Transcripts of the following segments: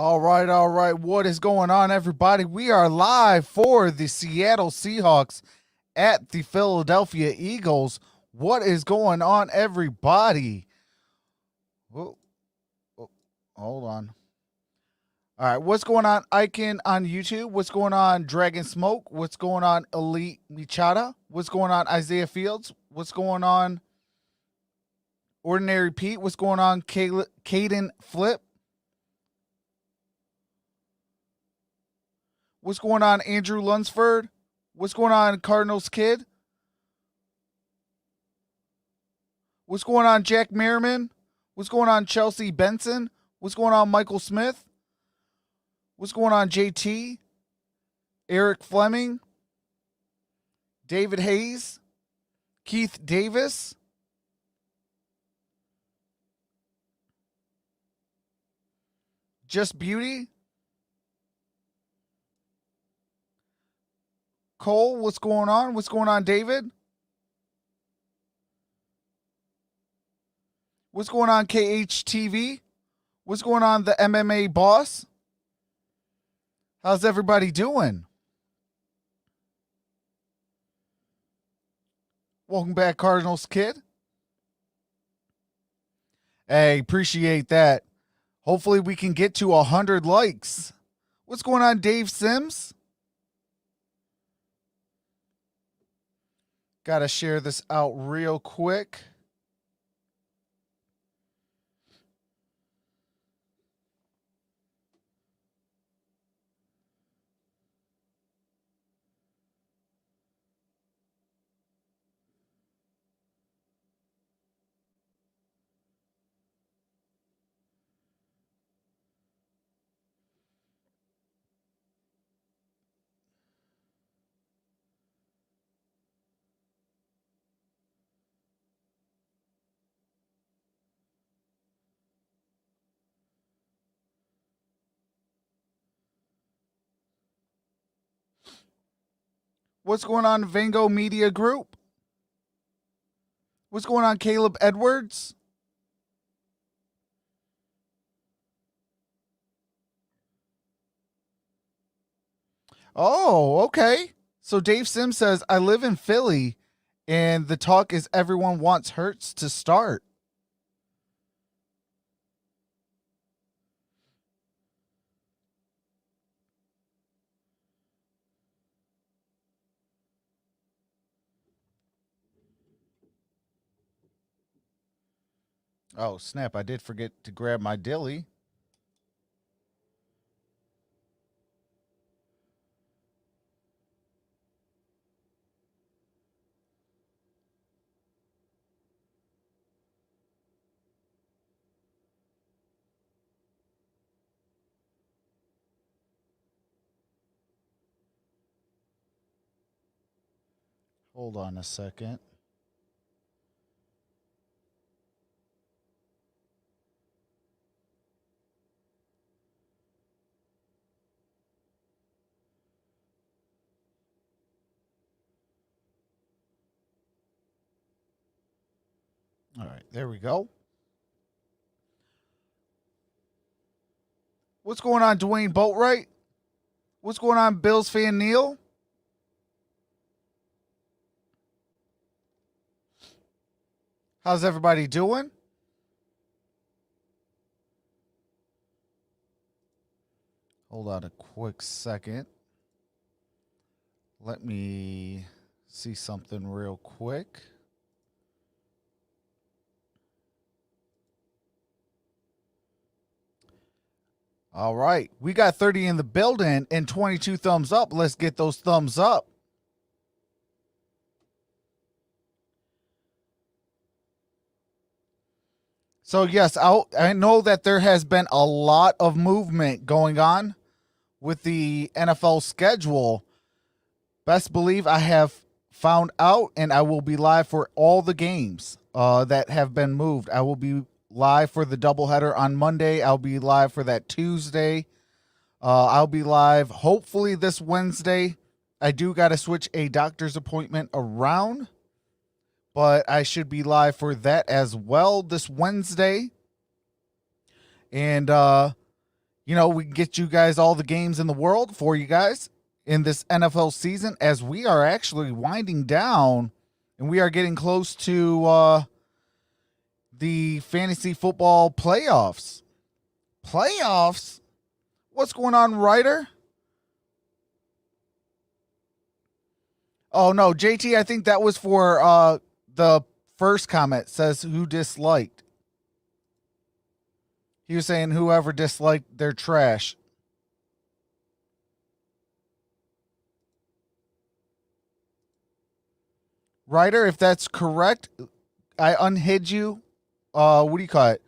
All right, all right. What is going on, everybody? We are live for the Seattle Seahawks at the Philadelphia Eagles. What is going on, everybody? Whoa, hold on. All right, what's going on, Icon on YouTube? What's going on, Dragon Smoke? What's going on, Elite Michada? What's going on, Isaiah Fields? What's going on, Ordinary Pete? What's going on, Caden Flip? What's going on, Andrew Lunsford? What's going on, Cardinals Kid? What's going on, Jack Merriman? What's going on, Chelsea Benson? What's going on, Michael Smith? What's going on, JT? Eric Fleming? David Hayes? Keith Davis? Just Beauty? Cole, what's going on? What's going on, David? What's going on, KHTV? What's going on, the MMA boss? How's everybody doing? Welcome back, Cardinals Kid. Hey, appreciate that. Hopefully we can get to 100 likes. What's going on, Dave Sims? Got to share this out real quick. What's going on, Vango Media Group? What's going on, Caleb Edwards? Oh, okay. So Dave Sims says, I live in Philly, and the talk is everyone wants Hurts to start. Oh, snap. I did forget to grab my dilly. Hold on a second. All right, there we go. What's going on, Dwayne Boatwright? What's going on, Bills fan Neil? How's everybody doing? Hold on a quick second. Let me see something real quick. All right. We got 30 in the building and 22 thumbs up. Let's get those thumbs up. So, yes, I know that there has been a lot of movement going on with the NFL schedule. Best believe I have found out, and I will be live for all the games that have been moved. I will be live for the doubleheader on Monday. I'll be live for that Tuesday. I'll be live hopefully this Wednesday. I do got to switch a doctor's appointment around, but I should be live for that as well this Wednesday. And we can get you guys all the games in the world for you guys in this NFL season, as we are actually winding down and we are getting close to the fantasy football playoffs. Playoffs? What's going on, Ryder? Oh, no, JT, I think that was for the first comment. Says who disliked. He was saying whoever disliked their trash. Ryder, if that's correct, I unhid you. What do you call it?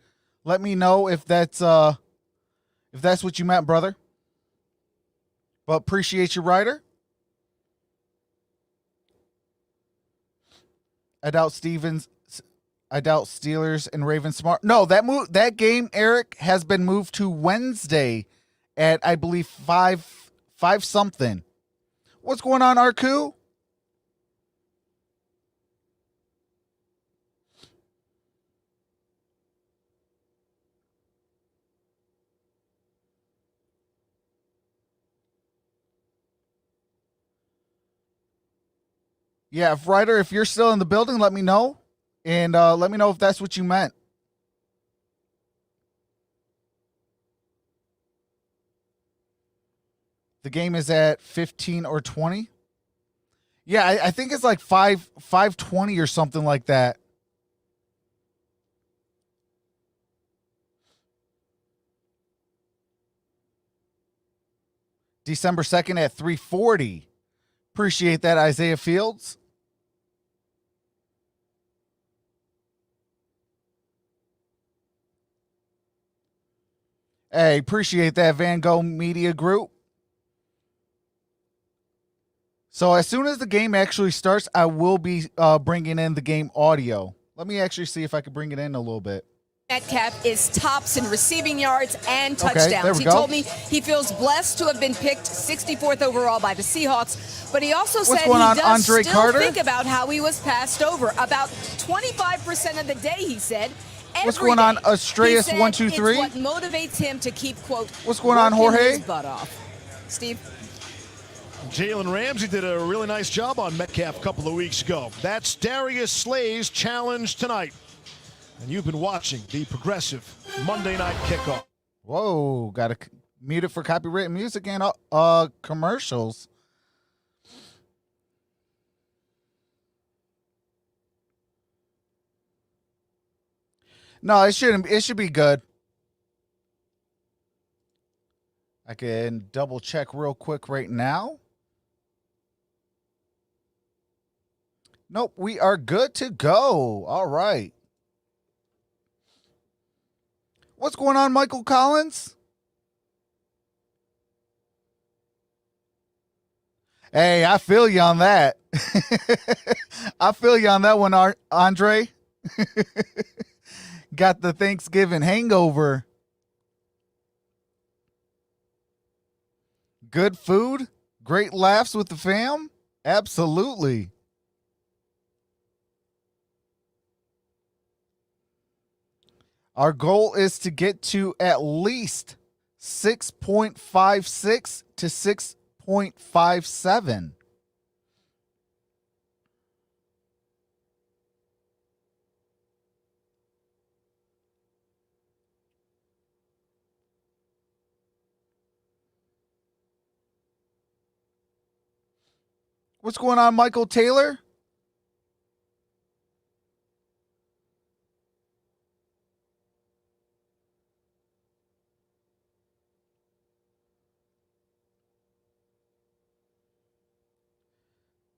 Let me know if that's what you meant, brother. But appreciate you, Ryder. I doubt Steelers and Ravens smart. No, that game, Eric, has been moved to Wednesday at, I believe, 5 something. What's going on, Arku? Yeah, Ryder, if you're still in the building, let me know. And let me know if that's what you meant. The game is at 15 or 20. Yeah, I think it's like 5:20 or something like that. December 2nd at 3:40. Appreciate that, Isaiah Fields. Hey, appreciate that, Van Gogh Media Group. So as soon as the game actually starts, I will be bringing in the game audio. Let me actually see if I can bring it in a little bit. Metcalf is tops in receiving yards and touchdowns. He told me he feels blessed to have been picked 64th overall by the Seahawks, but he also said he does still think about how he was passed over. About 25% of the day, he said. What's going on, Astreus123? It's what motivates him to keep, quote, what's going on, Jorge? His butt off. Steve? Jalen Ramsey did a really nice job on Metcalf a couple of weeks ago. That's Darius Slay's challenge tonight. And you've been watching the Progressive Monday Night Kickoff. Whoa, got to mute it for copyrighted music and commercials. No, it shouldn't. It should be good. I can double check real quick right now. Nope, we are good to go. All right. What's going on, Michael Collins? Hey, I feel you on that. I feel you on that one, Andre. Got the Thanksgiving hangover. Good food, great laughs with the fam. Absolutely. Our goal is to get to at least 6.56 to 6.57. What's going on, Michael Taylor?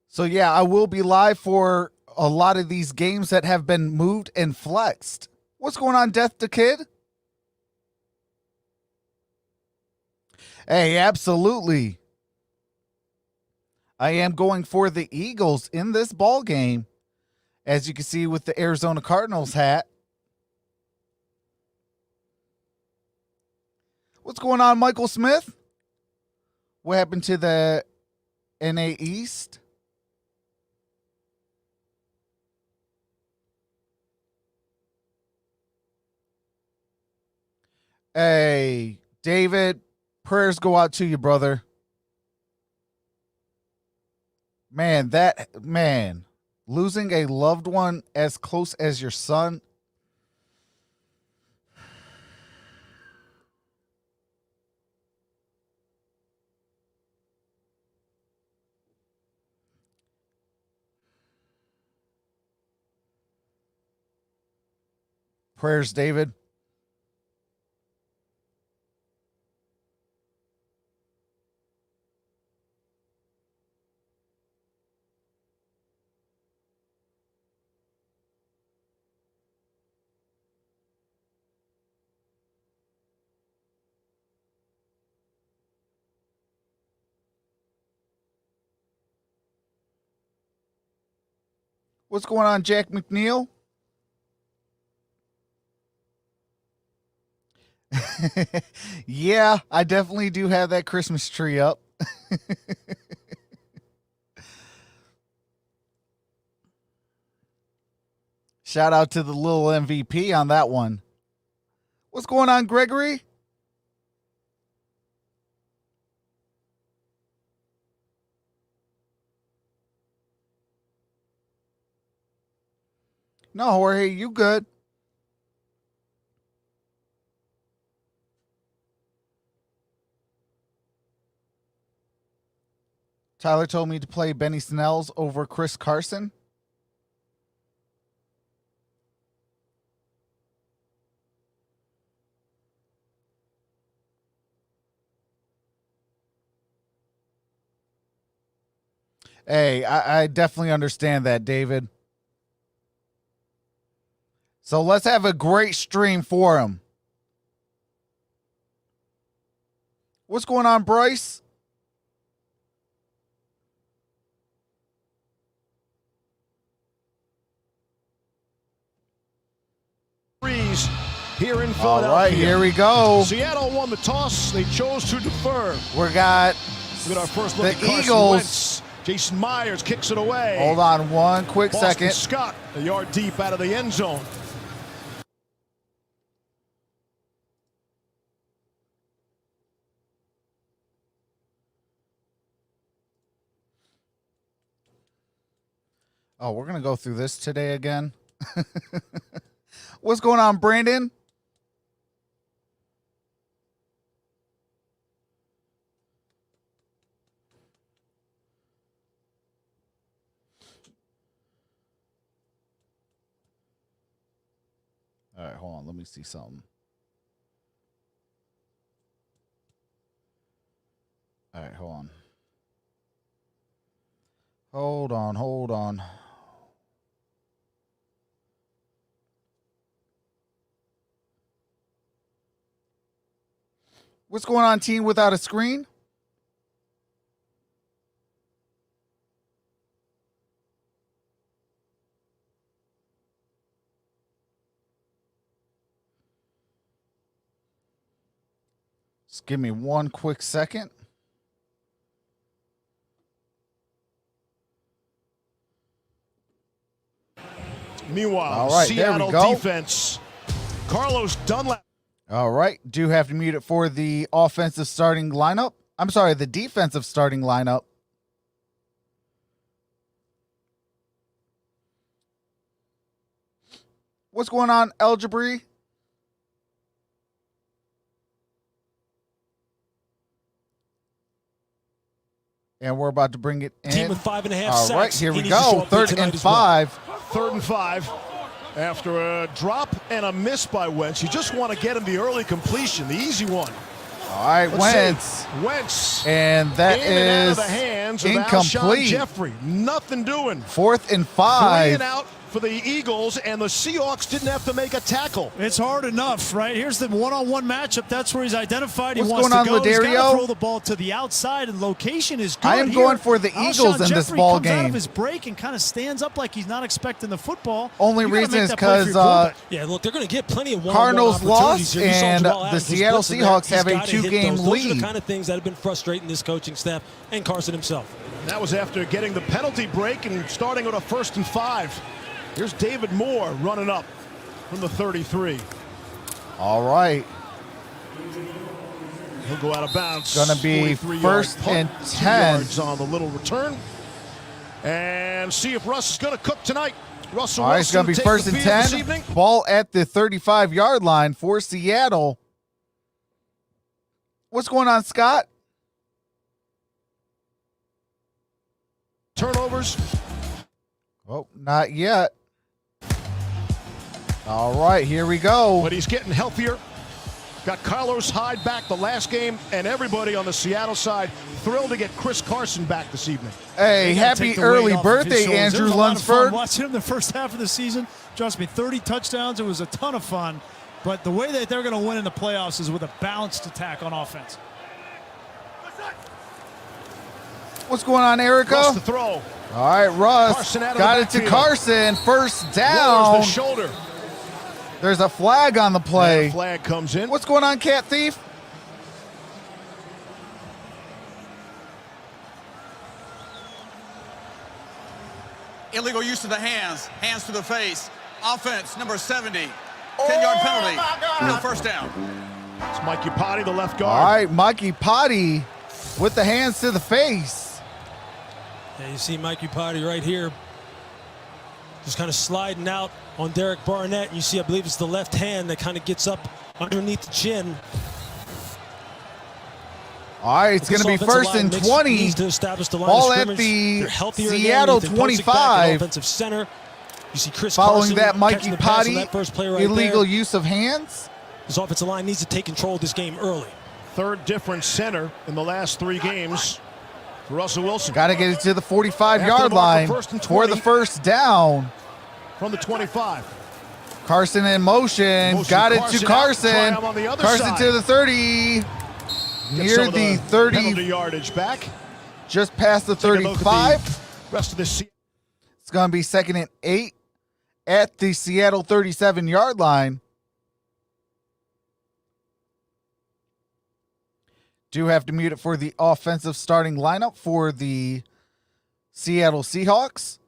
So, yeah, I will be live for a lot of these games that have been moved and flexed. What's going on, Death to Kid? Hey, absolutely. I am going for the Eagles in this ball game, as you can see with the Arizona Cardinals hat. What's going on, Michael Smith? What happened to the NA East? Hey, David, prayers go out to you, brother. Man, losing a loved one as close as your son. Prayers, David. What's going on, Jack McNeil? Yeah, I definitely do have that Christmas tree up. Shout out to the little MVP on that one. What's going on, Gregory? No, Jorge, you good. Tyler told me to play Benny Snell's over Chris Carson. Hey, I definitely understand that, David. So let's have a great stream for him. What's going on, Bryce? Here in Philadelphia. All right, here we go. Seattle won the toss. They chose to defer. We got our first look the at Eagles. Wentz. Jason Myers kicks it away. Hold on one quick Boston second. Scott, a yard deep out of the end zone. Oh, we're going to go through this today again. What's going on, Brandon? All right, hold on. Let me see something. All right, hold on. Hold on. What's going on, team without a screen? Just give me one quick second. Meanwhile, all right, Seattle there we go. Defense. Carlos Dunlap. All right. Do have to mute it for the offensive starting lineup. I'm sorry, the defensive starting lineup. What's going on, Algebra? And we're about to bring it in. Team with 5.5 sacks. All right, here we go. 3rd and 5. 3rd and 5. After a drop and a miss by Wentz, you just want to get him the early completion, the easy one. All right, Wentz. Wentz. And that in and out is of the hands of incomplete. Alshon Jeffrey. Nothing doing. 4th and 3 5. and out for the Eagles, and the Seahawks didn't have to make a tackle. It's hard enough, right? Here's the one-on-one matchup. That's where he's identified he What's wants going to on, go. He's got Ladario? to throw the ball to the outside, and location is good. I am going for the Eagles in this ball comes out game. of his break and kind of stands up like he's not expecting the football. Only reason is because yeah, look, they're going to get plenty of Cardinals lost, here. and the Seattle Seahawks have a 2-game lead. Those are the kind of things that have been frustrating this coaching staff and Carson himself. That was after getting the penalty break and starting on a 1st and 5. Here's David Moore running up from the 33. All right. He'll go out of bounds. Going to be 1st and 10. Yards on the little return. And see if Russ is going to cook tonight. Russell All right, it's going to be 1st and 10. Ball at the 35-yard line for Seattle. What's going on, Scott? Turnovers. Oh, not yet. All right, here we go. But he's getting healthier. Got Carlos Hyde back the last game, and everybody on the Seattle side thrilled to get Chris Carson back this evening. Hey, happy early birthday, Andrew Lunsford. Watching him the first half of the season, trust me, 30 touchdowns. It was a ton of fun. But the way that they're going to win in the playoffs is with a balanced attack on offense. What's going on, Erica? Russ to throw. All right, Russ got it to Carson. First down. The shoulder. There's a flag on the play. And a flag comes in. What's going on, Cat Thief? Illegal use of the hands, hands to the face. Offense, number 70. 10-yard penalty. No first down. It's Mikey Potty, the left guard. All right, Mikey Potty with the hands to the face. Yeah, you see Mikey Potty right here. Just kind of sliding out on Derek Barnett. And you see, I believe it's the left hand that kind of gets up underneath the chin. All right, it's going to be 1st and 20. To establish the line Ball of at the Seattle 25. Offensive center. You see Chris Following Carson that, Mikey Potty, that first play right illegal there. use of hands. His offensive line needs to take control of this game early. Third different center in the last 3 games for Russell Wilson. Got to get it to the 45-yard line for the first down. From the 25. Carson in motion. Got it to Carson. Carson to the 30. Near the 30. Penalty yardage back. Just past the 35. Rest of this. It's going to be 2nd and 8 at the Seattle 37-yard line. Do have to mute it for the offensive starting lineup for the Seattle Seahawks.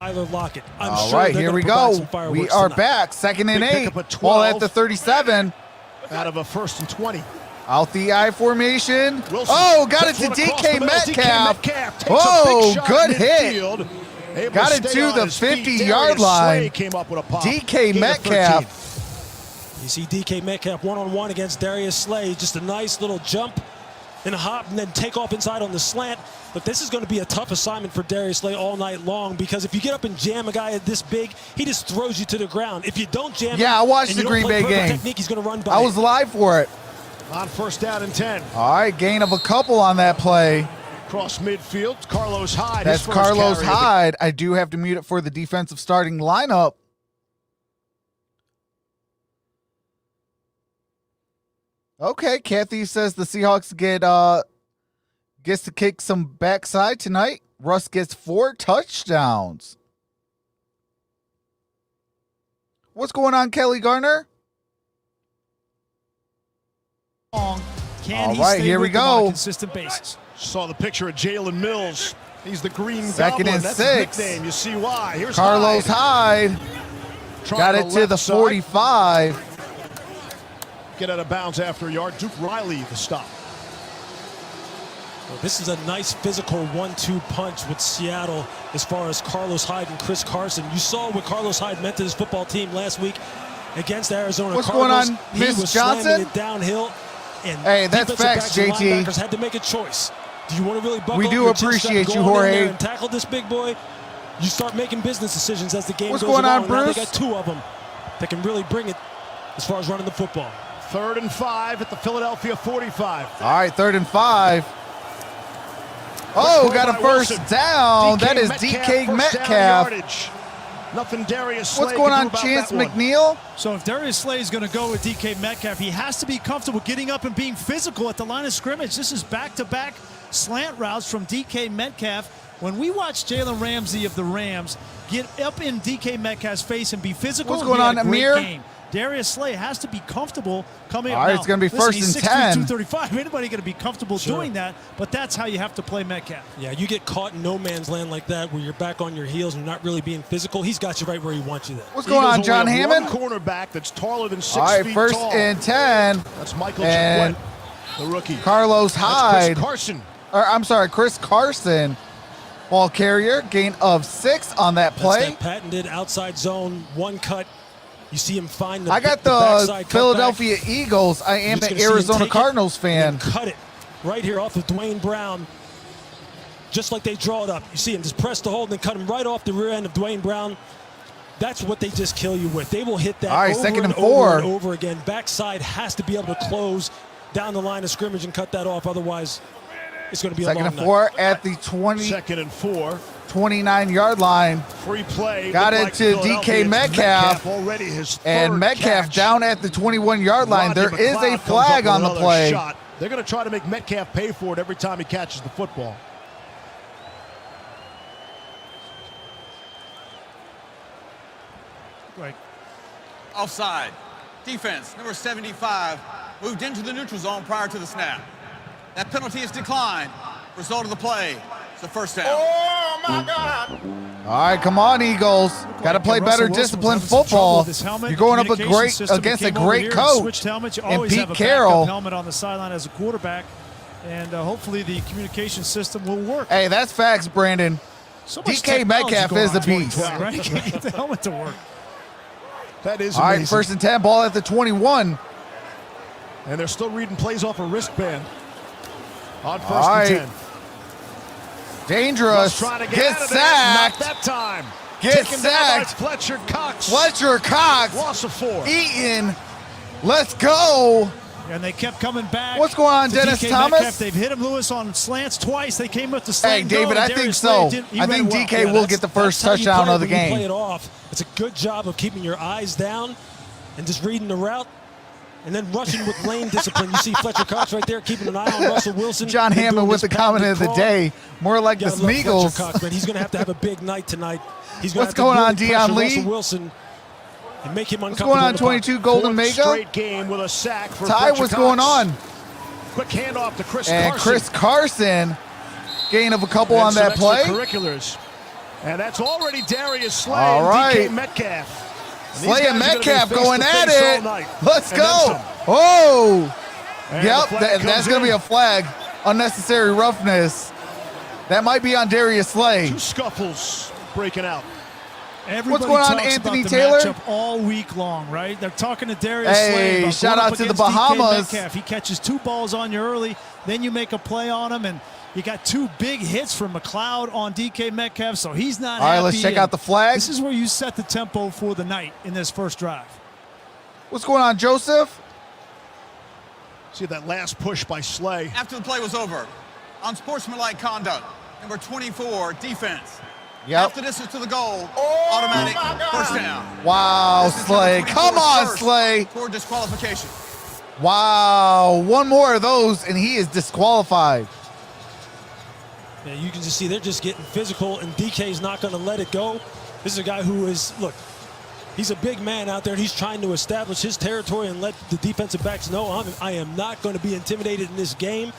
Tyler Lockett. All right, here we go. We are back. 2nd and 8. Ball at the 37. Out of a 1st and 20. Out the I formation. Wilson. Oh, got it to DK Metcalf. Oh, good hit. Got it to the 50-yard line. DK Metcalf. You see DK Metcalf one-on-one against Darius Slay. Just a nice little jump and a hop and then take off inside on the slant. But this is going to be a tough assignment for Darius Slay all night long, because if you get up and jam a guy this big, he just throws you to the ground. If you don't jam I watched the Green Bay game. Technique, he's going to run by I was live for it. On 1st down and 10. All right, gain of a couple on that play. Cross midfield, Carlos Hyde. That's Carlos Hyde. I do have to mute it for the defensive starting lineup. Okay, Kathy says the Seahawks gets to kick some backside tonight. Russ gets 4 touchdowns. What's going on, Kelly Garner? All right, here we go. On a consistent basis. Saw the picture of Jalen Mills. He's the Green 2nd Goblin. and That's 6. his nickname. You see why. Here's Carlos Hyde. Got it to the 45. Get out of bounds after a yard. Duke Riley the stop. Well, this is a nice physical 1-2 punch with Seattle as far as Carlos Hyde and Chris Carson. You saw what Carlos Hyde meant to his football team last week against Arizona What's Cardinals. going on, he Miss was Johnson? slamming it downhill. And hey, that's facts, JT. Linebackers had to make a choice. Do you want to really buckle We do appreciate you, Jorge. And tackle this big boy? You start making business decisions as the game goes going along. on, Bruce? Now they got 2 of them that can really bring it as far as running the football. 3rd and 5 at the Philadelphia 45. All right, 3rd and 5. Oh, got a first down. That is DK Metcalf. Nothing Darius Slay. What's going on, Chance McNeil? So if Darius Slay is going to go with DK Metcalf, he has to be comfortable getting up and being physical at the line of scrimmage. This is back-to-back slant routes from DK Metcalf. When we watch Jalen Ramsey of the Rams get up in DK Metcalf's face and be physical, what's going on, Amir? Darius Slay has to be comfortable coming up. All right, it's going to be first and 10. 235. Anybody going to be comfortable doing that? But that's how you have to play Metcalf. Yeah, you get caught in no man's land like that where you're back on your heels and you're not really being physical. He's got you right where he wants you there. What's going on, John Hammond? One cornerback that's taller than 6 feet tall. All right, first and 10. That's Michael and Chiquette, the rookie. Carlos Hyde. Chris Carson. I'm sorry, Chris Carson. Ball carrier, gain of 6 on that play. That's that patented outside zone, one cut. You see him find the I got the Philadelphia Eagles. I am an Arizona Cardinals fan. Cut it right here off of Dwayne Brown, just like they draw it up. You see him just press the hold and then cut him right off the rear end of Dwayne Brown. That's what they just kill you with. They will hit that over second and and 4. over and over again. Backside has to be able to close down the line of scrimmage and cut that off. Otherwise, it's going to be a long night. Second and 4 at the 20. Second and 4. 29-yard line. Free play. Got it to DK Metcalf. Already his and Metcalf catch. Down at the 21-yard line. There is a flag on the play. Shot. They're going to try to make Metcalf pay for it every time he catches the football. Right. Offside. Defense, number 75, moved into the neutral zone prior to the snap. That penalty is declined. Result of the play, it's a first down. Oh, my God. All right, come on, Eagles. Got to play better disciplined football. You're going up against a great coach and Pete Carroll. Helmet on the sideline as a quarterback, and hopefully the communication system will work. Hey, that's facts, Brandon. So DK Metcalf is a beast. Right? You can't get the helmet to work. That is all amazing. right, first and 10, ball at the 21. And they're still reading plays off a wristband on first and 10. Dangerous. Get sacked. Not that time. Get sacked. Fletcher Cox. Fletcher Cox. Loss of 4. Eaton. Let's go. And they kept coming back. What's going on, Dennis DK Thomas? Metcalf. They've hit him, Lewis, on slants twice. They came with the slant. Hey, David, I think so. I think DK will get the first touchdown of the game. Play it off. It's a good job of keeping your eyes down and just reading the route and then rushing with lane discipline. You see Fletcher Cox right there keeping an eye on Russell Wilson. John Hammond with the comment of the day. More like the Smeagol's. Cox, man. He's going to have a big night tonight. He's What's going on, Dion Lee? Russell Wilson and make him uncomfortable. What's going on, 22 Golden Mega? Straight game with a sack for Ty, what's going on? Quick handoff to Chris Carson. And Chris Carson, gain of a couple on that play. Curriculars. And that's already Darius Slay All right. and DK Metcalf. Slay and Metcalf going at it. Let's go. Oh. Yep, that's going to be a flag. Unnecessary roughness. That might be on Darius Slay. 2 scuffles breaking out. Everybody what's going on, talks Anthony about the Taylor? matchup all week long, right? They're talking to Darius Slay. Hey, shout out to the Bahamas. He catches 2 balls on you early, then you make a play on him, and you got 2 big hits from McLeod on DK Metcalf, so he's not happy. All right, let's check out the flag. This is where you set the tempo for the night in this first drive. What's going on, Joseph? See that last push by Slay. After the play was over, unsportsmanlike conduct, number 24, defense. Yep. After this is to the goal, automatic first down. Wow, Slay. Come on, Slay. For disqualification. Wow, one more of those, and he is disqualified. Yeah, you can just see they're just getting physical, and DK's not going to let it go. This is a guy who is, look, he's a big man out there, and he's trying to establish his territory and let the defensive backs know I am not going to be intimidated in this game.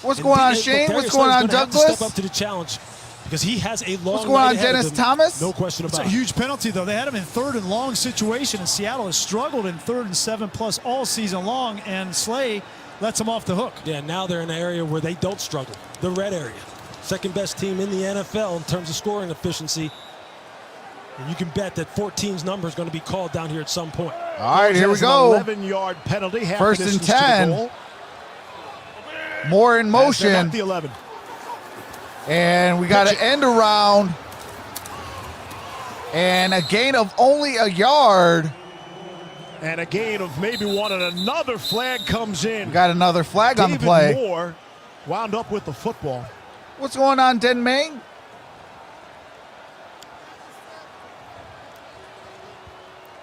What's going on, Shane? What's going on, Douglas? Step up to the challenge because he has a long What's going on, Dennis Thomas? No question about it. It's a huge penalty, though. They had him in 3rd and long situation, and Seattle has struggled in 3rd and 7+ all season long, and Slay lets them off the hook. Yeah, now they're in an area where they don't struggle, the red area. Second best team in the NFL in terms of scoring efficiency. And you can bet that 14's number is going to be called down here at some point. All right, here we go. 11-yard penalty. First and 10. More in motion. The 11. And we got an end around. And a gain of only a yard. And a gain of maybe 1, and another flag comes in. We got another flag on the play. David Moore wound up with the football. What's going on, Den Ming?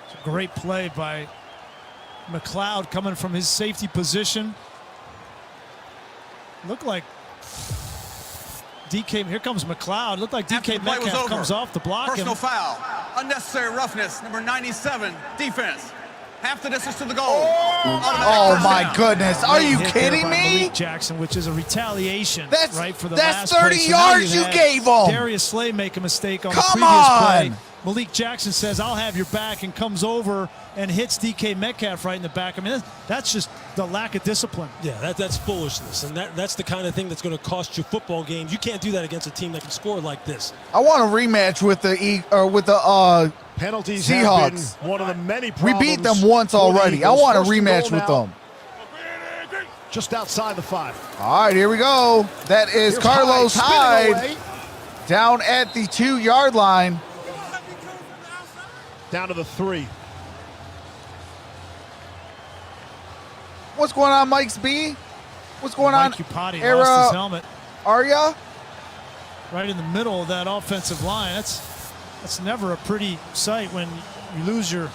It's a great play by McLeod coming from his safety position. Looked like DK, here comes McLeod. Looked like DK Metcalf comes off the block. Personal foul, unnecessary roughness, number 97, defense. half the distance to the goal. Oh my goodness! Are you kidding me? Malik Jackson, which is a retaliation, that's right for the that's last 30 play. yards you gave him. Darius Slay make a mistake on Come the previous on. play. Malik Jackson says, "I'll have your back," and comes over and hits DK Metcalf right in the back. I mean, that's just the lack of discipline. Yeah, that's foolishness, and that's the kind of thing that's going to cost you football games. You can't do that against a team that can score like this. I want a rematch with the penalties. Seahawks. Have been one of the many We problems beat them once already. I want a rematch with them. Just outside the 5. All right, here we go. That is Here's Carlos Hyde Hyde down at the 2-yard line. Down to the 3. What's going on, Mike's B? What's going on? Mike Upati lost his helmet. Arya? Right in the middle of that offensive line. That's never a pretty sight when you lose your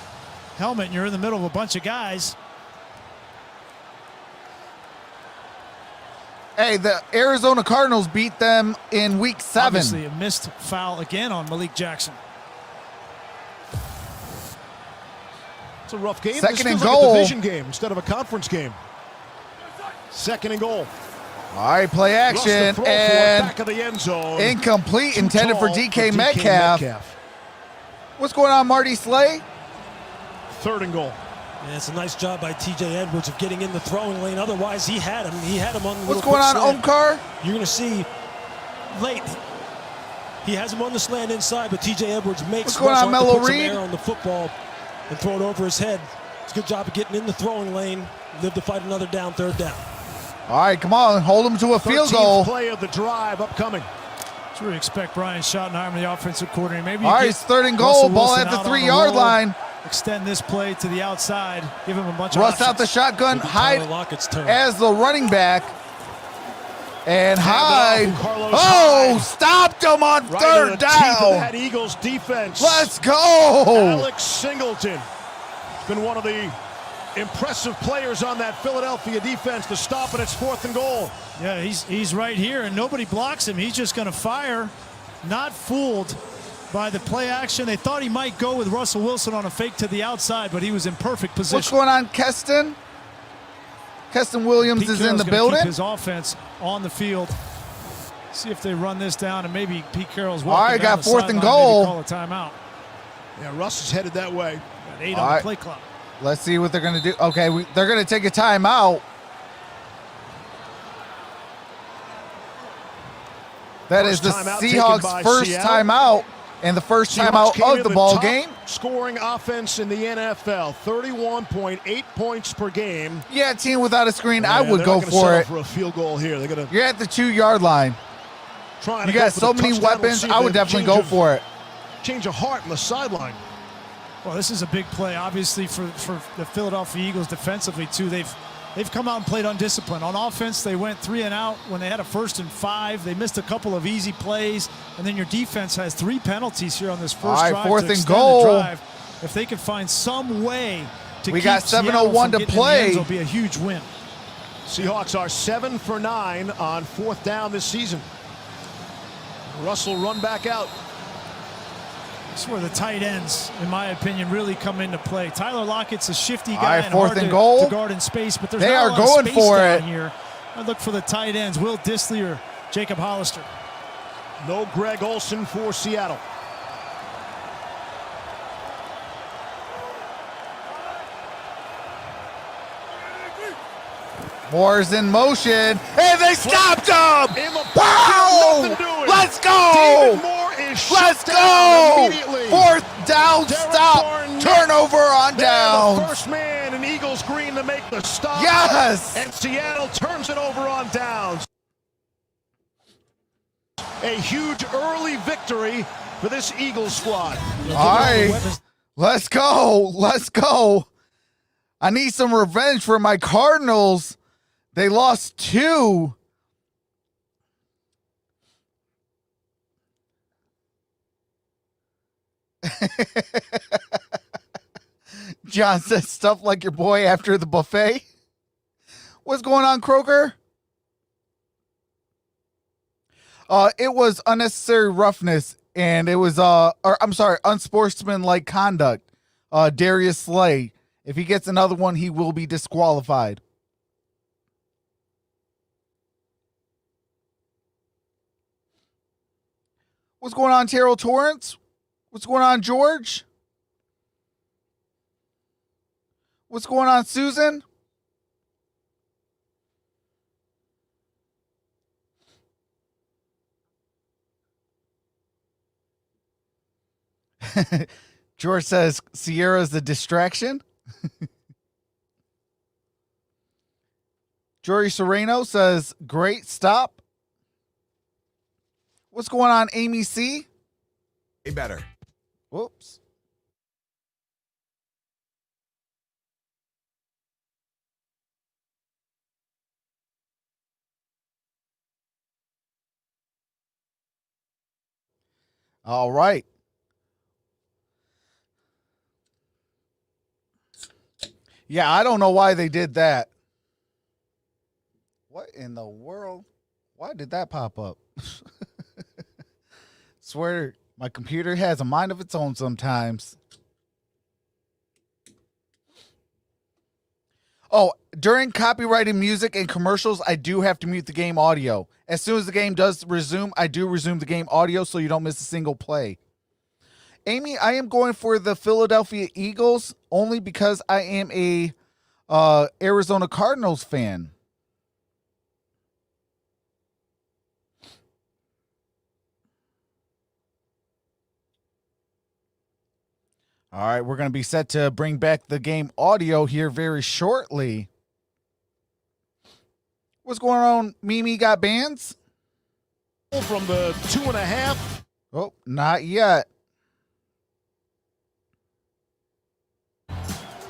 helmet and you're in the middle of a bunch of guys. Hey, the Arizona Cardinals beat them in week 7. Obviously a missed foul again on Malik Jackson. It's a rough game. Second this and feels like goal. a division game instead of a conference game. Second and goal. All right, play action, and back of the end zone. incomplete, intended for DK Metcalf. What's going on, Marty Slay? Third and goal. Yeah, it's a nice job by T.J. Edwards of getting in the throwing lane. Otherwise, he had him. He had him on the What's going on, Omkar? You're going to see late. He has him on the slant inside, but T.J. Edwards makes What's going on, Mello some Reed? air on the football and throw it over his head. It's a good job of getting in the throwing lane. Live to fight another down, 3rd down. All right, come on, hold him to a field goal. Play of the drive upcoming. That's where we expect Brian Schottenheimer, the offensive coordinator. Maybe all right, it's 3rd and goal. Ball at the 3-yard line. Extend this play to the outside. Give him a bunch Russ of options. out the shotgun. Hyde Lockett's turn. as the running back. And Hyde. Hyde. Stopped him on Right 3rd in the teeth of down. that Eagles defense. Let's go. Alex Singleton has been one of the impressive players on that Philadelphia defense to stop it. It's 4th and goal. Yeah, he's right here, and nobody blocks him. He's just going to fire. Not fooled by the play action. They thought he might go with Russell Wilson on a fake to the outside, but he was in perfect position. What's going on, Keston? Keston Williams Pete is Carroll's in the gonna building. keep his offense on the field. See if they run this down, and maybe Pete Carroll's All walking right, down got the 4th and sideline, goal. maybe call a timeout. Yeah, Russ is headed that way. Got 8 All on right. the play clock. Let's see what they're going to do. Okay, they're going to take a timeout. That is the Timeout taken Seahawks' by first Seattle. timeout and the first Seahawks timeout came of in the ball top game. Scoring offense in the NFL, 31.8 points per game. Yeah, team without a screen, I Yeah, would they're go not gonna for settle it. for a field goal here. They're going to You're at the 2-yard line. try. You got so many weapons. I would definitely go for it. Change of heart on the sideline. Well, this is a big play, obviously, for the Philadelphia Eagles defensively, too. They've come out and played undisciplined. On offense, they went 3 and out when they had a 1st and 5. They missed a couple of easy plays, and then your defense has 3 penalties here on this first All right, drive 4th to and extend goal. the drive. If they can find some way to We keep got Seattle 7:01 from to getting in the play. end zone, it'll be a huge win. Seahawks are 7 for 9 on 4th down this season. Russell run back out. This is where the tight ends, in my opinion, really come into play. Tyler Lockett's a shifty All guy right, and 4th hard and to goal. guard in space, but there's They not are a lot of going space for down it. here. I look for the tight ends, Will Dissly or Jacob Hollister. No Greg Olsen for Seattle. Moore's in motion, and they stopped him! In the Wow! nothing doing. Let's David go! Moore is Let's shut down go! immediately. 4th down Derrn stop. Barnett. Turnover on They're the downs. first man in Eagles green to make the stop. Yes! And Seattle turns it over on downs. A huge early victory for this Eagles squad. All right, let's go. Let's go. I need some revenge for my Cardinals. They lost 2. John says stuff like your boy after the buffet. What's going on, Croker? It was unnecessary roughness, and it was unsportsmanlike conduct. Darius Slay, If he gets another one, he will be disqualified. What's going on, Terrell Torrance? What's going on, George? What's going on, Susan? George says Sierra's the distraction. Jory Sereno says, great stop. What's going on, Amy C? Way better. Whoops. All right. Yeah, I don't know why they did that. What in the world? Why did that pop up? Swear, my computer has a mind of its own sometimes. Oh, during copyrighted music and commercials, I do have to mute the game audio. As soon as the game does resume, I do resume the game audio so you don't miss a single play. Amy, I am going for the Philadelphia Eagles only because I am a Arizona Cardinals fan. All right, we're going to be set to bring back the game audio here very shortly. What's going on, Mimi got bands? From the 2.5. Oh, not yet.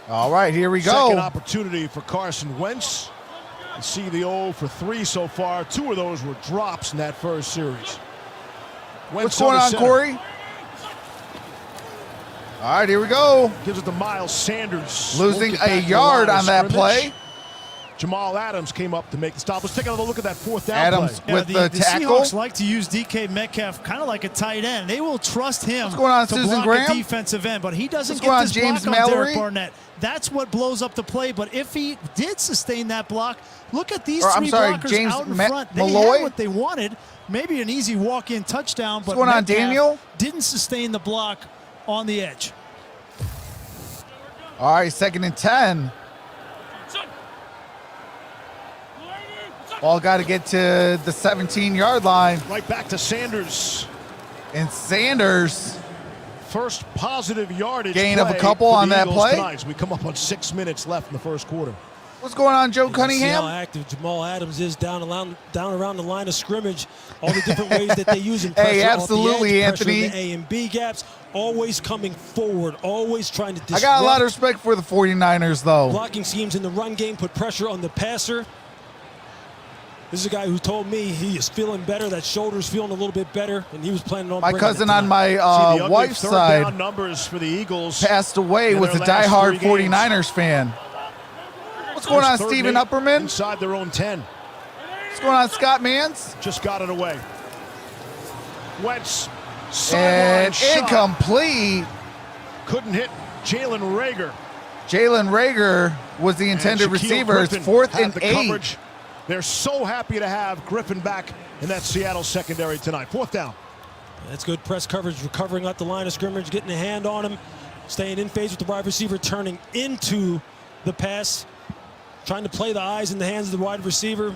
All right, here we go. Second opportunity for Carson Wentz. You see the 0 for 3 so far. 2 of those were drops in that first series. What's going on, Corey? All right, here we go. Gives it to Miles Sanders. Losing a yard on that play. Jamal Adams came up to make the stop. Let's take another look at that fourth down Adams play. with the tackle. Seahawks like to use DK Metcalf kind of like a tight end. They will trust him What's going on, to Susan block Graham? a defensive end, but he doesn't What's going get on, this James block on Mallory? Derek Barnett. That's what blows up the play, but if he did sustain that block, look at these I'm three sorry, blockers James out in front. They Malloy? had what they wanted, maybe an easy walk-in touchdown, but What's going on, Metcalf Daniel? didn't sustain the block on the edge. All right, 2nd and 10. Ball got to get to the 17-yard line. Right back to Sanders. And Sanders. First positive yardage Gain of a play couple for on the that Eagles play. tonight. We come up on 6 minutes left in the first quarter. What's going on, Joe You can see how Cunningham? active Jamal Adams is down around the line of scrimmage. All the different ways that they use him. Pressure Hey, absolutely, off the edge, Anthony. pressure in the A and B gaps. Always coming forward. Always trying to disrupt. I got a lot of respect for the 49ers, though. Blocking schemes in the run game, put pressure on the passer. This is a guy who told me he is feeling better, that shoulder's feeling a little bit better, and he was planning on My bringing cousin it on tonight. my wife's third side down numbers for the Eagles passed away, in was a their last diehard 3 games. 49ers fan. What's going on, Third Stephen and 8 Upperman? Inside their own 10. What's going on, Scott Mans? Just got it away. Wentz, sideline And shot. incomplete. Couldn't hit Jalen Reagor. Jalen Reagor was the intended And Shaquille receiver. It's Griffin 4th had and the 8. coverage. They're so happy to have Griffin back in that Seattle secondary tonight. 4th down. That's good press coverage, recovering at the line of scrimmage, getting a hand on him, staying in phase with the wide receiver, turning into the pass, trying to play the eyes in the hands of the wide receiver.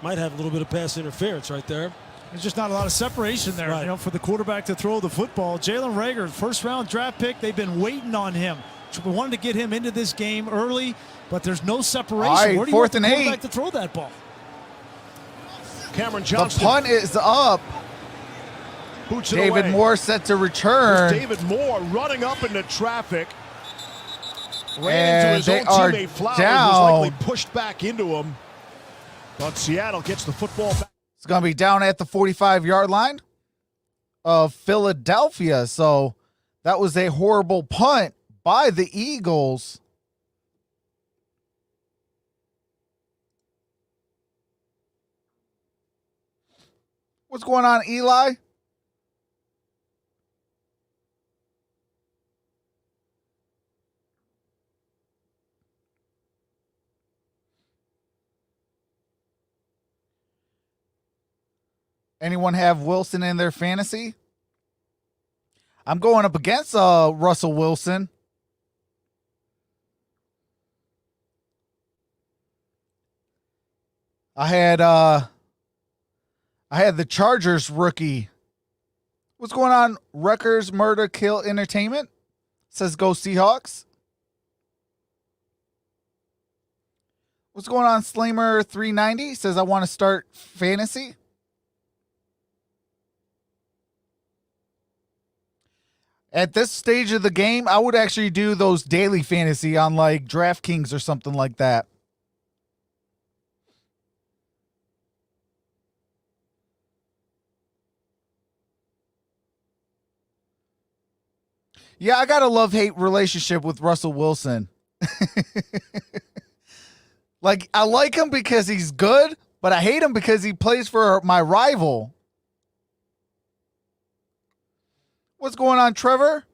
Might have a little bit of pass interference right there. There's just not a lot of separation there, Right. for the quarterback to throw the football. Jalen Reagor, first-round draft pick, they've been waiting on him. We wanted to get him into this game early, but there's no separation. All right, Where do you want 4th and the quarterback 8. to throw that ball? Cameron The Johnston. punt is up. Boots it David away. Moore set to Here's return. David Moore running up into traffic. Ran And into his they own are teammate Flowers, down. was likely pushed back into him. But Seattle gets the football back. It's going to be down at the 45-yard line of Philadelphia. So that was a horrible punt by the Eagles. What's going on, Eli? Anyone have Wilson in their fantasy? I'm going up against Russell Wilson. I had the Chargers rookie. What's going on? Wreckers Murder Kill Entertainment says go Seahawks. What's going on? Slamer 390 says I want to start fantasy. At this stage of the game, I would actually do those daily fantasy on like DraftKings or something like that. Yeah, I got a love-hate relationship with Russell Wilson. Like, I like him because he's good, but I hate him because he plays for my rival. What's going on, Trevor?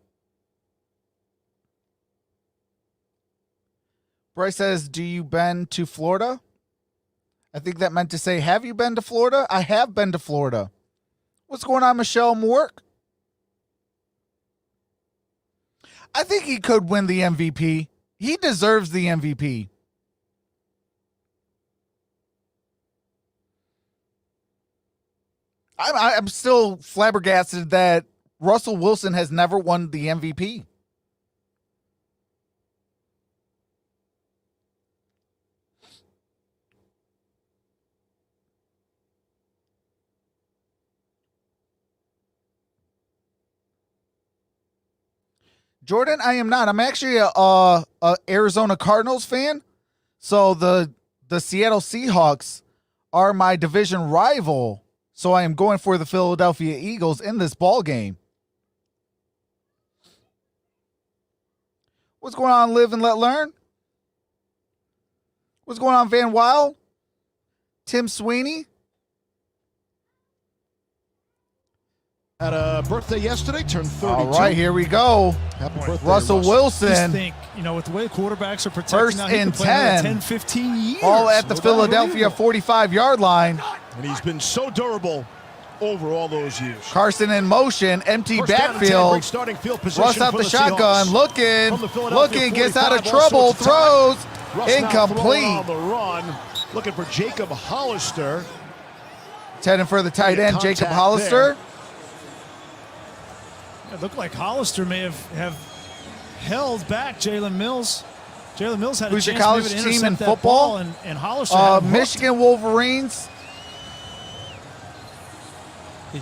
Bryce says, do you been to Florida? I think that meant to say, have you been to Florida? I have been to Florida. What's going on, Michelle Mork? I think he could win the MVP. He deserves the MVP. I'm still flabbergasted that Russell Wilson has never won the MVP. Jordan, I am not. I'm actually a Arizona Cardinals fan. So the Seattle Seahawks are my division rival. So I am going for the Philadelphia Eagles in this ball game. What's going on, Live and Let Learn? What's going on, Van Wild? Tim Sweeney? Had a birthday yesterday, turned 32. All right, here we go. Happy birthday, Russell Wilson. Just think, with the way quarterbacks are protected First now, he and could play another 10. 10, 15 years. All at the Philadelphia 45-yard line. And he's been so durable over all those years. Carson in motion, empty First down and 10, backfield. great starting field position Russ out for the shotgun, Seahawks. looking, gets out of 45, trouble, all sorts of throws, Russ now throwing on incomplete. the run, looking for Jacob Hollister. Heading for the tight end, Jacob Contact Hollister. It looked like Hollister may have held back Jalen Mills. Jalen Mills had Who's a your chance college maybe to team intercept in that football? ball, and Hollister had him hooked. Michigan Wolverines.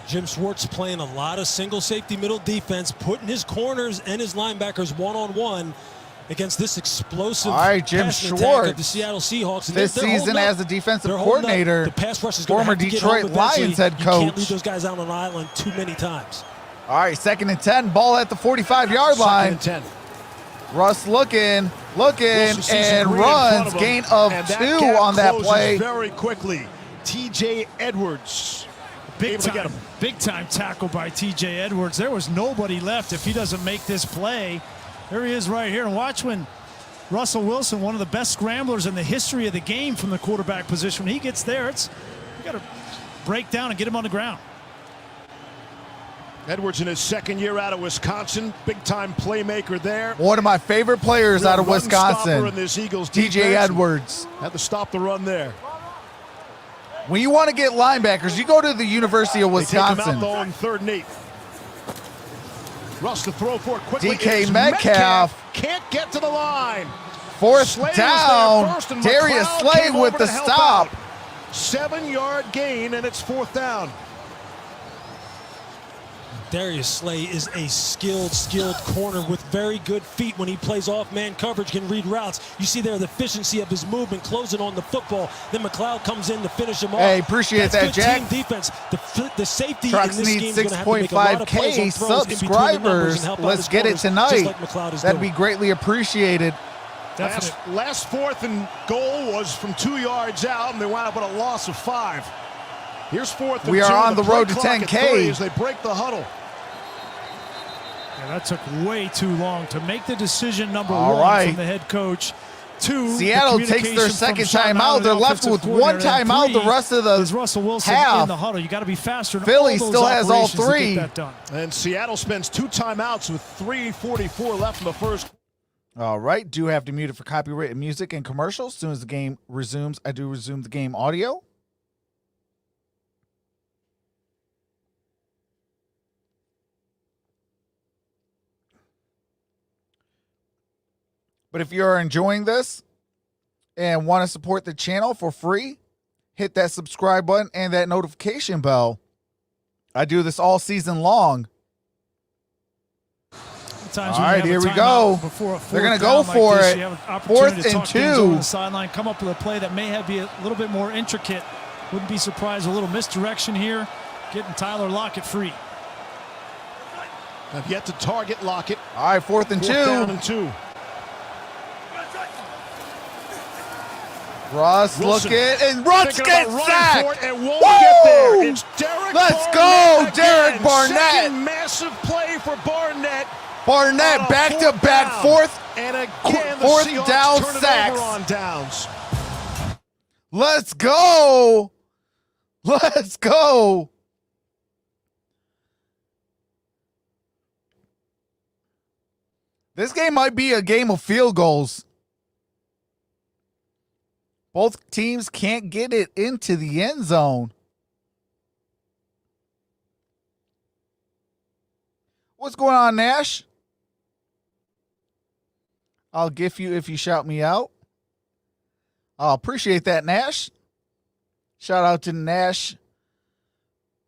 Jim Schwartz playing a lot of single safety middle defense, putting his corners and his linebackers one-on-one against this explosive Jim passing attack Schwartz. of the Seattle Seahawks. And This they're season holding up. as a defensive They're holding up. coordinator, The pass rush is going former to have to Detroit get home eventually. Lions head You can't coach. leave those guys out on an island too many times. All right, 2nd and 10, ball at the 45-yard line. 2nd and 10. Russ looking, Wilson sees and Green in front runs. of him, Gain of and 2 gap on that closes play. very quickly. T.J. Edwards. Big able to get time, him. big time tackle by T.J. Edwards. There was nobody left if he doesn't make this play. There he is right here. And watch when Russell Wilson, one of the best scramblers in the history of the game from the quarterback position, when he gets there, you got to break down and get him on the ground. Edwards in his 2nd year out of Wisconsin. Big-time playmaker there. One of my favorite players Real out of run stopper Wisconsin, in this Eagles T.J. defense. Edwards. Had to stop the run there. When you want to get linebackers, you go to the University of They take him out, Wisconsin. though, in 3rd and 8. Russ to throw for it quickly. DK It is Metcalf. Can't get to the line. 4th Slater's down. there first, and Darius McLeod Slay came with over the to help stop. out. 7-yard gain, and it's 4th down. Darius Slay is a skilled corner with very good feet. When he plays off-man coverage, can read routes. You see there the efficiency of his movement, closing on the football. Then McLeod comes in to finish him off. Hey, appreciate That's that, good Jack. team defense. The safety Trucks in this need game is going to have to make a lot of plays 6.5K on throws in between the numbers subscribers. and help out Let's his get it corners, tonight. just like McLeod is That'd doing. be greatly appreciated. Last 4th and goal was from 2 yards out, and they wound up with a loss of 5. Here's 4th and 2. We are on the play road to clock at 10K. 3 as they break the huddle. Yeah, that took way too long to make the decision number All one right. from the head coach. Two, Seattle takes their second timeout. They're left with one timeout the rest of the Russell Wilson half. in the huddle. You got to be faster. Philly still has all three. And Seattle spends 2 timeouts with 3:44 left in the first. All right. Do have to mute it for copyrighted music and commercials. As soon as the game resumes, I do resume the game audio. But if you're enjoying this and want to support the channel for free, hit that subscribe button and that notification bell. I do this all season long. All right, here we go. They're going to go for it. 4th and 2. The sideline, come up with a play that may be a little bit more intricate. Wouldn't be surprised. A little misdirection here, getting Tyler Lockett free. Have yet to target Lockett. All right, 4th and 2. 4th down and 2. Russ, look it, and Russ gets sacked. And won't get there. It's Derek Let's go, Derek Barnett. Second massive play for Barnett. Barnett back-to-back 4th and again, the 4th Seahawks down turn it sacks. over on downs. Let's go. Let's go. This game might be a game of field goals. Both teams can't get it into the end zone. What's going on, Nash? I'll gift you if you shout me out. I'll appreciate that, Nash. Shout out to Nash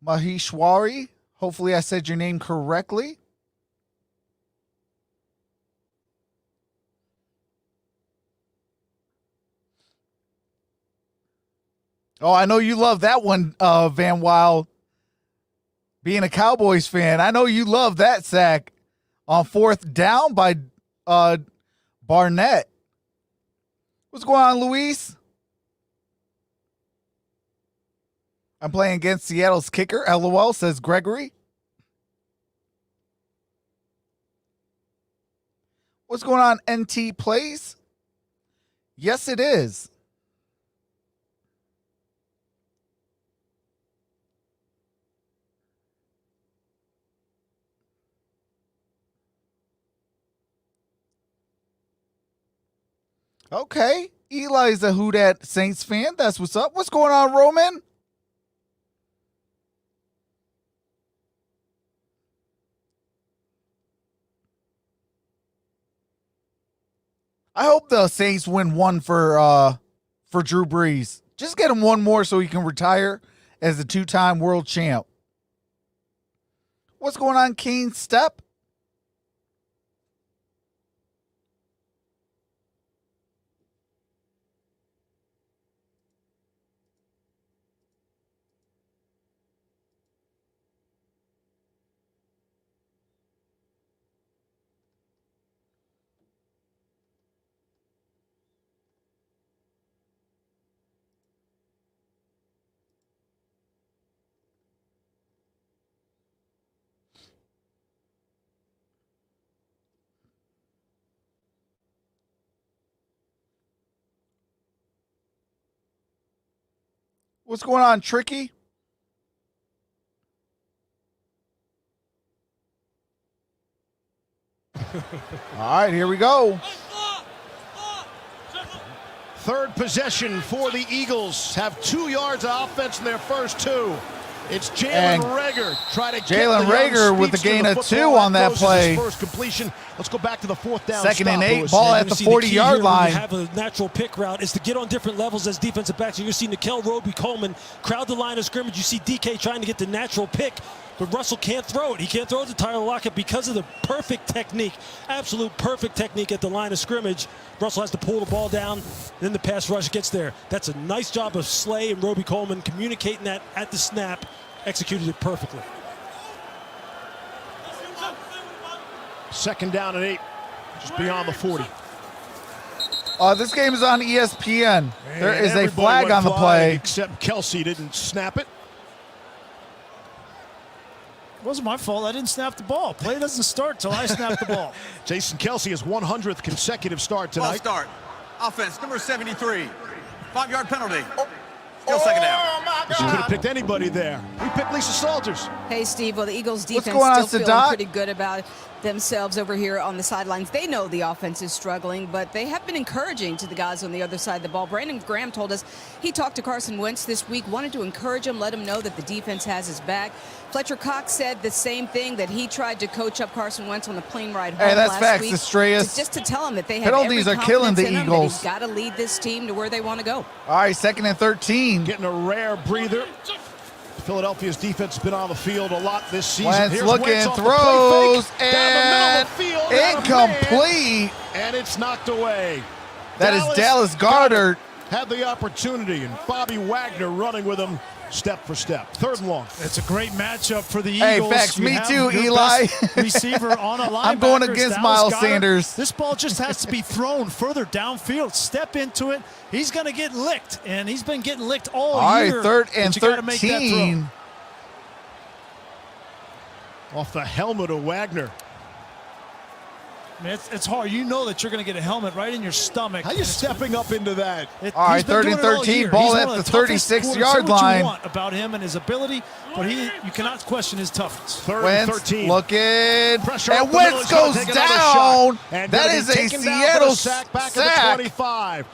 Maheshwari. Hopefully I said your name correctly. Oh, I know you love that one, Van Wild. Being a Cowboys fan, I know you love that sack on 4th down by Barnett. What's going on, Luis? I'm playing against Seattle's kicker, LOL, says Gregory. What's going on, NT Plays? Yes, it is. Okay. Eli's a Who Dat Saints fan. That's what's up. What's going on, Roman? I hope the Saints win one for Drew Brees. Just get him one more so he can retire as a 2-time world champ. What's going on, Kane Step? What's going on, Tricky? All right, here we go. 3rd possession for the Eagles. Have 2 yards of offense in their first 2. It's Jalen Reagor. Jalen Reagor with the gain of 2 on that play. First completion. Let's go back to the 4th down. 2nd and 8, ball at the 40-yard line. You have a natural pick route is to get on different levels as defensive backs. And you're seeing Nikel Roby-Coleman crowd the line of scrimmage. You see DK trying to get the natural pick, but Russell can't throw it. He can't throw it to Tyler Lockett because of the perfect technique, absolute perfect technique at the line of scrimmage. Russell has to pull the ball down, then the pass rush gets there. That's a nice job of Slay and Roby-Coleman communicating that at the snap. Executed it perfectly. 2nd down and 8, just beyond the 40. This game is on ESPN. There is a flag on the play. Except Kelsey didn't snap it. It wasn't my fault. I didn't snap the ball. Play doesn't start till I snap the ball. Jason Kelsey, his 100th consecutive start tonight. Ball start. Offense, number 73. 5-yard penalty. Still second down. She could have picked anybody there. We picked Lisa Salters. Hey, Steve. Well, the Eagles defense Sadat? still feeling pretty good about themselves over here on the sidelines. They know the offense is struggling, but they have been encouraging to the guys on the other side of the ball. Brandon Graham told us he talked to Carson Wentz this week, wanted to encourage him, let him know that the defense has his back. Fletcher Cox said the same thing, that he tried to coach up Carson Wentz on the plane ride home that's last facts, week. Estrellas. Just to tell him that they have Penalties every are killing the confidence in him, Eagles. that he's got to lead this team to where they want to go. All right, 2nd and 13. Getting a rare breather. Philadelphia's defense has been on the field a lot this season. Wentz Here's looking, Wentz off the throws, play fake, down the middle of the field, down a man, incomplete. and it's knocked away. That is Dallas Goedert. Had the opportunity, and Bobby Wagner running with him step for step. 3rd and long. It's a great matchup for the Hey, Eagles. facts. You Me have too, your Eli. best receiver on a linebacker. I'm going against Dallas Miles Goedert. Sanders. This ball just has to be thrown further downfield. Step into it. He's going to get licked, and he's been getting licked all year. All right, 3rd and but you gotta make that 13. throw. Off the helmet of Wagner. I mean, it's hard. You know that you're going to get a helmet right in your stomach. How you stepping up into that? All right, 3rd and 13. Ball at the 36-yard line. You want about him and his ability, but you cannot question his toughness. 3rd and Wentz 13. looking, Pressure and up the middle. Wentz He's gonna goes take another down. shot. And That gonna is be a taken down for Seattle the sack back at the 25.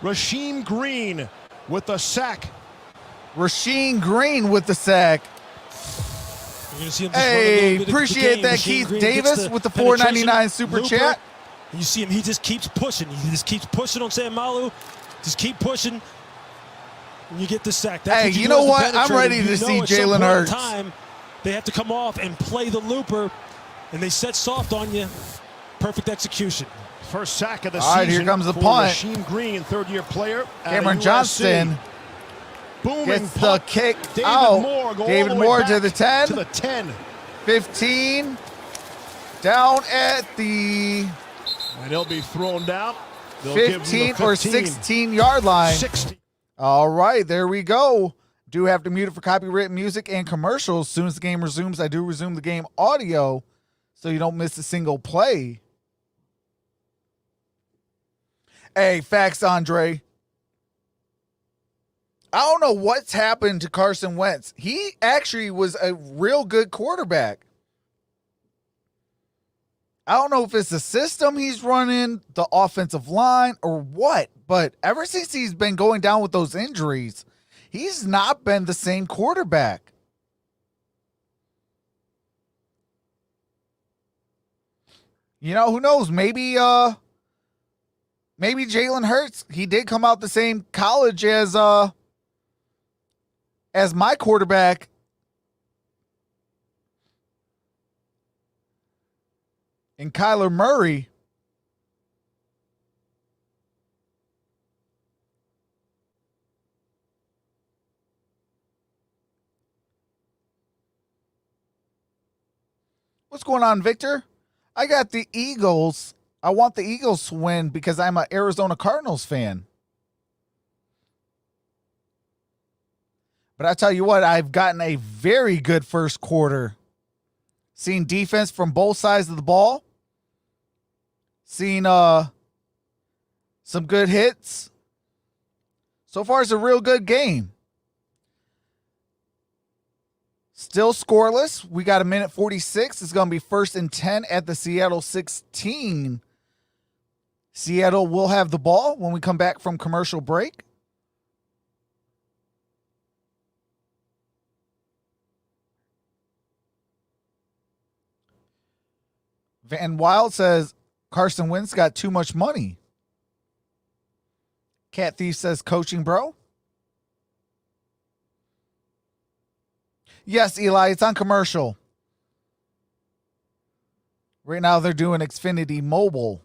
Rasheem Green with the sack. Rasheem Green with the sack. You're gonna see him just run a Hey, little bit of appreciate the game. that, Rasheem Keith Green Davis gets the with the penetration $4.99 super looper. chat. And you see him, he just keeps pushing. He just keeps pushing on Sam Malu. Just keep pushing. And you get the sack. That's Hey, what you do know as the what? I'm penetrator. ready You to know see at some Jalen point in Hurts. time, they have to come off and play the looper, and they set soft on you. Perfect execution. First sack of the All right, season. here comes the for punt. Rasheem Green, 3rd-year player. Cameron Johnston Booming gets the punt. kick David out. Moore go David all the way Moore back to the 10. To the 10. 15. Down at the And he'll be thrown down. They'll give him 15 the or 15. 16-yard line. 60. All right, there we go. Do have to mute it for copyrighted music and commercials. As soon as the game resumes, I do resume the game audio so you don't miss a single play. Hey, facts, Andre. I don't know what's happened to Carson Wentz. He actually was a real good quarterback. I don't know if it's the system he's running, the offensive line, or what, but ever since he's been going down with those injuries, he's not been the same quarterback. You know, who knows? Maybe Jalen Hurts, he did come out the same college as my quarterback. And Kyler Murray. What's going on, Victor? I got the Eagles. I want the Eagles to win because I'm an Arizona Cardinals fan. But I tell you what, I've gotten a very good first quarter. Seeing defense from both sides of the ball. Seeing some good hits. So far, it's a real good game. Still scoreless. We got a minute 46. It's going to be 1st and 10 at the Seattle 16. Seattle will have the ball when we come back from commercial break. Van Wild says Carson Wentz got too much money. Cat Thief says coaching, bro. Yes, Eli, it's on commercial. Right now they're doing Xfinity Mobile.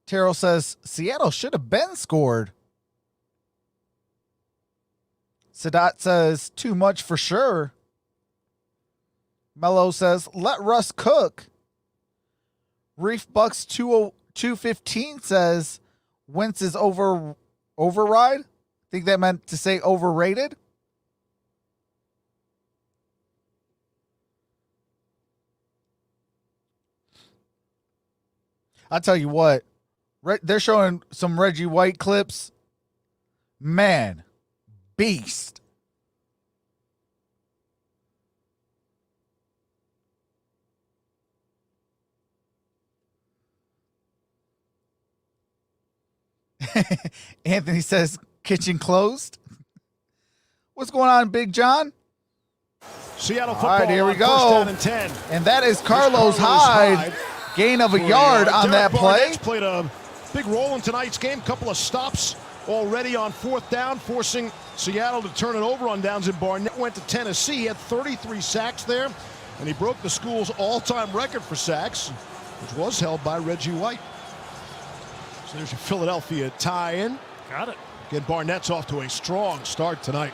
Terrell says Seattle should have been scored. Sadat says too much for sure. Mello says let Russ cook. Reef Bucks 215 says Wentz is override. Think that meant to say overrated. I'll tell you what, they're showing some Reggie White clips. Man, beast. Anthony says kitchen closed. What's going on, Big John? Seattle football. All right, here we go. First down and 10. And that is Carlos Hyde. Gain of a yard on that play. Played a big role in tonight's game. Couple of stops already on fourth down, forcing Seattle to turn it over on downs. And Barnett went to Tennessee. He had 33 sacks there, and he broke the school's all-time record for sacks, which was held by Reggie White. So there's your Philadelphia tie-in. Got it. Again, Barnett's off to a strong start tonight.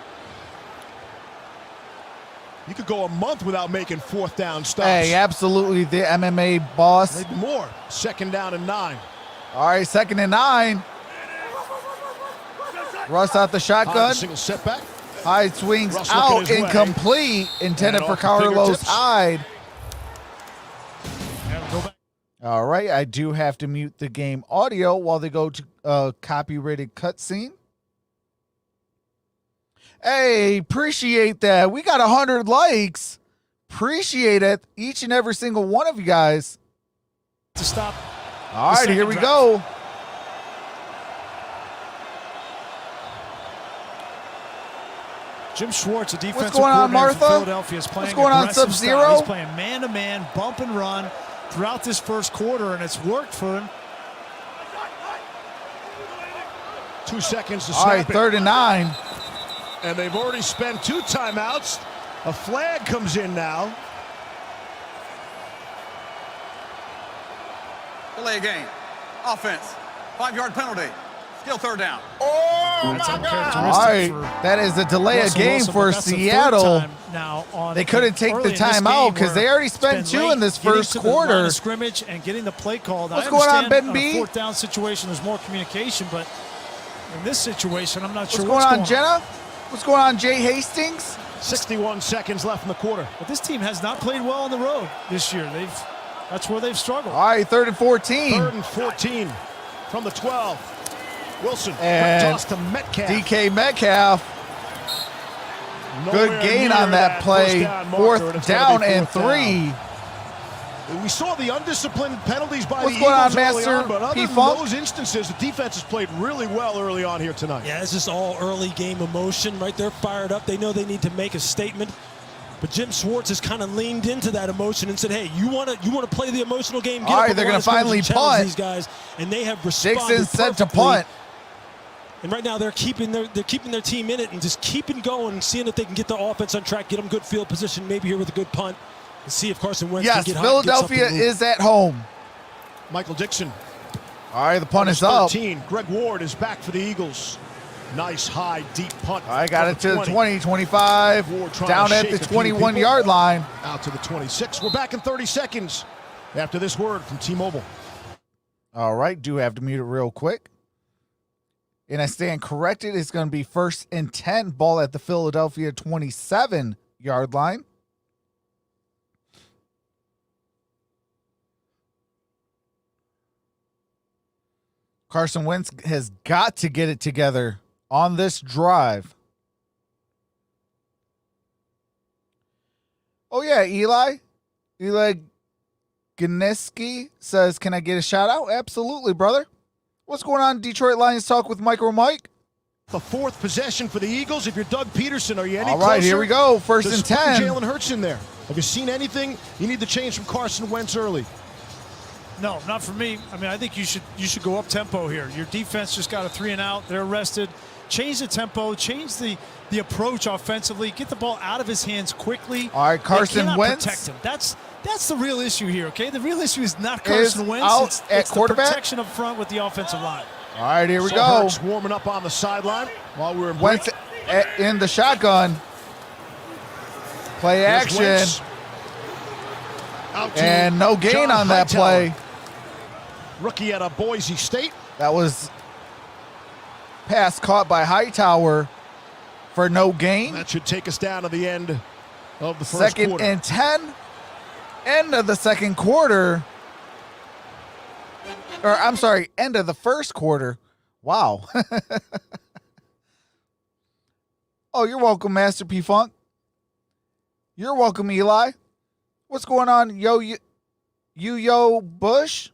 You could go a month without making fourth down stops. Hey, absolutely, the MMA boss. Maybe more. Second down and 9. All right, 2nd and 9. Russ out the shotgun. Single setback. Hyde swings Russ out, incomplete, intended for Carlos Hyde. All right, I do have to mute the game audio while they go to copyrighted cutscene. Hey, appreciate that. We got 100 likes. Appreciate it, each and every single one of you guys. To stop. All right, here we go. Jim Schwartz, a defensive What's going on, coordinator for Martha? Philadelphia, is playing What's going on, aggressive Sub-Zero? style. He's playing man-to-man, bump and run throughout this first quarter, and it's worked for him. 2 seconds to All snap right, it. 3rd and 9. And they've already spent 2 timeouts. A flag comes in now. Delay game. Offense. 5-yard penalty. Still 3rd down. That's uncharacteristic. All right, for that is a delay of Russell game Wilson, for but that's the third Seattle. time now on They couldn't take early the in this timeout game because where they already it's spent been 2 late in this getting first to the line quarter. of scrimmage and getting the play called. What's I going on, understand Ben B? on a 4th down situation, there's more communication, but in this situation, I'm not sure What's going on, on. Jenna? What's going on, Jay Hastings? 61 seconds left in the quarter. But this team has not played well on the road this year. That's where they've struggled. All right, 3rd and 14. 3rd and 14 from the 12. Wilson, And toss to Metcalf. DK Metcalf. Nowhere Good gain near on that play. marker, and 4th it's gonna down be and 4th 3. down. We saw the undisciplined penalties by What's the going on, Eagles early Master on, but other than P-Funk? those instances, the defense has played really well early on here tonight. Yeah, it's just all early game emotion, right? They're fired up. They know they need to make a statement. But Jim Schwartz has kind of leaned into that emotion and said, "Hey, you want to play the emotional game? Get All up right, on the they're line gonna of scrimmage finally and challenge punt. these guys," and they have responded Dixon's set to perfectly. punt. And right now they're keeping their team in it and just keeping going, seeing if they can get the offense on track, get them good field position, maybe here with a good punt, and see if Carson Wentz Yes, can get Philadelphia hot, get is at home. Michael Dixon. All right, the punt is on up. his 13. Greg Ward is back for the Eagles. Nice, high, deep punt. All right, got from it to the 20, 25. Ward trying Down to at shake the a few 21-yard people. line. Out to the 26. We're back in 30 seconds after this word from T-Mobile. All right, do have to mute it real quick. And I stand corrected. It's going to be 1st and 10. Ball at the Philadelphia 27-yard line. Carson Wentz has got to get it together on this drive. Oh, yeah, Eli Ganeski says, can I get a shout out? Absolutely, brother. What's going on, Detroit Lions Talk with MicroMike? The 4th possession for the Eagles. If you're Doug Peterson, are you any All right, here we go. 1st and 10. Jalen Hurts in there. Have you seen anything you need to change from Carson Wentz early? No, not for me. I mean, I think you should go up tempo here. Your defense just got a 3 and out. They're arrested. Change the tempo. Change the approach offensively. Get the ball out of his hands quickly. All right, Carson Wentz. Protect him. That's the real issue here. Okay, the real issue is not Carson Wentz. Out at quarterback. The protection up front with the offensive line. All right, here we So go. Hurts warming up on the sideline while we're in break. Wentz in the shotgun. Play Here's action. Wentz. Out to And no gain John on that Hightower. play. Rookie out of Boise State. That was pass caught by Hightower for no gain. That should take us down to the end of the first 2nd quarter. and 10. End of the second quarter. Or I'm sorry, end of the first quarter. Wow. Oh, you're welcome, Master P Funk. You're welcome, Eli. What's going on, yo Bush?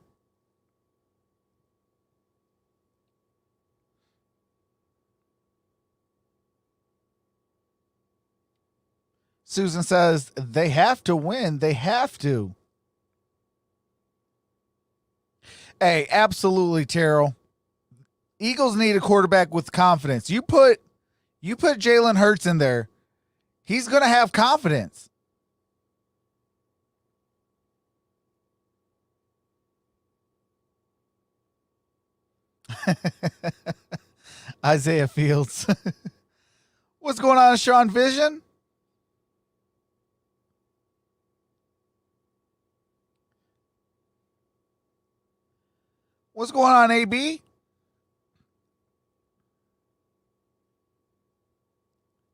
Susan says they have to win. They have to. Hey, absolutely, Terrell. Eagles need a quarterback with confidence. You put Jalen Hurts in there, he's going to have confidence. Isaiah Fields. What's going on, Sean Vision? What's going on, AB?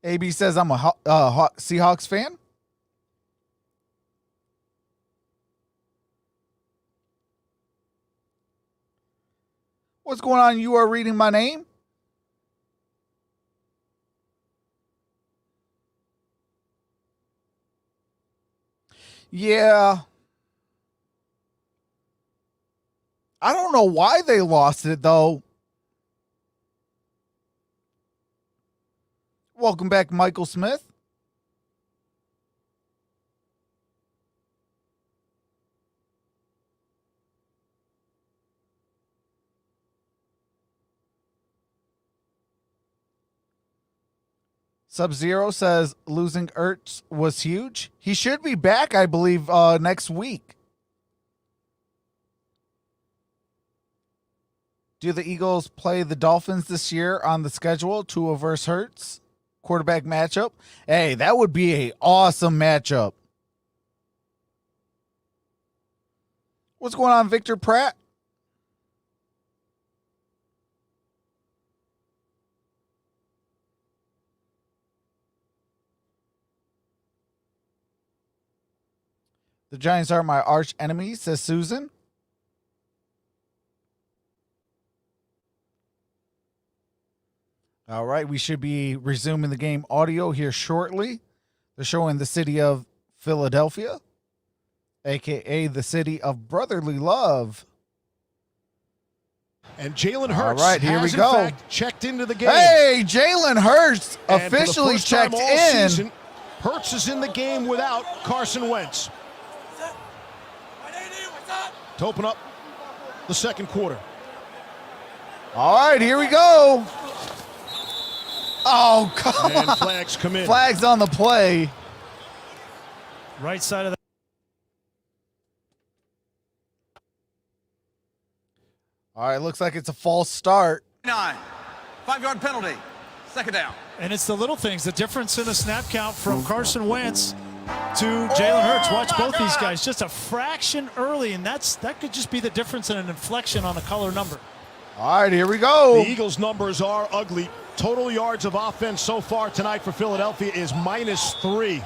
AB says I'm a Seahawks fan. What's going on? You are reading my name? Yeah. I don't know why they lost it, though. Welcome back, Michael Smith. Sub-Zero says losing Ertz was huge. He should be back, I believe, next week. Do the Eagles play the Dolphins this year on the schedule? Tua versus Hurts quarterback matchup. Hey, that would be an awesome matchup. What's going on, Victor Pratt? The Giants are my arch enemy, says Susan. All right, we should be resuming the game audio here shortly. They're showing the city of Philadelphia, a.k.a. the city of brotherly love. And Jalen Hurts here we has, go. in fact, checked into the game. Hey, Jalen Hurts and officially for the first time checked all in. Season, Hurts is in the game without Carson Wentz. To open up the second quarter. All right, here we go. Oh, come on. And flags come in. Flags on the play. Right side of the. All right, looks like it's a false start. 9, 5-yard penalty, second down. And it's the little things, the difference in the snap count from Carson Wentz to Jalen Hurts. Watch both these guys just a fraction early, and that could just be the difference in an inflection on a color number. All right, here we go. The Eagles' numbers are ugly. Total yards of offense so far tonight for Philadelphia is -3.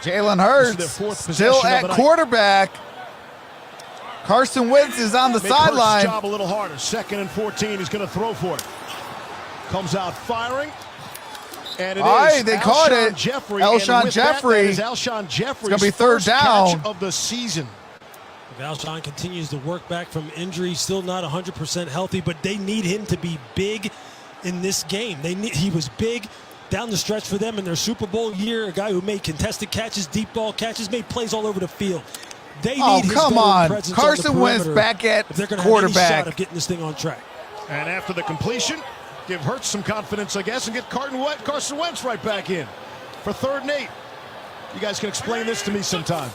Jalen Hurts still at quarterback. Carson Wentz is on the sideline. Hurts' job a little harder. 2nd and 14. He's going to throw for it. Comes out firing. And it all right, is they caught it. Alshon Jeffrey. Alshon Jeffrey's going to be third down catch of the season. Alshon continues to work back from injury, still not 100% healthy, but they need him to be big in this game. He was big down the stretch for them in their Super Bowl year, a guy who made contested catches, deep ball catches, made plays all over the field. They need his presence Carson on the Wentz back at if they're going to quarterback. have any shot of getting this thing on track. And after the completion, give Hurts some confidence, I guess, and get Carson Wentz right back in for 3rd and 8. You guys can explain this to me sometime.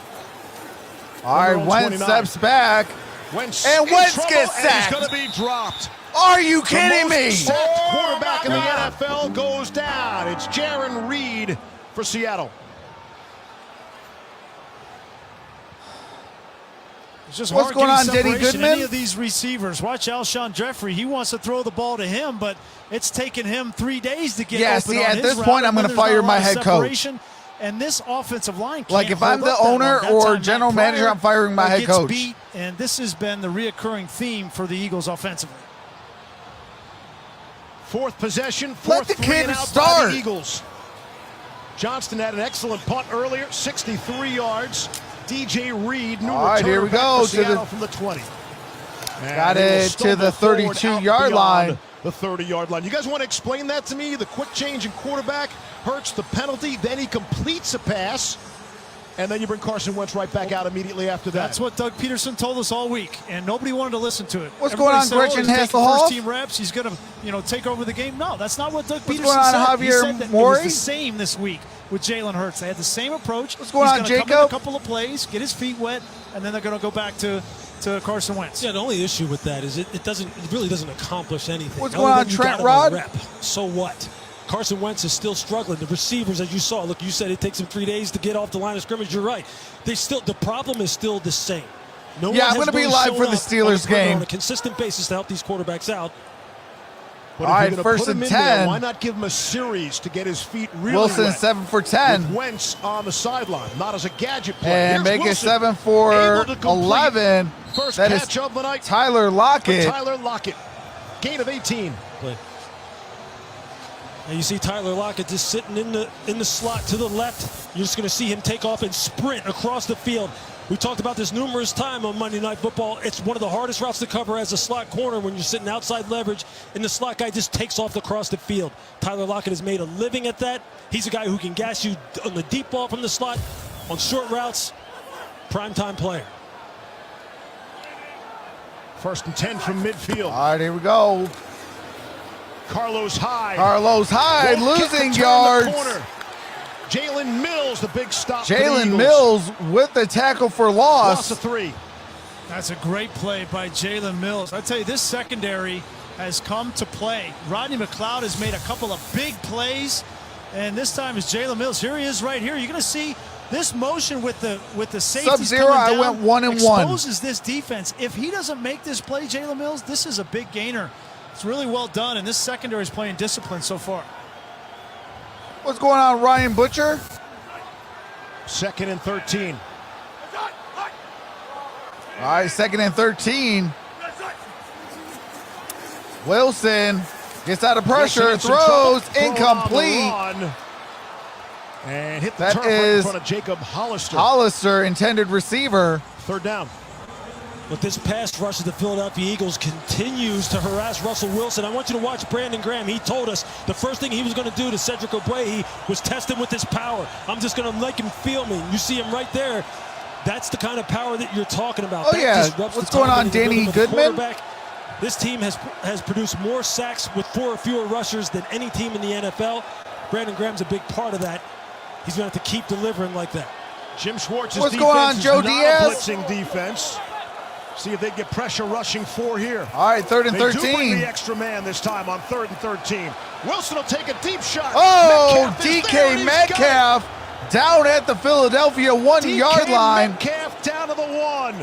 All right, Wentz steps back. Wentz gets sacked. He's going to be dropped. Are you kidding me? The most sacked quarterback in the NFL goes down. It's Derrn Reed for Seattle. It's just what's going on, Denny Goodman? Any of these receivers. Watch Alshon Jeffrey. He wants to throw the ball to him, but it's taken him 3 days to get open on his at this route, point, I'm going to fire my head coach. And this offensive line can't like if I'm the owner or general manager, I'm firing my head coach. Beat, and this has been the reoccurring theme for the Eagles offensively. Fourth possession, let fourth the kid and out start. by the Eagles. Johnston had an excellent punt earlier, 63 yards. DJ Reed, new return here we go to the from the 20. Got it to the 32-yard line. The 30-yard line. You guys want to explain that to me? The quick change in quarterback hurts the penalty. Then he completes a pass. And then you bring Carson Wentz right back out immediately after that. That's what Doug Peterson told us all week, and nobody wanted to listen to it. What's going on, Gretchen Hasselhoff? First team reps, he's going to, take over the game. No, that's not what Doug Peterson said. What's going on, Javier Javier He said that Maury? it was the same this week with Jalen Hurts. They had the same approach. What's going on, Jacob? Come in a couple of plays, get his feet wet, and then they're going to go back to Carson Wentz. Yeah, the only issue with that is it really doesn't accomplish anything. What's going on, Trent Rod? Rep. So what? Carson Wentz is still struggling. The receivers, as you saw, look, you said it takes him 3 days to get off the line of scrimmage. You're right. The problem is still the same. No yeah, one I'm going to be really live for the Steelers game on a consistent basis to help these quarterbacks out. But all right, first and 10. There, why not give him a series to get his feet really Wilson wet? 7 for 10. With Wentz on the sideline, not as a gadget play. And Here's make Wilson, it 7 for 11. First that catch is of the night. Tyler Lockett. Tyler Lockett. Gain of 18. Play. And you see Tyler Lockett just sitting in the slot to the left. You're just going to see him take off and sprint across the field. We talked about this numerous times on Monday Night Football. It's one of the hardest routes to cover as a slot corner when you're sitting outside leverage, and the slot guy just takes off across the field. Tyler Lockett has made a living at that. He's a guy who can gas you on the deep ball from the slot, on short routes. Primetime player. First and 10 from midfield. All right, here we go. Carlos Hyde. Carlos Hyde losing yards. Jalen Mills, the big stop. Jalen Mills with the tackle for loss. Loss of 3. That's a great play by Jalen Mills. I tell you, this secondary has come to play. Rodney McLeod has made a couple of big plays, and this time is Jalen Mills. Here he is right here. You're going to see this motion with the safeties Sub-zero, I went 1-1. Exposes this defense. If he doesn't make this play, Jalen Mills, this is a big gainer. It's really well done, and this secondary is playing discipline so far. What's going on, Ryan Butcher? Second and 13. All right, second and 13. Wilson gets out of pressure, throws, incomplete. And hit the that turf is right in front of Jacob Hollister. Hollister, intended receiver. Third down. But this pass rush of the Philadelphia Eagles continues to harass Russell Wilson. I want you to watch Brandon Graham. He told us the first thing he was going to do to Cedric Ogbuehi was test him with his power. I'm just going to make him feel me. You see him right there. That's the kind of power that you're talking about. Oh, that yeah. What's going on, Danny Goodman? This team has produced more sacks with 4 or fewer rushers than any team in the NFL. Brandon Graham's a big part of that. He's going to have to keep delivering like that. Jim Schwartz's What's defense going on, Joe is not Diaz? a blitzing defense. See if they get pressure rushing 4 here. All right, third and 13. They do bring the extra man this time on 3rd and 13. Wilson will take a deep shot. Oh, DK Metcalf down at the Philadelphia 1-yard line. Metcalf down to the 1.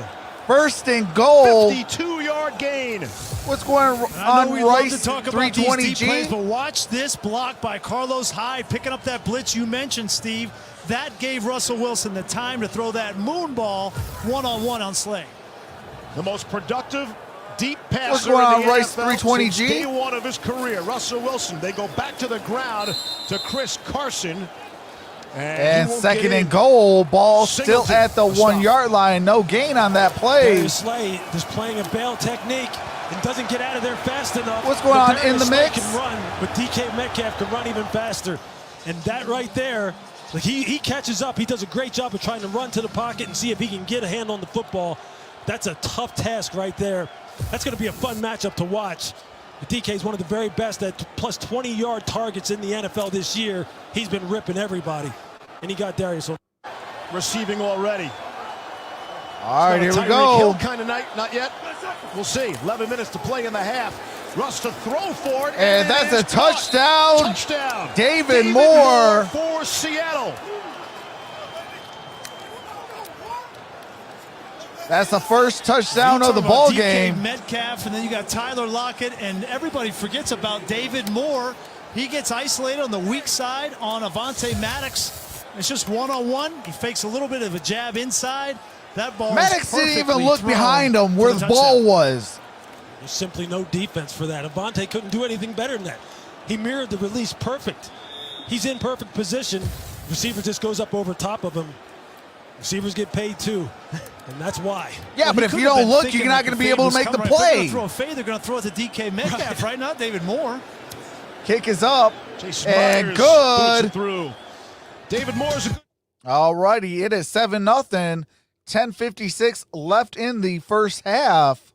First and goal. 52-yard gain. What's going on, Rice? 320G. But watch this block by Carlos Hyde picking up that blitz you mentioned, Steve. That gave Russell Wilson the time to throw that moon ball one-on-one on Slay. The most productive deep passer What's going on, in the Rice? NFL 320G. since day 1 of his career. Russell Wilson. They go back to the ground to Chris Carson. And second and goal. Ball still at the 1-yard line. No gain on that play. Slay just playing a bail technique and doesn't get out of there fast enough. What's going on in the mix? Can run, but DK Metcalf can run even faster. And that right there, like he catches up. He does a great job of trying to run to the pocket and see if he can get a hand on the football. That's a tough task right there. That's going to be a fun matchup to watch. DK is one of the very best at plus 20-yard targets in the NFL this year. He's been ripping everybody. And he got Darius on. Receiving already. All right, here we Tyreek go. Hill kind of night, not yet. We'll see. 11 minutes to play in the half. Russ to throw for it. And that's a touchdown. Touchdown. David Moore for Seattle. That's the first touchdown of the ball game. Metcalf, and then you got Tyler Lockett, and everybody forgets about David Moore. He gets isolated on the weak side on Avonte Maddox, It's just one-on-one. He fakes a little bit of a jab inside. That ball Maddox didn't even look behind him where the ball was. There's simply no defense for that. Avante couldn't do anything better than that. He mirrored the release perfect. He's in perfect position. Receiver just goes up over top of him. Receivers get paid too, and that's why. Yeah, but if you don't look, you're not going to be able to make the play. They're going to throw a fade. They're going to throw it to DK Metcalf, right? Not David Moore. Kick is up, Jason and Myers good. Through. David Moore's a good. All righty, it is 7-0. 10:56 left in the first half.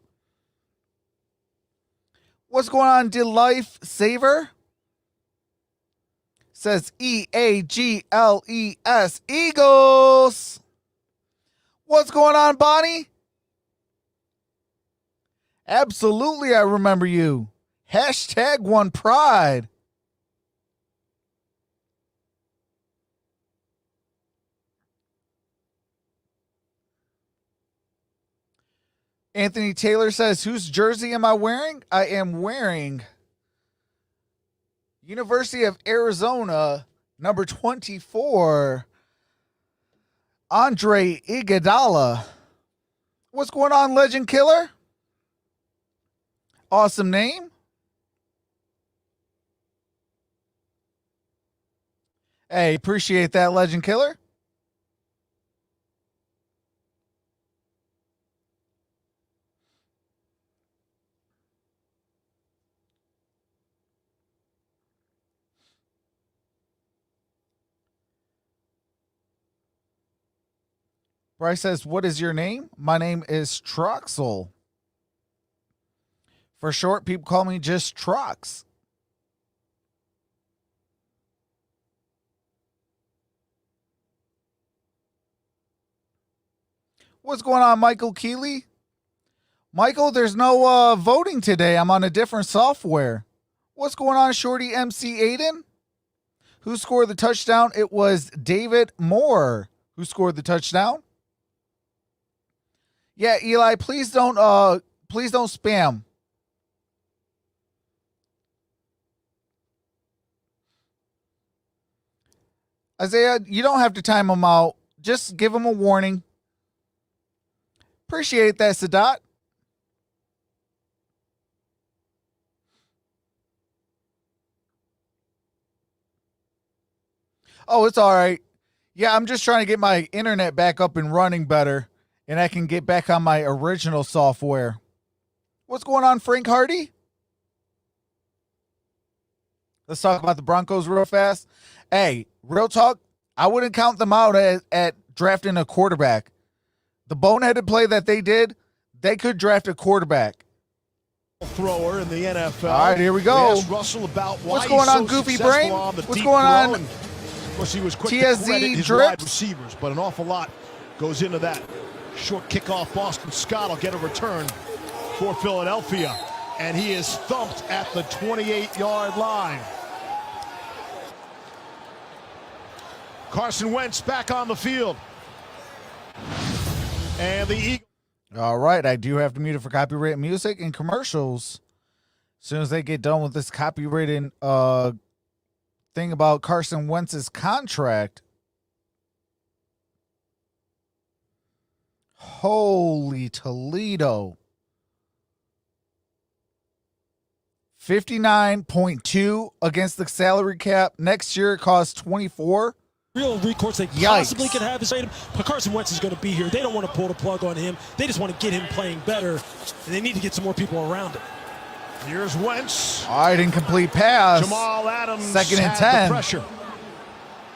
What's going on, Did Life Saver? Says EAGLES, Eagles. What's going on, Bonnie? Absolutely, I remember you. Hashtag one pride. Anthony Taylor says, whose jersey am I wearing? I am wearing University of Arizona, number 24, Andre Iguodala. What's going on, Legend Killer? Awesome name. Hey, appreciate that, Legend Killer. Bryce says, what is your name? My name is Troxel. For short, people call me just Trox. What's going on, Michael Keeley? Michael, there's no voting today. I'm on a different software. What's going on, Shorty MC Aiden? Who scored the touchdown? It was David Moore who scored the touchdown. Yeah, Eli, please don't spam. Isaiah, you don't have to time them out. Just give them a warning. Appreciate that, Sadat. Oh, it's all right. Yeah, I'm just trying to get my internet back up and running better, and I can get back on my original software. What's going on, Frank Hardy? Let's talk about the Broncos real fast. Hey, real talk, I wouldn't count them out at drafting a quarterback. The boneheaded play that they did, they could draft a quarterback. Thrower in the NFL. All right, here we go. We asked Russell about why what's going on, Goofy Brain? What's going on? Of course, he was quick to TSZ credit his Drips? wide receivers, but an awful lot goes into that. Short kickoff, Boston Scott will get a return for Philadelphia, and he is thumped at the 28-yard line. Carson Wentz back on the field. And the Eagles. All right, I do have to mute it for copyright music and commercials. As soon as they get done with this copyrighted thing about Carson Wentz's contract. Holy Toledo. 59.2 against the salary cap. Next year it costs 24. Real recourse they possibly could have is him, but Carson Wentz is going to be here. They don't want to pull the plug on him. They just want to get him playing better, and they need to get some more people around him. Here's Wentz. All right, incomplete pass. Jamal Adams. Second and 10. Pressure.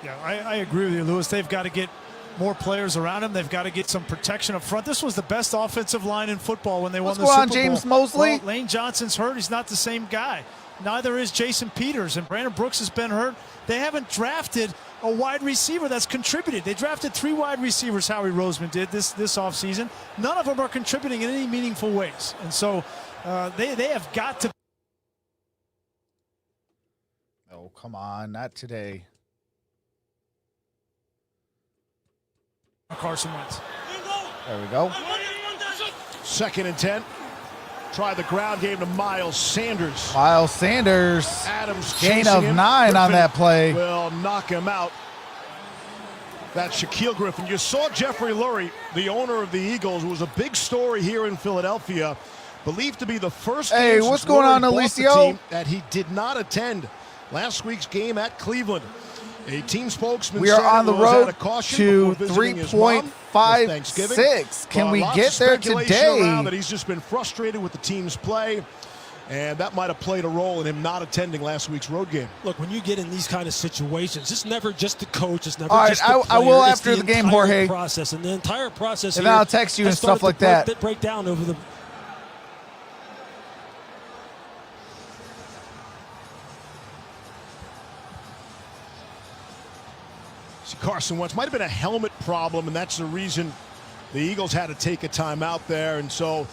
Yeah, I agree with you, Lewis. They've got to get more players around him. They've got to get some protection up front. This was the best offensive line in football when they won the Super Bowl. What's going on, James Mosley? Well, Lane Johnson's hurt. He's not the same guy. Neither is Jason Peters, and Brandon Brooks has been hurt. They haven't drafted a wide receiver that's contributed. They drafted 3 wide receivers, Howie Roseman did this offseason. None of them are contributing in any meaningful ways. And so they have got to. Oh, come on, not today. Carson Wentz. There we go. Second and 10. Try the ground game to Miles Sanders. Miles Sanders. Adams gain chasing of him. 9 on that play. Will knock him out. That's Shaquille Griffin. You saw Jeffrey Lurie, the owner of the Eagles, who was a big story here in Philadelphia, believed to be the first Hey, game what's going on, Alicio? that he did not attend last week's game at Cleveland. A team spokesman we are said on the it was road out of caution to before visiting his mom for Thanksgiving. 3.56. Can we Lots get of there speculation around today? that he's just been frustrated with the team's play, and that might have played a role in him not attending last week's road game. Look, when you get in these kind of situations, it's never just the coach. It's never All right, just the player. I will it's after the game, Jorge. Process, and the entire process. And here then I'll text you and has stuff started like to that. break down over the. Carson Wentz might have been a helmet problem, and that's the reason the Eagles had to take a timeout there. And so, all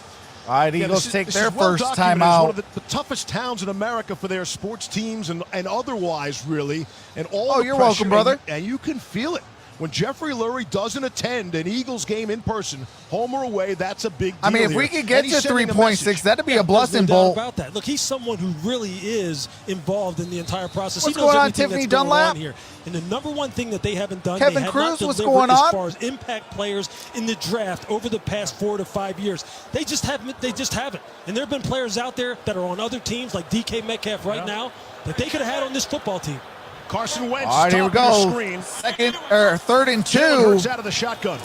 right, yeah, Eagles take their first documented. timeout. It's one of the toughest towns in America for their sports teams and otherwise, really. And all Oh, the you're pressure, welcome, brother. And you can feel it. When Jeffrey Lurie doesn't attend an Eagles game in person, home or away, that's a big deal. I mean, if here. we could get And he's to sending a 3.6, message. that'd be a blessing, no doubt Bolt. about that. Look, he's someone who really is involved in the entire process. What's he knows going on, everything Tiffany that's going Dunlap? on here. And the number one thing that they haven't done, Kevin they have Cruz, not what's delivered going as on? far as impact players in the draft over the past 4 to 5 years. They just haven't. They just haven't. And there have been players out there that are on other teams, like DK Metcalf right now, that they could have had on this football team. Carson Wentz. All right, here we top of the go. screen. Third and Jalen 2. Hurts out of the shotgun.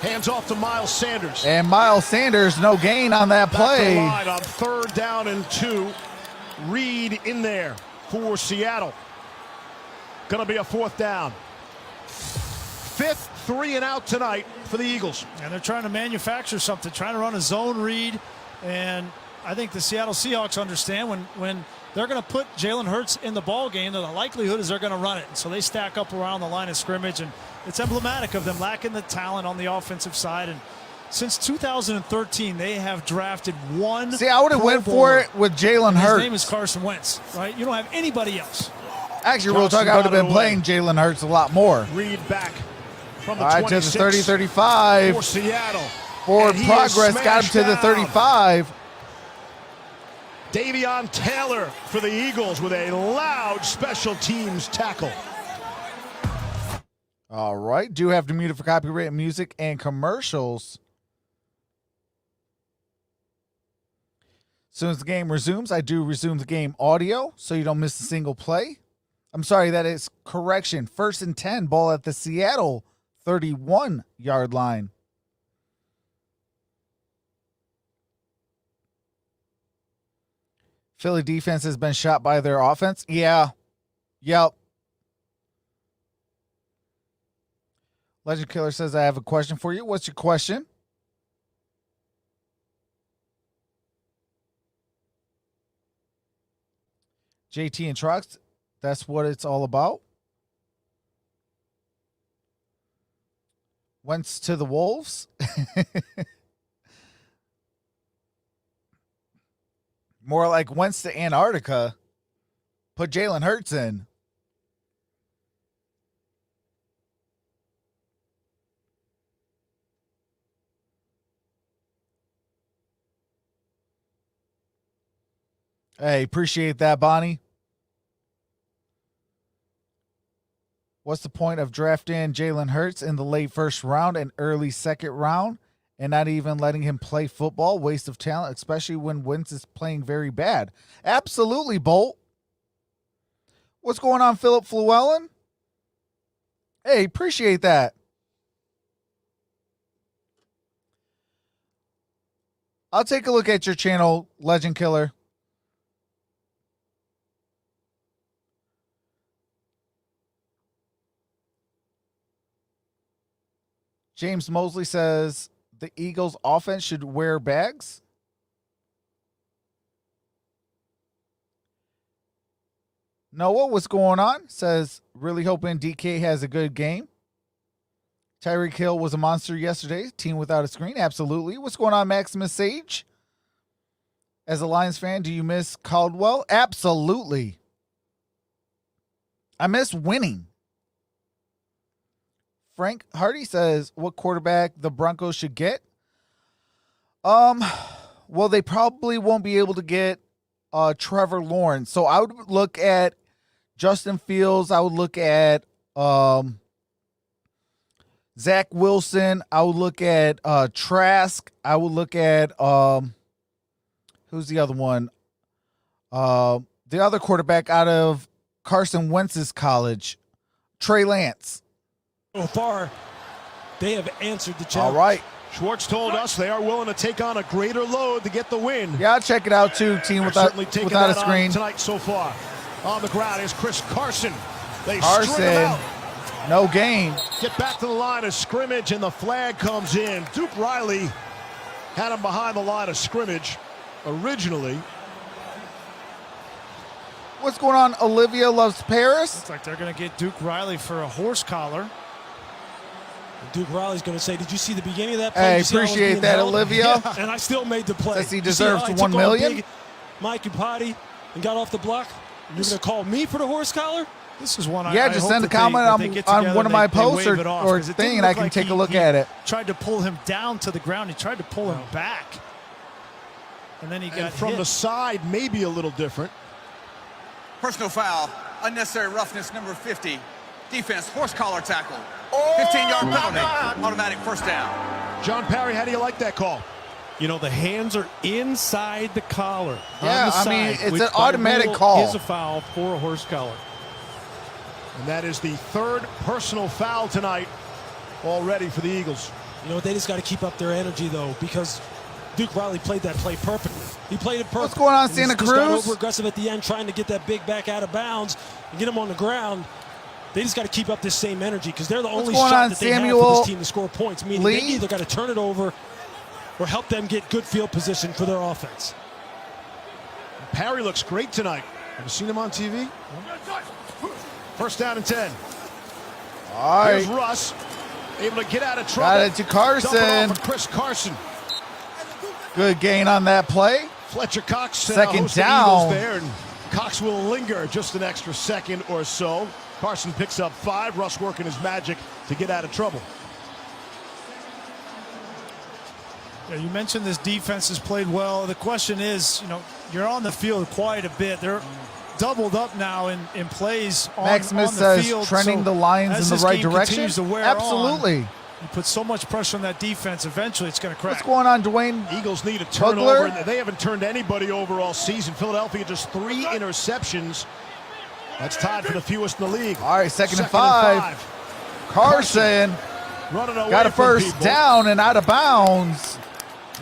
Hands off to Miles Sanders. And Miles Sanders, no gain on that Back to play. line on 3rd down and 2. Reed in there for Seattle. Going to be a 4th down. 5th 3 and out tonight for the Eagles. And they're trying to manufacture something, trying to run a zone read. And I think the Seattle Seahawks understand when they're going to put Jalen Hurts in the ball game, then the likelihood is they're going to run it. And so they stack up around the line of scrimmage, and it's emblematic of them lacking the talent on the offensive side. And since 2013, they have drafted one. See, I would have went for it with Jalen Hurts. His name is Carson Wentz, right? You don't have anybody else. Actually, real talk, I would have been playing Jalen Hurts a lot more. Reed back from the All right, to the 26 30-35. for Seattle. Forward And he progress is got him to the smashed down. 35. Davion Taylor for the Eagles with a loud special teams tackle. All right, do have to mute it for copyright music and commercials. As soon as the game resumes, I do resume the game audio so you don't miss a single play. I'm sorry, that is correction. 1st and 10, ball at the Seattle 31-yard line. Philly defense has been shot by their offense. Yeah. Yep. Legend Killer says, I have a question for you. What's your question? JT and Trox, that's what it's all about. Wentz to the Wolves. More like Wentz to Antarctica. Put Jalen Hurts in. Hey, appreciate that, Bonnie. What's the point of drafting Jalen Hurts in the late 1st round and early 2nd round and not even letting him play football? Waste of talent, especially when Wentz is playing very bad. Absolutely, Bolt. What's going on, Philip Llewellyn? Hey, appreciate that. I'll take a look at your channel, Legend Killer. James Mosley says the Eagles offense should wear bags. Noah, what's going on? Says, really hoping DK has a good game. Tyreek Hill was a monster yesterday. Team without a screen. Absolutely. What's going on, Maximus Sage? As a Lions fan, do you miss Caldwell? Absolutely. I miss winning. Frank Hardy says, what quarterback the Broncos should get? Well, they probably won't be able to get Trevor Lawrence. So I would look at Justin Fields. I would look at Zach Wilson. I would look at Trask. I would look at who's the other one? The other quarterback out of Carson Wentz's college, Trey Lance. So far, they have answered the challenge. All right. Schwartz told us they are willing to take on a greater load to get the win. Yeah, I'll check it out too, team, without a screen. Tonight so far. On the ground is Chris Carson. They Carson, string him out. no gain. Get back to the line of scrimmage, and the flag comes in. Duke Riley had him behind the line of scrimmage originally. What's going on? Olivia loves Paris. Looks like they're going to get Duke Riley for a horse collar. Duke Riley's going to say, did you see the beginning of that play? Hey, appreciate that, held? Olivia. Yeah, and I still made the play. Says he deserves $1 $1 million. Mike Upati and got off the block. You're going to call me for the horse collar? This is one yeah, I just hope send a that comment on one of my posts or thing, and I can take a look at it. Tried to pull him down to the ground. He tried to pull him back. And then he got from the side, maybe a little different. Personal foul, unnecessary roughness, number 50. Defense, horse collar tackle. 15-yard penalty, automatic first down. John Parry, how do you like that call? You know, the hands are inside the collar. Yeah, on the side, I mean, it's which an by automatic rule call. is a foul for a horse collar. And that is the third personal foul tonight already for the Eagles. You know, they just got to keep up their energy, though, because Duke Riley played that play perfectly. He played it perfectly. What's going on, Santa Cruz? He got over-aggressive at the end, trying to get that big back out of bounds and get him on the ground. They just got to keep up this same energy because they're the only shot that they have for this team to score points, meaning they either got to turn it over or help them get good field position for their offense. Parry looks great tonight. Have you seen him on TV? First down and 10. All right. Here's Russ, able to get out of trouble. Got it to Carson. Chris Carson. Good gain on that play. Fletcher Cox. Second down. There, and Cox will linger just an extra second or so. Carson picks up 5. Russ working his magic to get out of trouble. Yeah, you mentioned this defense has played well. The question is, you know, you're on the field quite a bit. They're doubled up now in plays on, Max Smith on the says field. trending the Lions in the right direction. Absolutely. You put so much pressure on that defense, eventually it's going to crack. What's going on, Dwayne? Eagles need a turnover. They haven't turned anybody over all season. Philadelphia just 3 interceptions. That's tied for the fewest in the league. All right, second and 5. Carson running away, got a first down and out of bounds.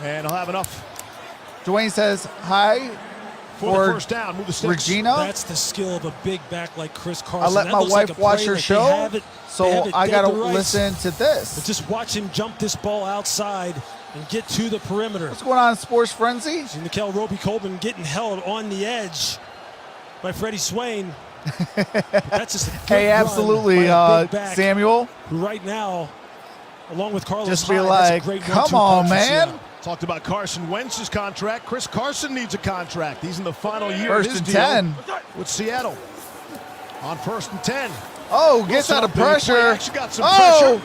And he'll have enough. Dwayne says hi for the first down. Move the sticks. Regina. That's the skill of a big back like Chris Carson. I let my wife watch her show, so I got to listen to this. But just watch him jump this ball outside and get to the perimeter. What's going on, Sports Frenzy? See Nickel Roby-Coleman getting held on the edge by Freddie Swain. That's just a good hey, absolutely, Samuel. Who right now, along with Carlos just be Hyde, like, great come on, man. Yeah. Talked about Carson Wentz's contract. Chris Carson needs a contract. He's in the final year first of his and deal 10 with Seattle. On first and 10. Oh, gets out of pressure. Actually got some pressure.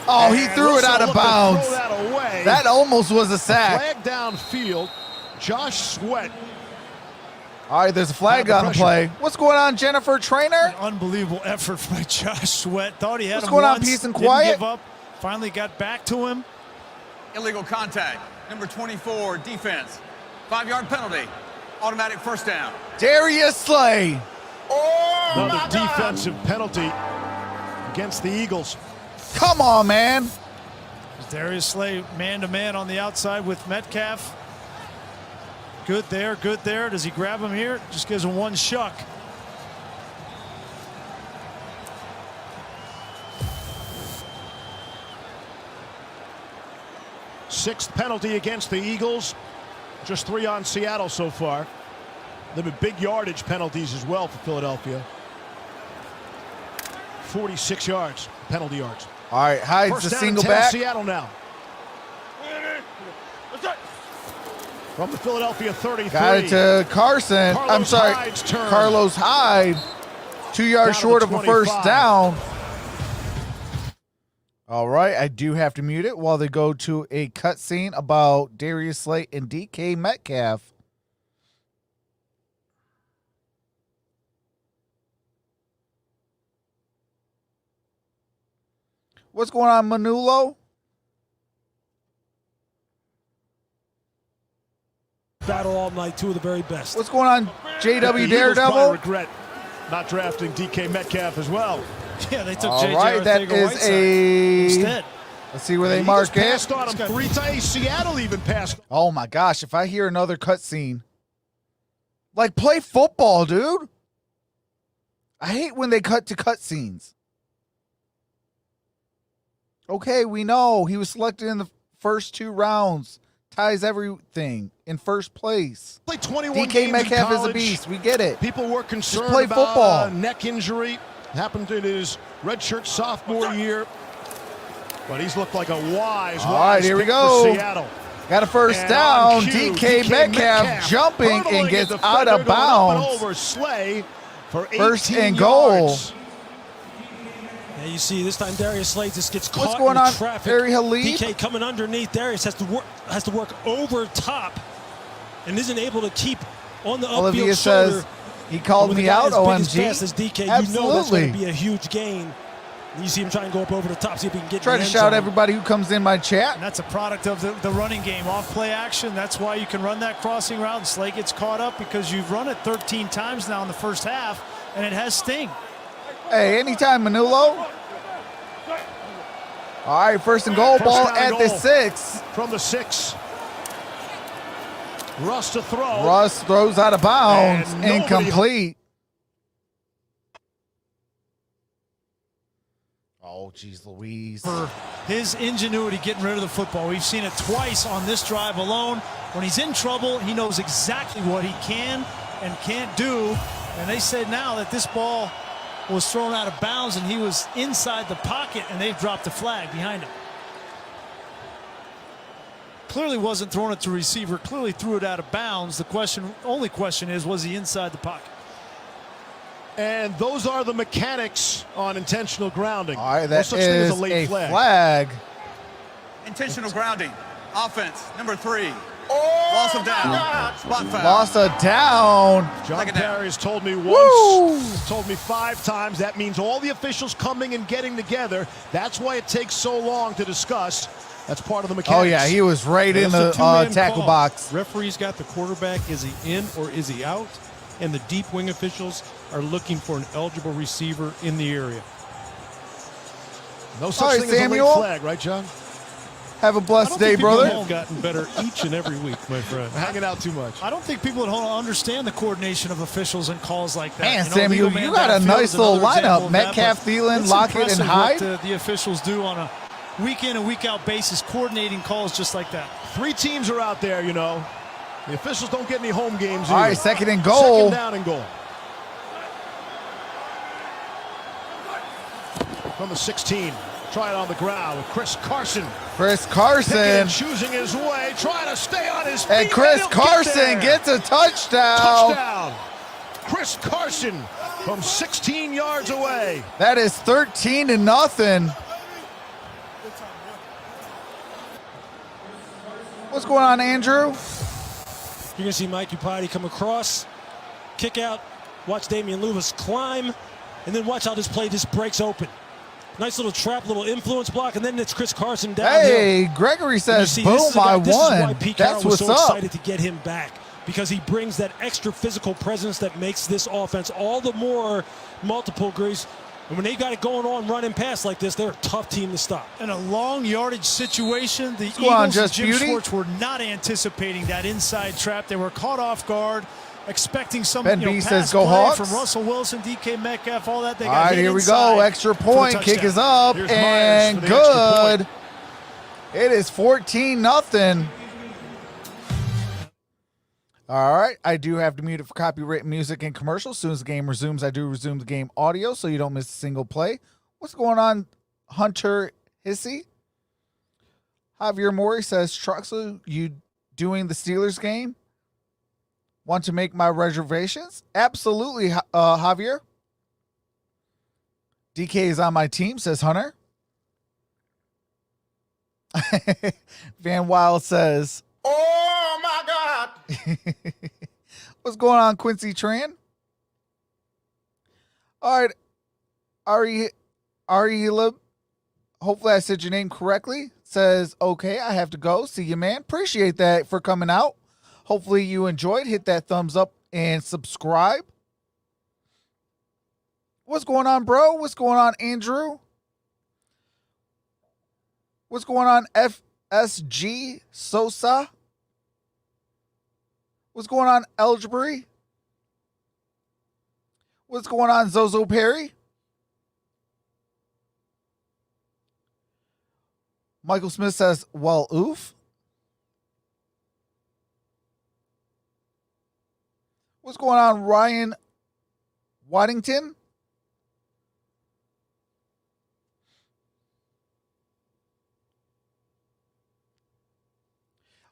Oh, he threw it out of bounds. That almost was a sack. Flag downfield. Josh Sweat. All right, there's a flag on the play. What's going on, Jennifer Trainer? An unbelievable effort by Josh Sweat. Thought he had What's him going once, on, Peace and didn't Quiet? give up. Finally got back to him. Illegal contact, number 24, defense. 5-yard penalty, automatic first down. Darius Slay. Another defensive penalty against the Eagles. Come on, man. Darius Slay man-to-man on the outside with Metcalf. Good there, good there. Does he grab him here? Just gives him one shuck. Sixth penalty against the Eagles. Just 3 on Seattle so far. There have been big yardage penalties as well for Philadelphia. 46 yards, penalty yards. All right, hides First the down single 10, back. Seattle now. From the Philadelphia 33. Got it to Carson. I'm sorry, Carlos Hyde. 2 yards short of a first down. All right, I do have to mute it while they go to a cutscene about Darius Slay and DK Metcalf. What's going on, Manolo? Battle all night, two of the very best. What's going on, JW The Daredevil? Eagles regret not drafting DK Metcalf as well. Yeah, they took All J.J. right, that is instead. Let's see where they The mark Eagles it. passed on him 3 times. Seattle even passed. Oh my gosh, if I hear another cutscene. Like, play football, dude. I hate when they cut to cutscenes. Okay, we know he was selected in the first 2 rounds. Ties everything in first place. Played 21 DK games Metcalf in is a beast. We get it. People were concerned play about football. a neck injury. Happened in his redshirt sophomore year. But he's looked like a wise All right, here we pick go. for Seattle. Got a first And down. on cue, DK Metcalf jumping hurdling and gets a out defender, of going up and bounds. over Slay for 18 First and goal. yards. Yeah, you see, this time Darius Slay just gets What's caught going in on, traffic. Ari Halib? DK coming underneath. Darius has to work over top and isn't able to keep on the upfield Olivia shoulder. says he called When me the guy out, as OMG. big as fast as DK, Absolutely. you know that's going to be a huge gain. You see him try and go up over the top, see if he can get Try in to the end shout zone. everybody who comes in my chat. And that's a product of the running game, off-play action. That's why you can run that crossing route, and Slay gets caught up because you've run it 13 times now in the first half, and it has sting. Hey, anytime, Manolo. All right, first and goal, First ball down at goal. the 6. From the 6. Russ to throw. Russ throws out of bounds, And nobody- incomplete. Oh, geez, Louise. For his ingenuity getting rid of the football. We've seen it twice on this drive alone. When he's in trouble, he knows exactly what he can and can't do. And they said now that this ball was thrown out of bounds and he was inside the pocket, and they've dropped the flag behind him. Clearly wasn't throwing it to receiver, clearly threw it out of bounds. The only question is, was he inside the pocket? And those are the mechanics on intentional grounding. All right, No that such thing as is a late a flag. flag. Intentional grounding. Offense, number 3. Loss of down. Spot foul. Loss of down. John Second down. Perry has told me Woo! once, told me 5 times. That means all the officials coming and getting together. That's why it takes so long to discuss. That's part of the mechanics. Oh, yeah, he was right in It's the a two-man tackle call. box. Referee's got the quarterback. Is he in or is he out? And the deep wing officials are looking for an eligible receiver in the area. No All such right, thing as a Samuel. late flag, right, John? Have a I blessed don't day, think people brother. have gotten better each and every week, my friend. Hanging out too much. I don't think people at home understand the coordination of officials and calls like that. Man, You know, Samuel, legal man you got a downfield nice is another little example lineup. of that, Metcalf, but Thielen, it's Lockett, and impressive Hyde. what the officials do on a week in and week out basis, coordinating calls just like that. 3 teams are out there, you know. The officials don't get any home games All either. right, second and goal. Second down and goal. From the 16. Try it on the ground with Chris Carson. Chris Picking Carson. and choosing his way, trying to stay on his feet. And Chris he'll get Carson there. gets a touchdown. Touchdown. Chris Carson from 16 yards away. That is 13-0. What's going on, Andrew? You're going to see Mike Upati come across, kick out, watch Damian Lewis climb, and then watch how this play just breaks open. Nice little trap, little influence block, and then it's Chris Carson downhill. Hey, Gregory And you says, see, boom, this is a guy- I This is why won. Pete That's Carroll was what's so up. excited to get him back, because he brings that extra physical presence that makes this offense all the more multiple degrees. And when they got it going on, running past like this, they're a tough team to stop. In a long yardage situation, the going on, Eagles and Just Jim Beauty? Schwartz were not anticipating that inside trap. They were caught off guard, expecting some Ben B pass says, "Go play Hawks." from Russell Wilson, DK Metcalf, all that. They All got right, hit here we inside go. Extra for the point. Kick touchdown. is up Here's Myers and for the extra good. It is 14-0. All right, I do have to mute it for copyright music and commercials. As soon as the game resumes, I do resume the game audio so you don't miss a single play. What's going on, Hunter Hissy? Javier Mori says, Troxel, you doing the Steelers game? Want to make my reservations? Absolutely, Javier. DK is on my team, says Hunter. Van Wild says, oh my God. What's going on, Quincy Tran? All right. Ari hopefully I said your name correctly. Says, okay, I have to go. See you, man. Appreciate that for coming out. Hopefully you enjoyed. Hit that thumbs up and subscribe. What's going on, bro? What's going on, Andrew? What's going on, FSG Sosa? What's going on, Elgebry? What's going on, Zozo Perry? Michael Smith says, well, oof. What's going on, Ryan Waddington?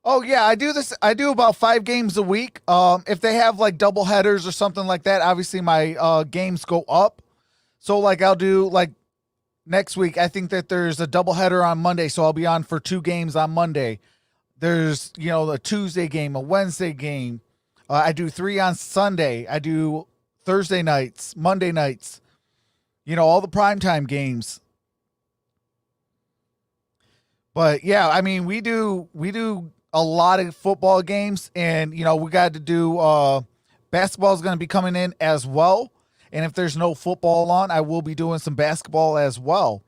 Oh, yeah, I do this. I do about 5 games a week. If they have like double headers or something like that, obviously my games go up. So like I'll do like next week, I think that there's a double header on Monday, so I'll be on for 2 games on Monday. There's, you know, a Tuesday game, a Wednesday game. I do 3 on Sunday. I do Thursday nights, Monday nights. You know, all the primetime games. But yeah, I mean, we do a lot of football games, and you know, we got to do basketball is going to be coming in as well. And if there's no football on, I will be doing some basketball as well.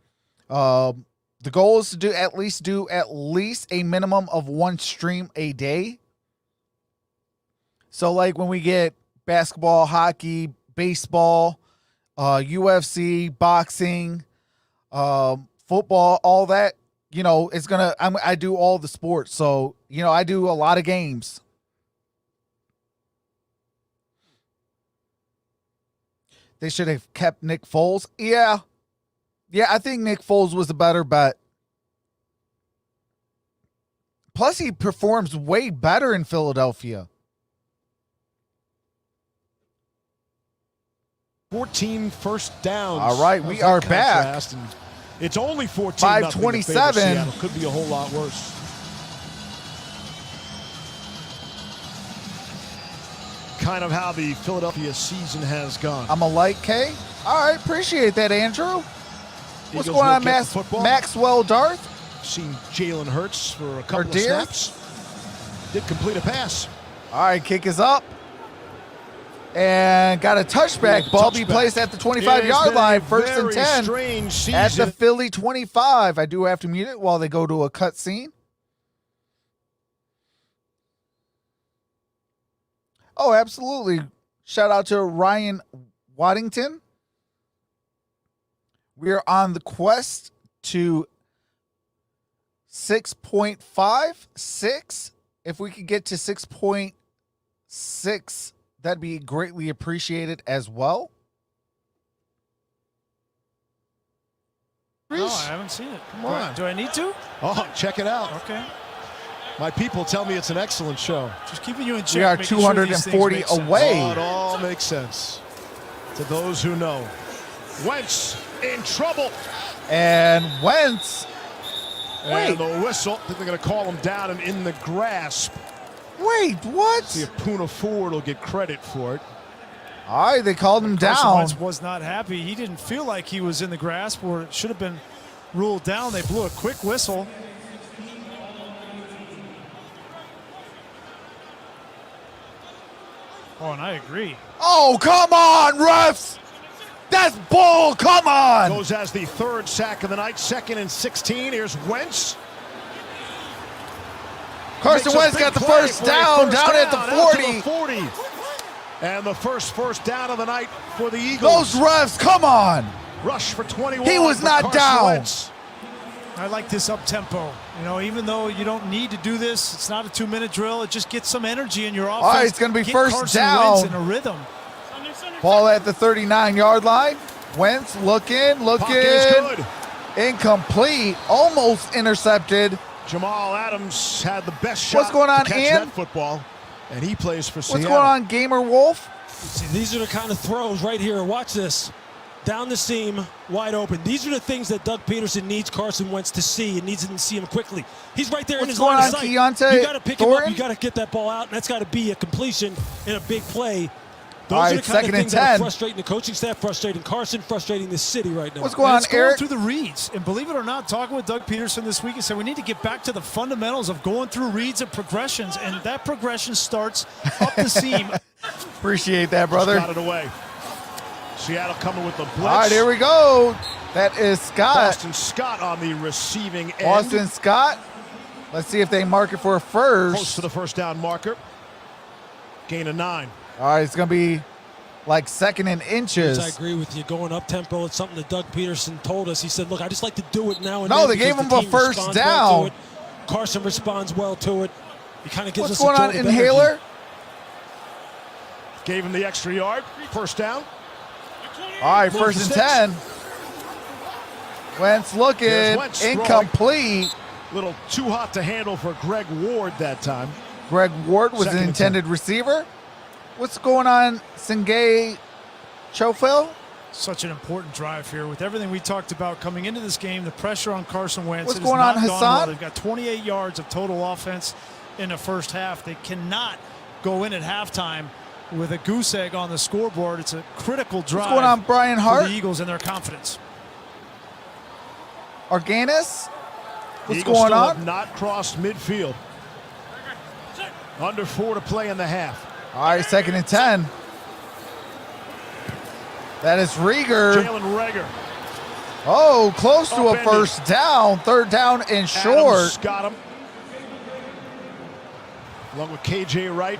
The goal is to do at least a minimum of 1 stream a day. So like when we get basketball, hockey, baseball, UFC, boxing, football, all that, you know, it's gonna. I do all the sports, so you know, I do a lot of games. They should have kept Nick Foles. Yeah, I think Nick Foles was a better bet. Plus, he performs way better in Philadelphia. 14 first downs. All right, we are back. It's only 14. 5:27. Could be a whole lot worse. Kind of how the Philadelphia season has gone. I'm a light K. All right, appreciate that, Andrew. What's going on, Maxwell Darth? Seen Jalen Hurts for a couple of snaps. Did complete a pass. All right, kick is up. And got a touchback. Ball be placed at the 25-yard line. First and 10 at the Philly 25. I do have to mute it while they go to a cut scene. Oh, absolutely. Shout out to Ryan Waddington. We are on the quest to 6.56. If we could get to 6.6, that'd be greatly appreciated as well. No, I haven't seen it. Come on. Do I need to? Oh, check it out. Okay. My people tell me it's an excellent show. Just keeping you in check. We are 240 away. Oh, it all makes sense to those who know. Wentz in trouble. And Wentz. And the whistle. I think they're going to call him down and in the grasp. Wait, what? See if Poona Ford will get credit for it. All right, they called him down. Wentz was not happy. He didn't feel like he was in the grasp, or it should have been ruled down. They blew a quick whistle. Oh, and I agree. Oh, come on, refs! That's bull, come on! Goes as the 3rd sack of the night, 2nd and 16. Here's Wentz. Carson Wentz got the first down at the 40. And the first down of the night for the Eagles. Those refs, come on! Rush for 21. He was not down. Wentz. I like this up-tempo. You know, even though you don't need to do this, it's not a 2-minute drill. It just gets some energy in your offense. All right, it's going to be first Carson down. Wentz in a rhythm. Ball at the 39-yard line. Wentz looking. Pocket is good. Incomplete. Almost intercepted. Jamal Adams had the best shot. What's going on, to catch Ian? that football, and he plays for Seattle. What's going on, Gamer Wolf? See, these are the kind of throws right here. Watch this. Down the seam, wide open. These are the things that Doug Peterson needs Carson Wentz to see, and needs him to see him quickly. He's right there in his line of sight. You got to pick him up. You got to get that ball out, and that's got to be a completion in a big play. Those are the kind of things that are 10. frustrating the coaching staff, frustrating Carson, frustrating the city right now. What's going on, Eric? Going through the reads. And believe it or not, talking with Doug Peterson this week, he said we need to get back to the fundamentals of going through reads and progressions, and that progression starts up the seam. Appreciate that, brother. Got it away. Seattle coming with the blitz. All right, here we go. That is Scott. Boston Scott on the receiving end. Boston Scott. Let's see if they mark it for a first. Close to the first down marker. Gain of 9. All right, it's going to be like second in inches. I agree with you. Going up tempo, it's something that Doug Peterson told us. He said, look, I just like to do it now and then. No, they gave him a first down. Well Carson responds well to it. He kind of gives What's us going on, Inhaler? Gave him the extra yard. First down. All right, first and 10. Wentz looking. Wentz incomplete. Little too hot to handle for Greg Ward that time. Greg Ward was Second an and intended receiver. What's going on, Singay Chofil? Such an important drive here with everything we talked about coming into this game, the pressure on Carson Wentz. What's going on, Hassan? Well. They've got 28 yards of total offense in the first half. They cannot go in at halftime with a goose egg on the scoreboard. It's a critical drive. What's going on, Brian Hart? For the Eagles and their confidence. Arganis? What's Eagles going still on? Have not crossed midfield. Under 4 to play in the half. All right, second and 10. That is Rieger. Jalen Reagor. Oh, close to a Upended. first down. Third down and short. Adams got him. Along with KJ Wright.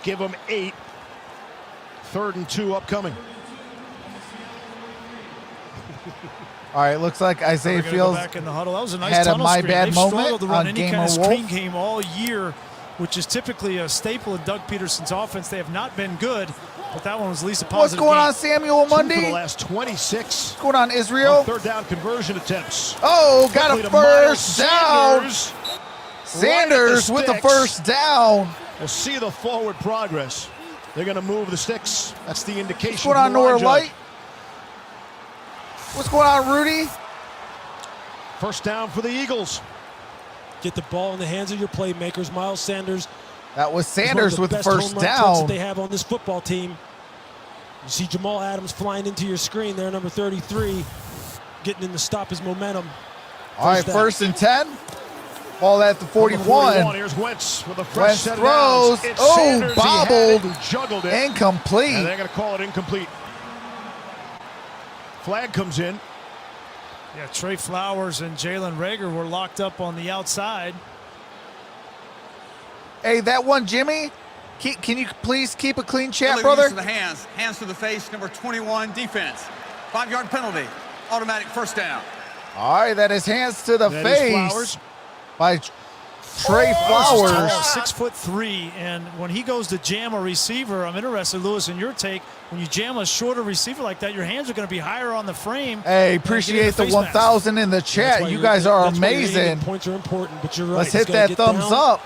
Give him 8. 3rd and 2 upcoming. All right, looks like Isaiah Go Fields back in the huddle. That was a nice had a tunnel my screen. bad They've moment struggled to run on any Game kind of of screen Wolf. game all year, which is typically a staple in Doug Peterson's offense. They have not been good, but that one was at least a What's positive going game. on, Samuel 2 for the Mundy? last 26. What's going on, Israel? 3rd down conversion attempts. Oh, got Quickly a to Miles first down. Sanders. Sanders Right at with the sticks. first down. We'll see the forward progress. They're going to move the sticks. That's the indication. What's going on, from the line Nora judge. Light? What's going on, Rudy? First down for the Eagles. Get the ball in the hands of your playmakers. Miles Sanders. That was is one of Sanders the with the best first home run threats that down. they have on this football team. You see Jamal Adams flying into your screen there, number 33, getting in to stop his momentum. All right, down. first and 10. Ball at the 41. Here's Wentz with a fresh Wentz set of throws. downs. It's Oh, Sanders. He had bobbled. it and juggled it. Incomplete. And they're going to call it incomplete. Flag comes in. Yeah, Trey Flowers and Jalen Reagor were locked up on the outside. Hey, that one, Jimmy. Can you please keep a clean chat, Illegal brother? use of the hands. Hands to the face. Number 21, defense. 5-yard penalty. Automatic first down. All right, that is hands to the That is face Flowers. by Trey Flowers. 6'3", and when he goes to jam a receiver, I'm interested, Lewis, in your take. When you jam a shorter receiver like that, your hands are going to be higher on the frame. Hey, appreciate the 1,000 in the chat. You guys are amazing. Points are important, but you're right. Let's hit that thumbs up.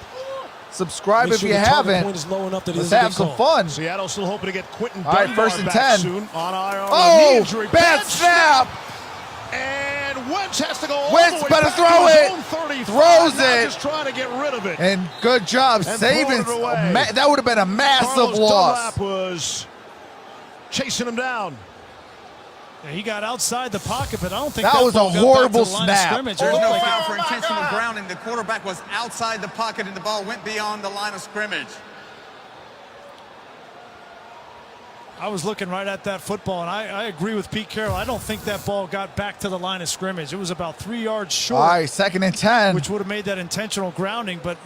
Subscribe if you haven't. Let's have some fun. Seattle still hoping to get Quentin All right, Dunbar first and back 10. soon on IR. Knee Oh, injury. bad snap. And Wentz has to go all Wentz the way better back throw to his it. own 35. Throws Now it. just trying to get rid of it. And good job And saving. throwing it away. That would have been a massive Carlos loss. Dunlap was chasing him down. Yeah, he got outside the pocket, but I don't think That was ball a got back to horrible the line of snap. scrimmage. There's It no looked like foul for intentional grounding. The quarterback was outside the pocket and the ball went beyond the line of scrimmage. I was looking right at that football, and I agree with Pete Carroll. I don't think that ball got back to the line of scrimmage. It was about 3 yards short. All right, second and 10. Which would have made that intentional grounding, but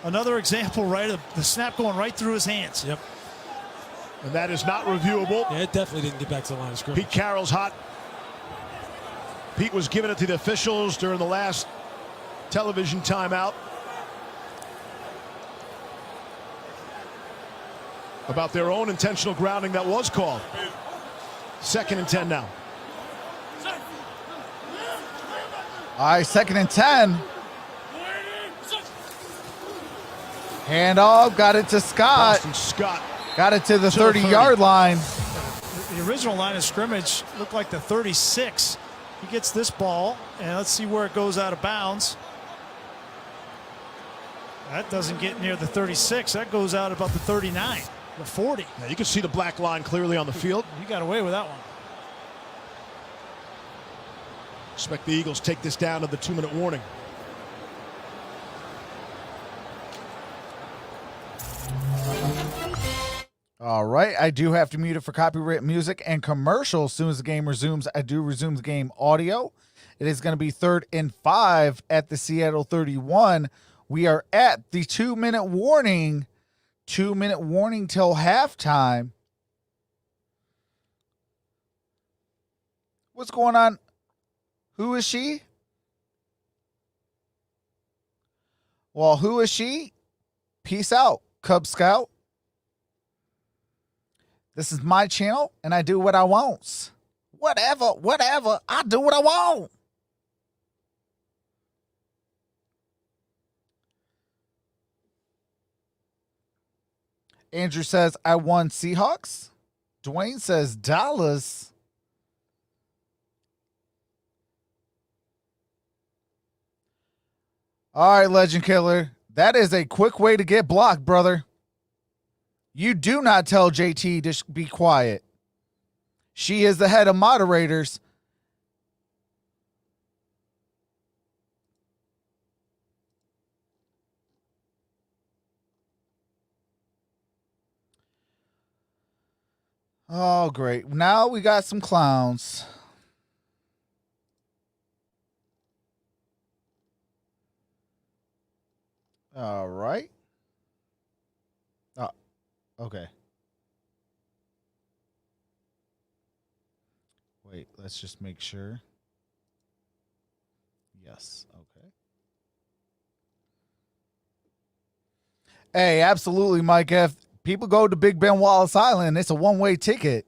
another example, right, of the snap going right through his hands. Yep. And that is not reviewable. Yeah, it definitely didn't get back to the line of scrimmage. Pete Carroll's hot. Pete was giving it to the officials during the last television timeout about their own intentional grounding that was called. Second and 10 now. All right, second and 10. Handoff, got it to Scott. Boston Scott. Got it to the To the 30-yard line. The original line of scrimmage looked like the 36. He gets this ball, and let's see where it goes out of bounds. That doesn't get near the 36. That goes out about the 39. The 40. Now you can see the black line clearly on the field. You got away with that one. Expect the Eagles take this down to the 2-minute warning. All right, I do have to mute it for copyright music and commercials. As soon as the game resumes, I do resume the game audio. It is going to be 3rd and 5 at the Seattle 31. We are at the 2-minute warning. 2-minute warning till halftime. What's going on? Who is she? Well, who is she? Peace out, Cub Scout. This is my channel, and I do what I want. Whatever, I do what I want. Andrew says, I won Seahawks. Dwayne says, Dallas. All right, Legend Killer. That is a quick way to get blocked, brother. You do not tell JT to be quiet. She is the head of moderators. Oh, great. Now we got some clowns. All right. Oh, okay. Wait, let's just make sure. Yes, okay. Hey, absolutely, Mike F. People go to Big Ben Wallace Island. It's a one-way ticket.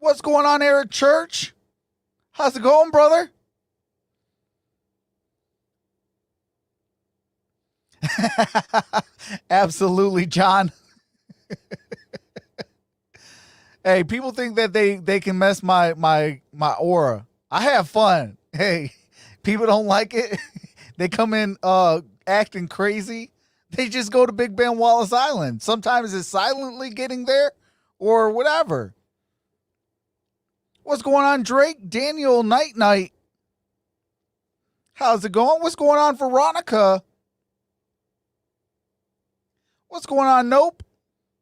What's going on, Eric Church? How's it going, brother? Absolutely, John. Hey, people think that they can mess my aura. I have fun. Hey, people don't like it. They come in acting crazy. They just go to Big Ben Wallace Island. Sometimes it's silently getting there or whatever. What's going on, Drake? Daniel Night. How's it going? What's going on, Veronica? What's going on, Nope?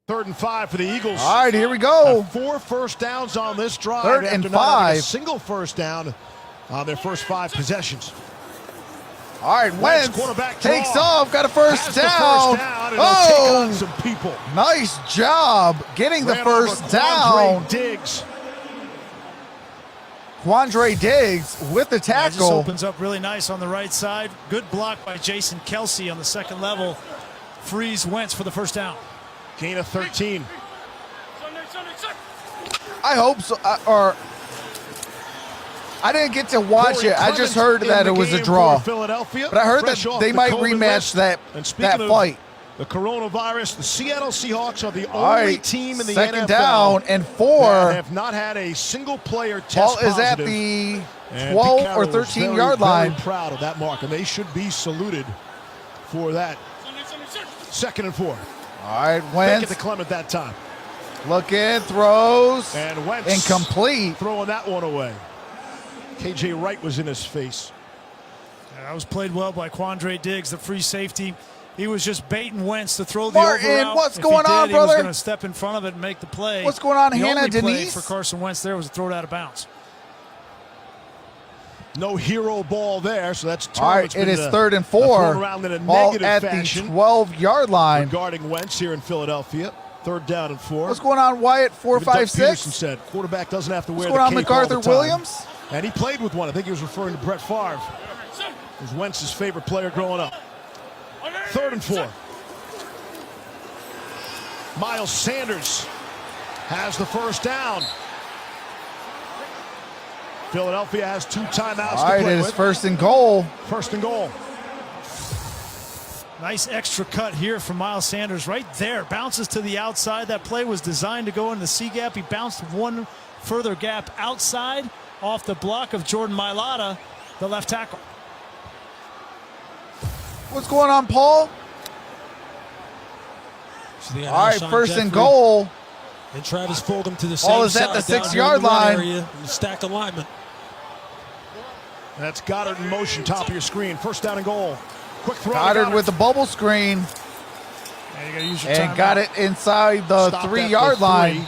3rd and 5 for the Eagles. All right, here we go. 4 first downs on this drive. 3rd and 5. A single first down on their first 5 possessions. All right, Wentz quarterback takes draw. off, got a first down. Oh, take on some people. Nice job getting the first down. Diggs. Quandre Diggs with the tackle. Just opens up really nice on the right side. Good block by Jason Kelsey on the second level. Frees Wentz for the first down. Gain of 13. I hope so. I didn't get to watch it. I just heard that it was a draw. But I heard that they might rematch that fight. The coronavirus, the Seattle Seahawks are the only team in the second NFL down and 4 that have not had a single player test ball positive. Is at the 12 or 13-yard line. Very proud of that mark, and they should be saluted for that. 2nd and 4. All right, Wentz. Take it to Clement that time. Looking, throws. And Wentz incomplete. Throwing that one away. KJ Wright was in his face. That was played well by Quandre Diggs, the free safety. He was just baiting Wentz to throw the Martin, over route. what's going on, brother? He was going to step in front of it and make the play. What's going on, the Hannah only Denise? play for Carson Wentz there was to throw it out of bounds. No hero ball there, so that's all right. It is 3rd and 4. Ball at the 12-yard line. Regarding Wentz here in Philadelphia, 3rd down and 4. What's going on, Wyatt? 456. Peterson said quarterback doesn't have to wear the cape. What's going on, MacArthur Williams? And he played with one. I think he was referring to Brett Favre. It was Wentz's favorite player growing up. 3rd and 4. Miles Sanders has the first down. Philadelphia has 2 timeouts to play with. It is 1st and goal. 1st and goal. Nice extra cut here from Miles Sanders right there. Bounces to the outside. That play was designed to go in the C gap. He bounced one further gap outside off the block of Jordan Mailata, the left tackle. What's going on, Paul? All right, first and goal. And Travis Fulgham to the same Ball is side, at the down 6-yard line. Area, stacked alignment. That's Goddard in motion, top of your screen. First down and goal. Quick throw. Goddard with the bubble screen. Yeah, you gotta use your and got it inside the 3-yard line.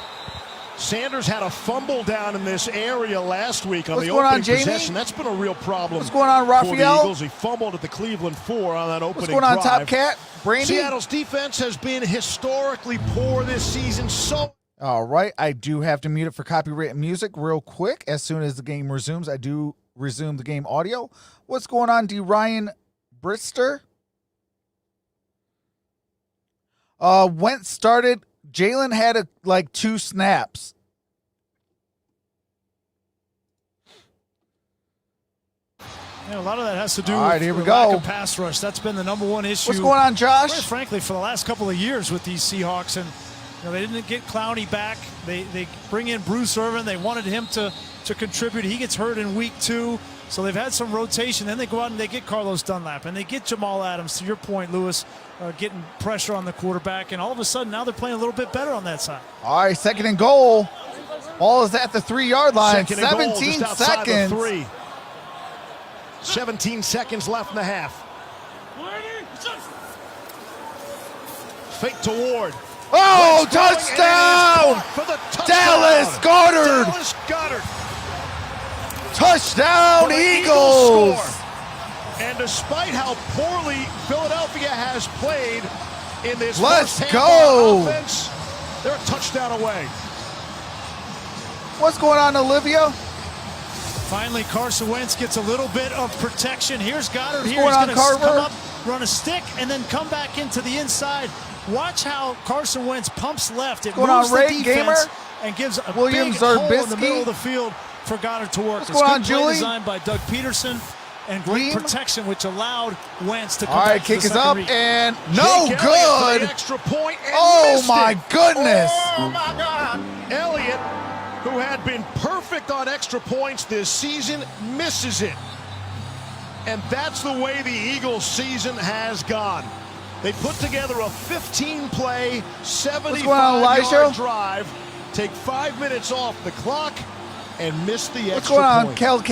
Sanders had a fumble down in this area last week on What's the going opening on, Jamie? possession. That's been a real problem. What's going on, for the Raphael? Eagles. He fumbled at the Cleveland 4 on that opening What's going on, drive. Top Cat? Brandy? Seattle's defense has been historically poor this season. All right, I do have to mute it for copyrighted music real quick. As soon as the game resumes, I do resume the game audio. What's going on, D. Ryan Brister? Wentz started. Jalen had like 2 snaps. Yeah, a lot of that has to do All right, with here we the go. lack of pass rush. That's been the number one issue. What's going on, Josh? Quite frankly, for the last couple of years with these Seahawks, and they didn't get Clowney back. They bring in Bruce Irvin. They wanted him to contribute. He gets hurt in week 2, so they've had some rotation. Then they go out and they get Carlos Dunlap, and they get Jamal Adams. To your point, Lewis, getting pressure on the quarterback, and all of a sudden now they're playing a little bit better on that side. All right, second and goal. Ball is at the 3-yard line. Second and goal, 17 just outside the seconds. 3. 17 seconds left in the half. Fake to Ward. Oh, touchdown! For the touchdown! Dallas Goedert! Dallas Goedert! Touchdown, For the Eagles! score. And despite how poorly Philadelphia has played in this Let's first go! offense, they're a touchdown away. What's going on, Olivia? Finally, Carson Wentz gets a little bit of protection. Here's Goddard. What's Here going he's on, going to Carver? come up, run a stick, and then come back into the inside. Watch how Carson Wentz pumps left. It What's going moves on, the Ray defense Gamer? and gives a Williams big hole in the Zarbisky? middle of the field for Goddard to work. What's It's going good on, play Julie? designed by Doug Peterson and great Gleam? protection, which allowed Wentz to come All right, back to the kick is second up read. and no Jake Elliott for the good. extra point and Oh missed my it. goodness. Oh my God. Elliott, who had been perfect on extra points this season, misses it. And that's the way the Eagles season has gone. They put together a 15-play, 75-yard drive, take 5 minutes off the clock, and miss the extra What's going on, point.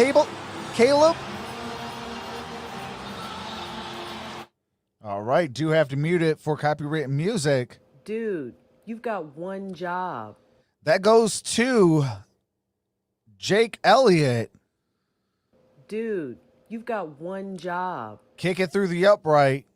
Caleb? All right, do have to mute it for copyrighted music. Dude, you've got one job. That goes to Jake Elliott. Dude, you've got one job. Kick it through the upright.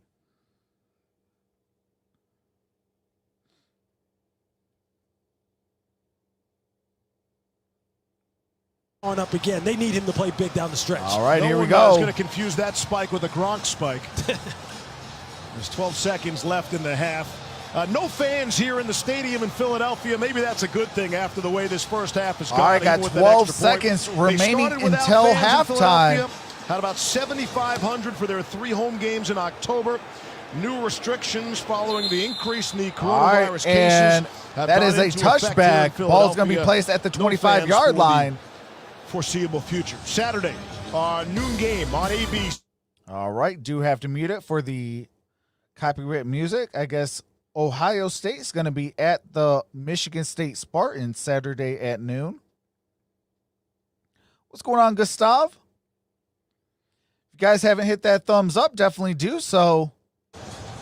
On up again. They need him to play big down the stretch. All right, here we I go. was going to confuse that spike with a Gronk spike. There's 12 seconds left in the half. No fans here in the stadium in Philadelphia. Maybe that's a good thing after the way this first half has gone. All right, got even with that 12 extra point. seconds They remaining started without until fans in halftime. Philadelphia, had about 7,500 for their 3 home games in October. New restrictions following the increase in the coronavirus cases. And have that gone is a into effect here in touchback. Ball's going to be Philadelphia. placed at the No fans 25-yard for the line. Foreseeable future. Saturday, noon game on ABC. All right, do have to mute it for the copyright music. I guess Ohio State's going to be at the Michigan State Spartans Saturday at noon. What's going on, Gustav? If you guys haven't hit that thumbs up, definitely do so.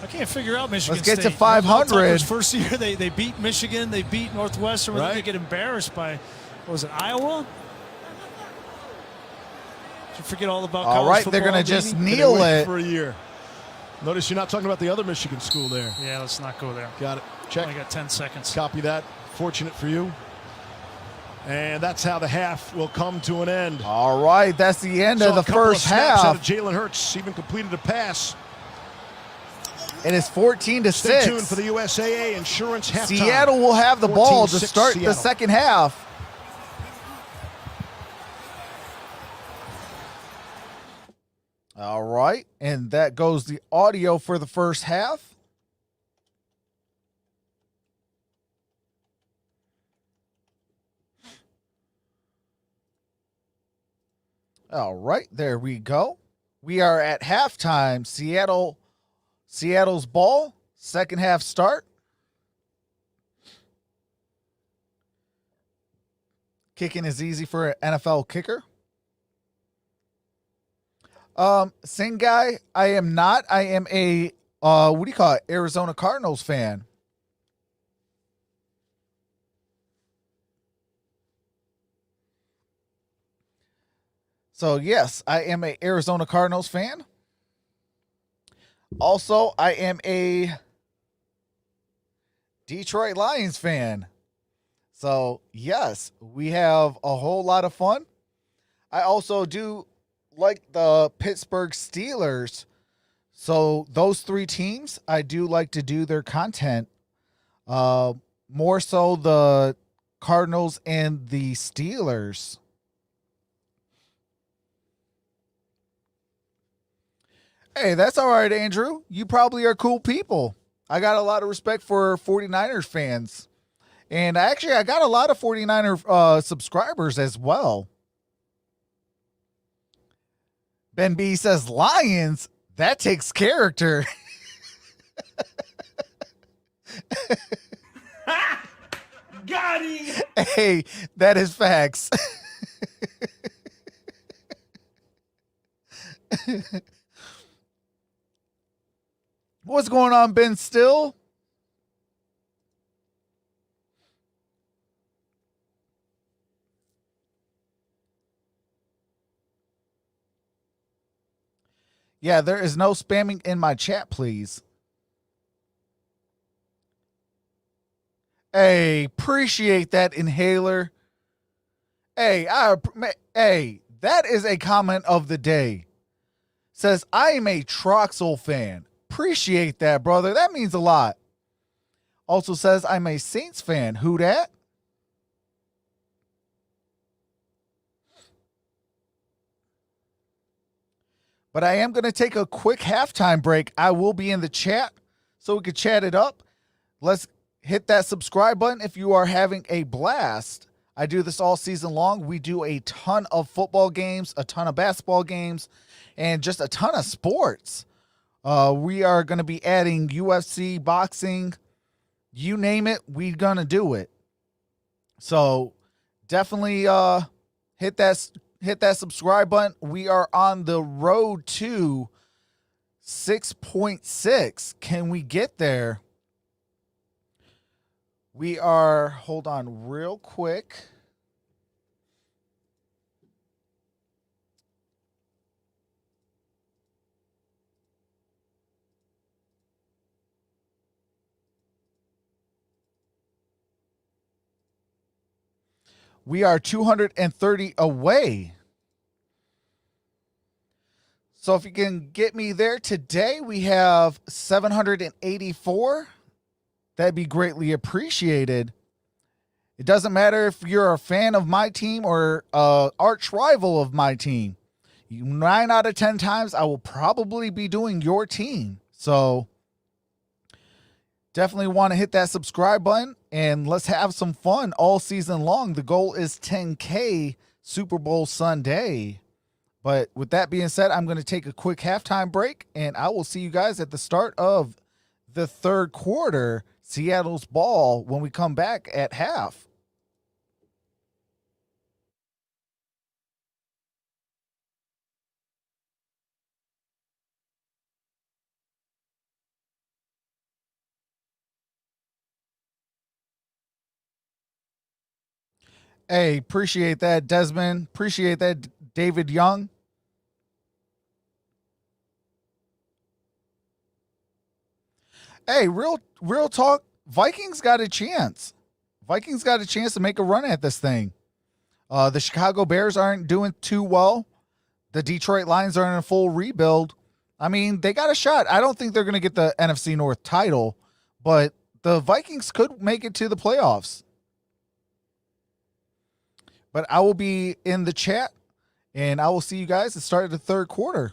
I can't figure out Michigan Let's get State. to 500. Tucker's first year, they beat Michigan, they beat Northwestern, but then Right. they get embarrassed by, what was it, Iowa? Did you forget all about All college right, football? they're going to just Davey? kneel Wait it. for a year. Notice you're not talking about the other Michigan school there. Yeah, let's not go there. Got it. Check. Only got 10 seconds. Copy that. Fortunate for you. And that's how the half will come to an end. All right, that's the end So of the a couple first of snaps out of half. Jalen Hurts even completed a pass. It is 14-6. Stay tuned for the USAA Insurance halftime. Seattle will have the ball to 14-6 start the Seattle. second half. All right. And that goes the audio for the first half. All right. There we go. We are at halftime. Seattle's ball. Second half start. Kicking is easy for an NFL kicker. Sing guy, I am not. I am a what do you call it? Arizona Cardinals fan. So yes, I am a Arizona Cardinals fan. Also, I am a Detroit Lions fan. So yes, we have a whole lot of fun. I also do like the Pittsburgh Steelers. So those three teams, I do like to do their content. More so the Cardinals and the Steelers. Hey, that's all right, Andrew. You probably are cool people. I got a lot of respect for 49ers fans. And actually, I got a lot of 49er subscribers as well. Ben B says, Lions, that takes character. Got him. Hey, that is facts. What's going on, Ben Still? Yeah, there is no spamming in my chat, please. Hey, appreciate that, Inhaler. Hey, that is a comment of the day. Says, I am a Troxel fan. Appreciate that, brother. That means a lot. Also says, I'm a Saints fan. Who dat? But I am going to take a quick halftime break. I will be in the chat so we can chat it up. Let's hit that subscribe button if you are having a blast. I do this all season long. We do a ton of football games, a ton of basketball games, and just a ton of sports. We are going to be adding UFC, boxing, you name it, we're going to do it. So definitely hit that subscribe button. We are on the road to 6.6. Can we get there? We are, hold on real quick. We are 230 away. So if you can get me there today, we have 784. That'd be greatly appreciated. It doesn't matter if you're a fan of my team or arch rival of my team. 9 out of 10 times, I will probably be doing your team. So definitely want to hit that subscribe button and let's have some fun all season long. The goal is 10K Super Bowl Sunday. But with that being said, I'm going to take a quick halftime break and I will see you guys at the start of the third quarter, Seattle's ball, when we come back at half. Hey, appreciate that, Desmond. Appreciate that, David Young. Hey, real talk. Vikings got a chance. Vikings got a chance to make a run at this thing. The Chicago Bears aren't doing too well. The Detroit Lions are in a full rebuild. I mean, they got a shot. I don't think they're going to get the NFC North title, but the Vikings could make it to the playoffs. But I will be in the chat, and I will see you guys at the start of the third quarter.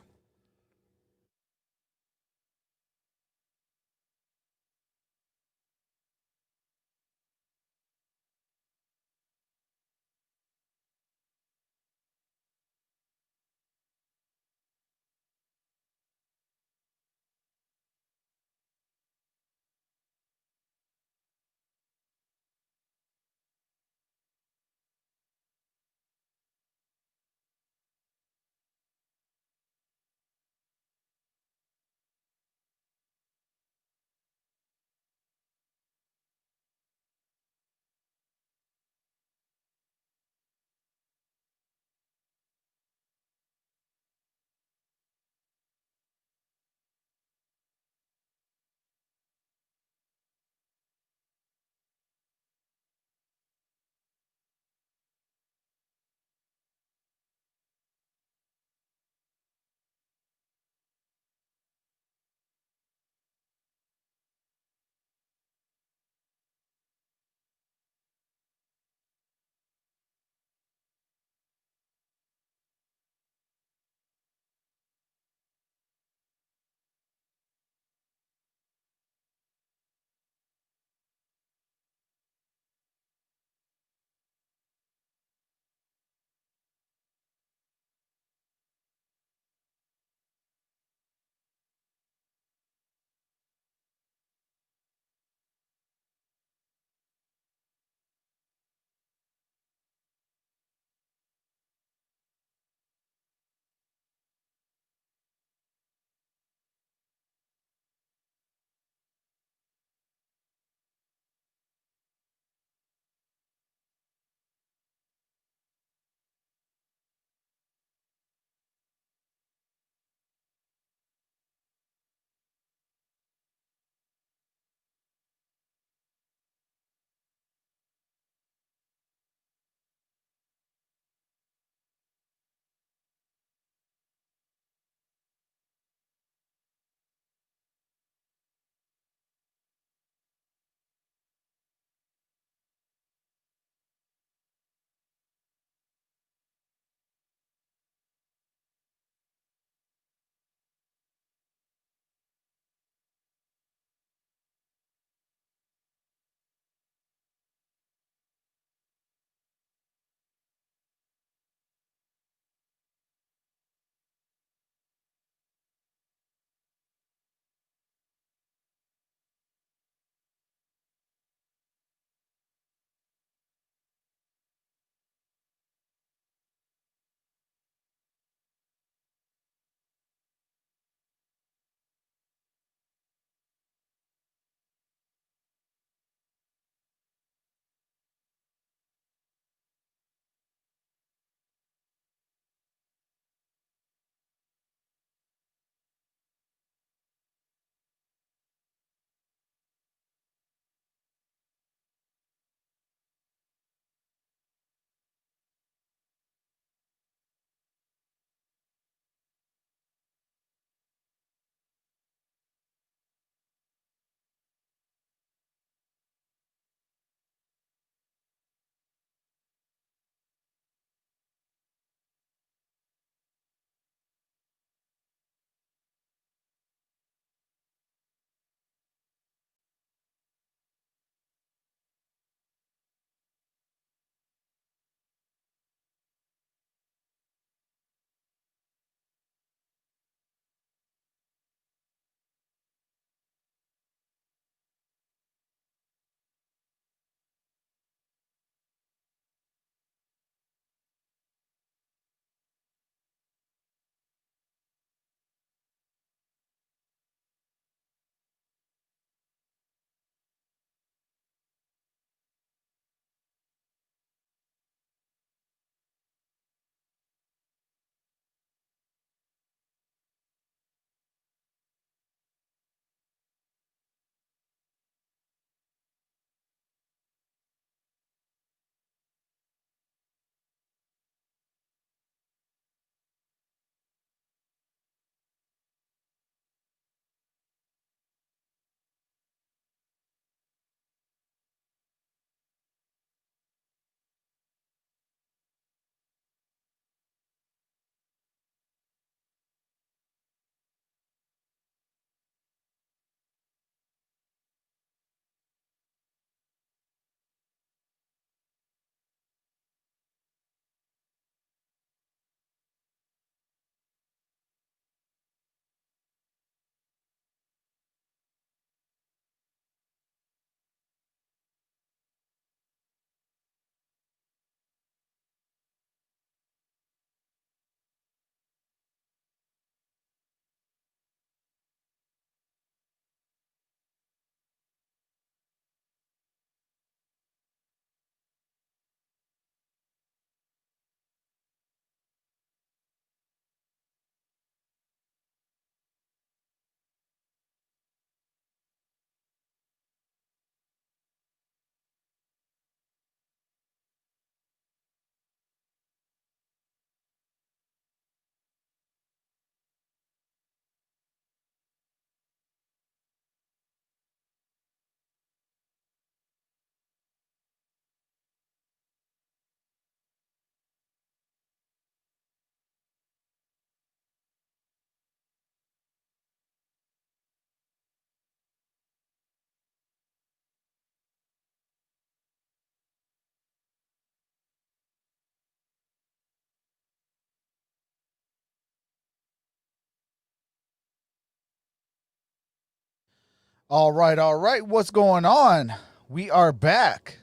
All right. What's going on? We are back.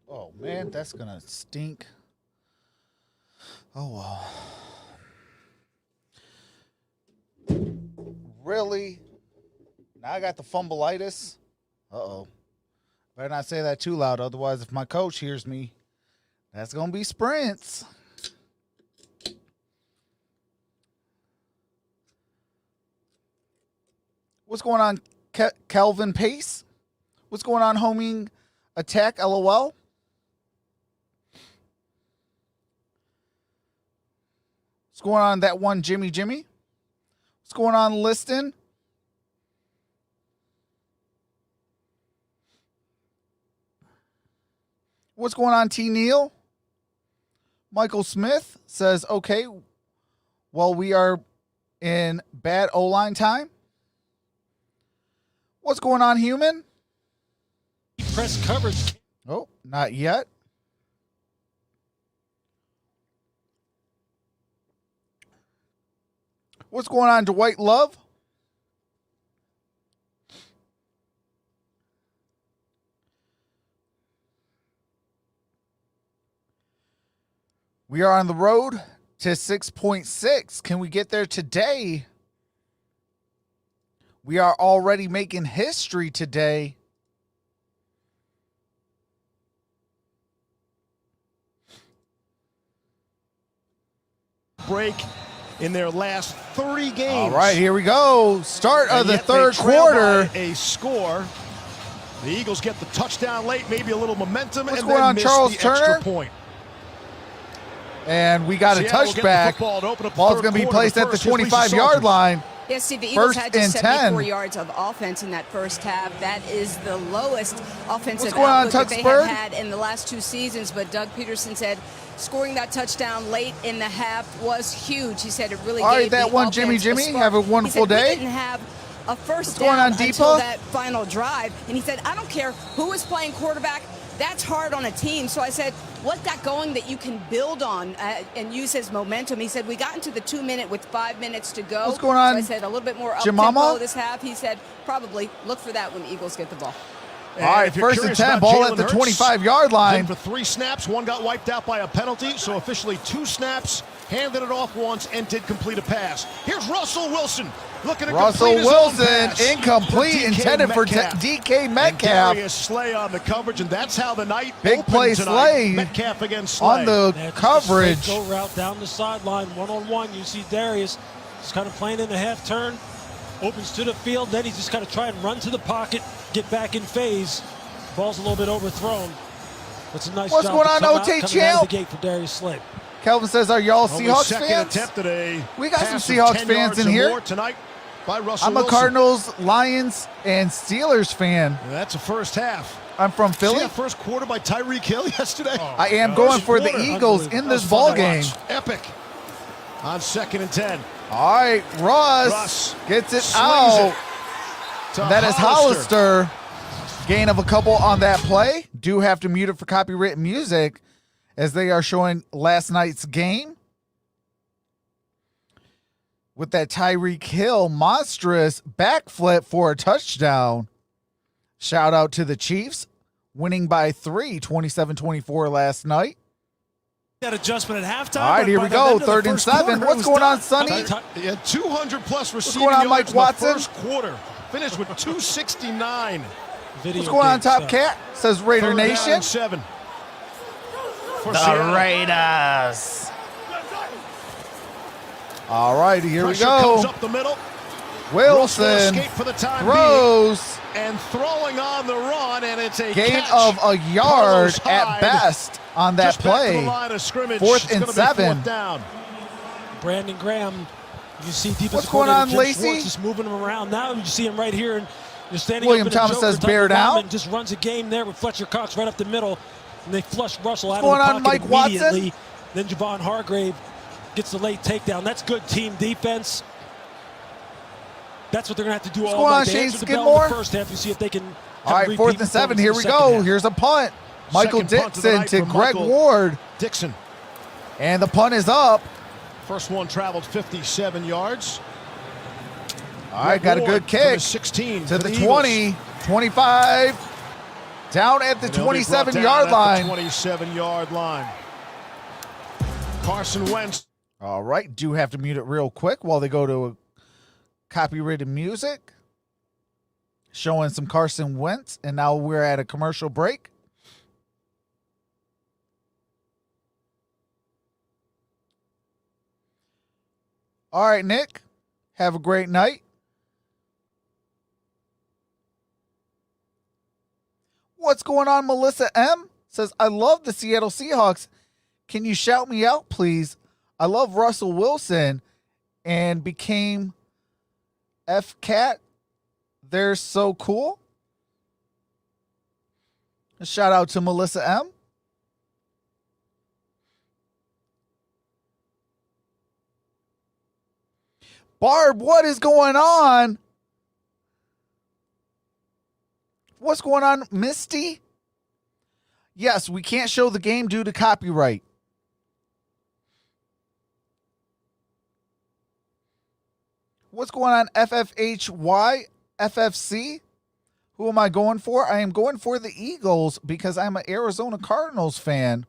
Oh, man, that's going to stink. Oh, well. Really? Now I got the fumbleitis? Uh-oh. Better not say that too loud. Otherwise, if my coach hears me, that's going to be sprints. What's going on, Calvin Pace? What's going on, homing attack, LOL? What's going on, that one, Jimmy? What's going on, Liston? What's going on, T. Neal? Michael Smith says, okay, well, we are in bad O-line time. What's going on, Human? Press coverage. Oh, not yet. What's going on, Dwight Love? We are on the road to 6.6. Can we get there today? We are already making history today. Break in their last 30 games. All right, here we go. Start of the third quarter. A score. The Eagles get the touchdown late, maybe a little momentum, What's and going then on, miss Charles the Turner? extra point. And we got a Seattle touchback. Ball's going to be placed at the 25-yard line. Yeah, Steve, the Eagles First had just and 74 10. yards of offense in that first half. That is the lowest offensive What's going on, output that they Tuxford? have had in the last 2 seasons. But Doug Peterson said scoring that touchdown late in the half was huge. He said it really All right, gave that the one, offense Jimmy. a spark. Have a wonderful He said, day. We didn't have a first What's going down on, until Deepa? that final drive. And he said, I don't care who is playing quarterback. That's hard on a team. So I said, what got going that you can build on and use as momentum? He said, we got into the 2-minute with 5 minutes to go. What's going on, So I said, a little bit more Jemima? up-tempo this half. He said, probably look for that when the Eagles get the ball. All right, first and 10, ball at the 25-yard line. For 3 snaps, 1 got wiped out by a penalty, so officially 2 snaps, handed it off once, and did complete a pass. Here's Russell Wilson looking to Russell complete his own Wilson, pass incomplete, for DK intended for Metcalf. DK And Metcalf. Darius Slay on the coverage, and that's how the night Big opened play, tonight. Slay Metcalf against Slay. on the That's just a coverage. straight go route down the sideline, one-on-one. You see Darius just kind of playing in the half turn, opens to the field, then he's just kind of trying to run to the pocket, get back in phase. Ball's a little bit overthrown. That's a nice What's job going to on, come OT out, coming out of Champ? the gate for Darius Slay. Kelvin says, are y'all Only Seahawks second fans? attempt at a We got some pass of Seahawks 10 fans yards in or here. more tonight by Russell I'm a Wilson. Cardinals, Lions, and Steelers fan. And that's a first half. I'm from See Philly. that first quarter by Tyreek Hill yesterday? I am going for the Eagles in this ball game. Epic. On 2nd and 10. All right, Russ gets it slings out. it to That is Hollister. Gain of a couple on that play. Do have to mute it for copyright music as they are showing last night's game. With that Tyreek Hill monstrous backflip for a touchdown. Shout out to the Chiefs, winning by 3, 27-24 last night. That adjustment at halftime. All right, here we go. 3rd and 7. What's going on, Sonny? He had 200-plus receiving going on, yards Mike in the Watson? first quarter. Finished with 269. What's going on, Top Cat? Says Raider 3rd down Nation. and 7. For The Seattle. Raiders. All right, here we Pressure go. comes up the middle. Wilson escape for the time throws. and throwing on the run, and it's a Gain catch. of a yard Carlos at Hyde best on that just back to play. the line of scrimmage. 4th It's and gonna be 7. 4th down. Brandon Graham, you see defensive What's going on, coordinator Jim Lacey? Schwartz just moving him around. Now you see him right here, and you're standing William up in a Thomas Joker says type bear of down. lineman, just runs a game there with Fletcher Cox right up the middle, and they flush Russell out What's of the going on, pocket Mike Watson? immediately. Then Javon Hargrave gets the late takedown. That's good team defense. That's what they're going to have to do What's all going on, night. They Shane answered the bell in Skidmore? the first half. You see if they can. All right, 4th and 7. Here we go. Here's a punt. Michael Second punt of the Dixon night to from Greg Michael Ward. Dixon. And the punt is up. First one traveled 57 yards. All right, got a good kick. 16 to the 20, 25, down at the 27-yard line. 27-yard line. Carson Wentz. All right, do have to mute it real quick while they go to copyrighted music. Showing some Carson Wentz, and now we're at a commercial break. All right, Nick, have a great night. What's going on, Melissa M? Says, I love the Seattle Seahawks. Can you shout me out, please? I love Russell Wilson and became F-Cat. They're so cool. A shout out to Melissa M. Barb, what is going on? What's going on, Misty? Yes, we can't show the game due to copyright. What's going on, FFHY, FFC? Who am I going for? I am going for the Eagles because I'm an Arizona Cardinals fan.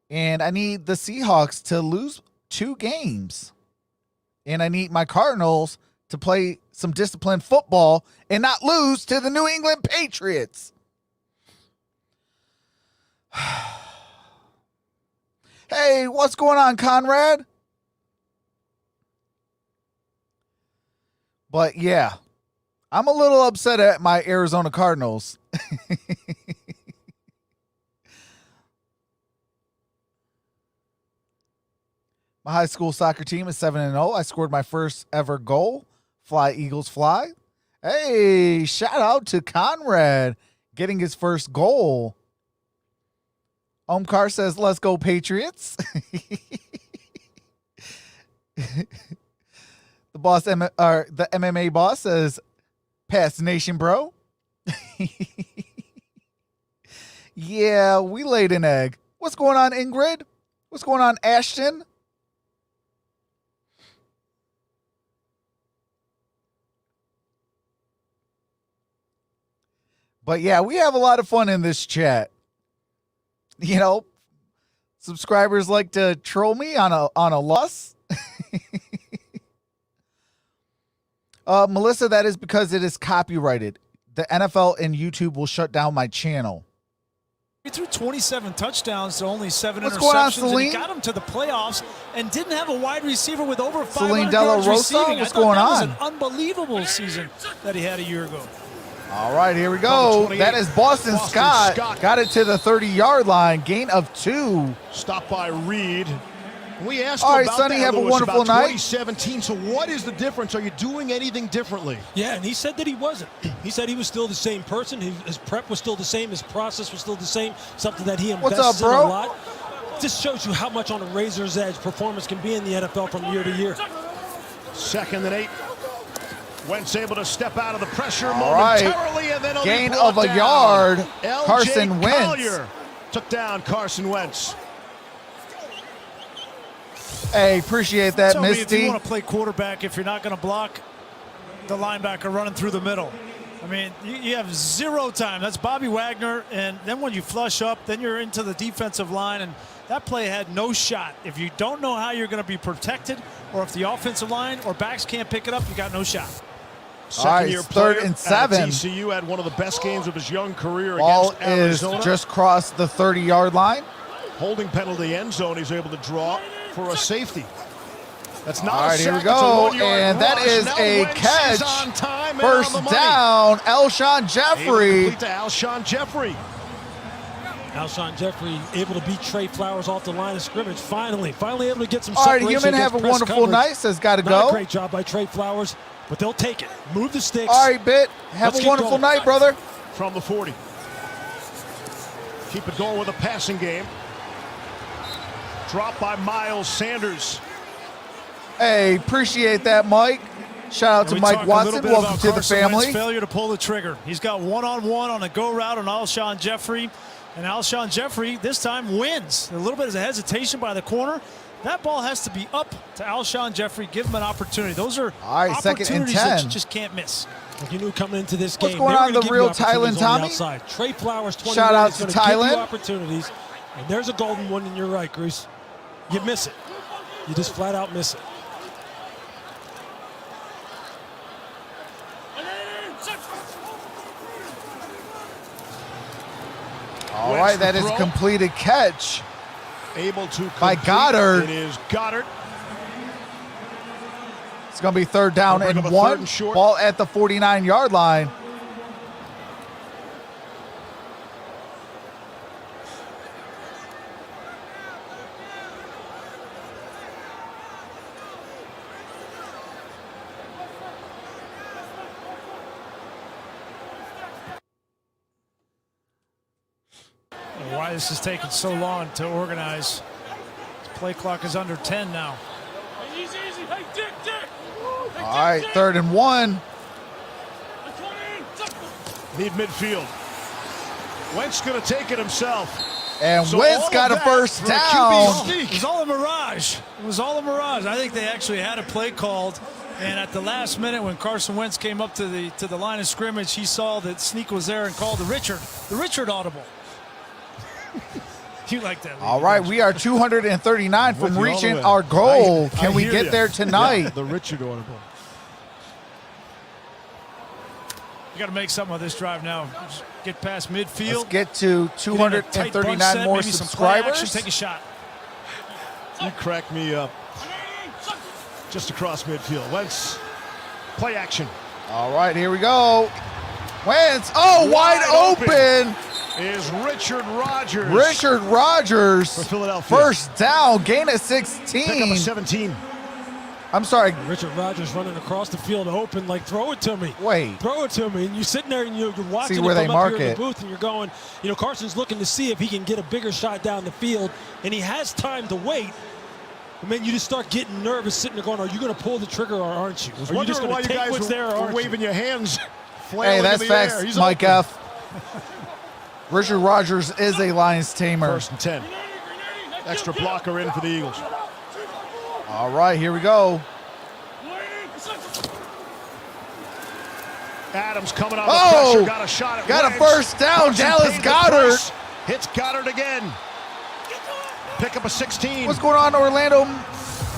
And I need the Seahawks to lose 2 games. And I need my Cardinals to play some disciplined football and not lose to the New England Patriots. Hey, what's going on, Conrad? But yeah, I'm a little upset at my Arizona Cardinals. My high school soccer team is 7-0. I scored my first ever goal. Fly, Eagles, fly. Hey, shout out to Conrad getting his first goal. Omkar says, let's go Patriots. The boss, the MMA boss says, pass nation, bro. Yeah, we laid an egg. What's going on, Ingrid? What's going on, Ashton? But yeah, we have a lot of fun in this chat. You know, subscribers like to troll me on a loss. Melissa, that is because it is copyrighted. The NFL and YouTube will shut down my channel. He threw 27 touchdowns to only 7 What's interceptions. going on, Celine? And he got him to the playoffs and didn't have a wide receiver with over 500 Celine Della yards Rosa, receiving. what's going on? That was an unbelievable season that he had a year ago. All right, here we go. That is Boston Scott. Got it to the 30-yard line. Gain of 2. Stopped by Reed. We asked All right, about Sonny, that, have a Lewis, wonderful about night. 2017. So what is the difference? Are you doing anything differently? Yeah, and he said that he wasn't. He said he was still the same person. His prep was still the same. His process was still the same. Something that he invests What's up, bro? in a lot. This shows you how much on a razor's edge performance can be in the NFL from year to year. 2nd and 8. Wentz able to step out of the pressure All right. momentarily, and then gain of a yard. Carson Wentz Collier took down Carson Wentz. Hey, appreciate that, Tell me Misty. if you want to play quarterback, if you're not going to block the linebacker running through the middle. I mean, you have 0 time. That's Bobby Wagner, and then when you flush up, then you're into the defensive line, and that play had no shot. If you don't know how you're going to be protected, or if the offensive line or backs can't pick it up, you got no shot. Second-year player 3rd and 7. TCU had one of the best games of his young career Ball against Arizona. is just crossed the 30-yard line. Holding penalty end zone. He's able to draw for a safety. That's not all right, a here we sack, it's a go, 1-yard and that rush. is Now a Wentz catch. is on time and First on the down, Alshon Jeffrey. Complete to Alshon Jeffrey. Alshon Jeffrey able to beat Trey Flowers off the line of scrimmage. Finally able to get some All right, separation. Human, have a against press wonderful coverage. night. Says got to Not go. a great job by Trey Flowers, but they'll take it. Move the sticks. All right, Bit. Have Let's a keep wonderful going. night, brother. From the 40. Keep it going with a passing game. Dropped by Miles Sanders. Hey, appreciate that, Mike. Shout out to Mike Watson. Welcome to the family. Wentz's failure to pull the trigger. He's got one-on-one on a go route on Alshon Jeffrey. And Alshon Jeffrey this time wins. A little bit of a hesitation by the corner. That ball has to be up to Alshon Jeffrey. Give him an opportunity. Those are second and opportunities 10. that you just can't miss. You knew coming into this What's game. going on, the real Tylen Tommy? Trey Flowers, 21, shout out to is gonna give you Tylen. opportunities, and there's a golden one, and you're right, Grease. You miss it. You just flat out miss it. All right, that is a completed catch. Able to by Goddard. It is Goddard. It's going to be third down and 1. Ball at the 49-yard line. Why this is taking so long to organize. This play clock is under 10 now. All right, third and 1. Need midfield. Wentz going to take it himself. And so Wentz got a first down. It was all a mirage. It was all a mirage. I think they actually had a play called, and at the last minute when Carson Wentz came up to the line of scrimmage, he saw that Sneak was there and called the Richard audible. You like that? All right, we are 239 from reaching our goal. Can we get there tonight? The Richard audible. You got to make something of this drive now. Just get past midfield. Let's get to 239 more subscribers. Take a shot. You crack me up. Just across midfield. Wentz, play action. All right, here we go. Wentz, wide open. Is Richard Rodgers. Richard Rodgers for Philadelphia. First down, gain of 16. Pick up a 17. I'm sorry. Richard Rodgers running across the field open, like, throw it to me. Wait. Throw it to me. And you're sitting there and you're watching see where it they come mark up here in it. the booth, and you're going, Carson's looking to see if he can get a bigger shot down the field, and he has time to wait. And then you just start getting nervous sitting there going, are you going to pull the trigger or aren't you? Are you just going to take what's there or aren't waving your hands? Hey, that's facts, Mike F. Richard Rodgers is a Lions tamer. First and 10. Extra blocker in for the Eagles. All right, here we go. Adams coming on the pressure. Got a shot at got Wentz. a first down. Dallas Goddard. Hits Goddard again. Pick up a 16. What's going on, Orlando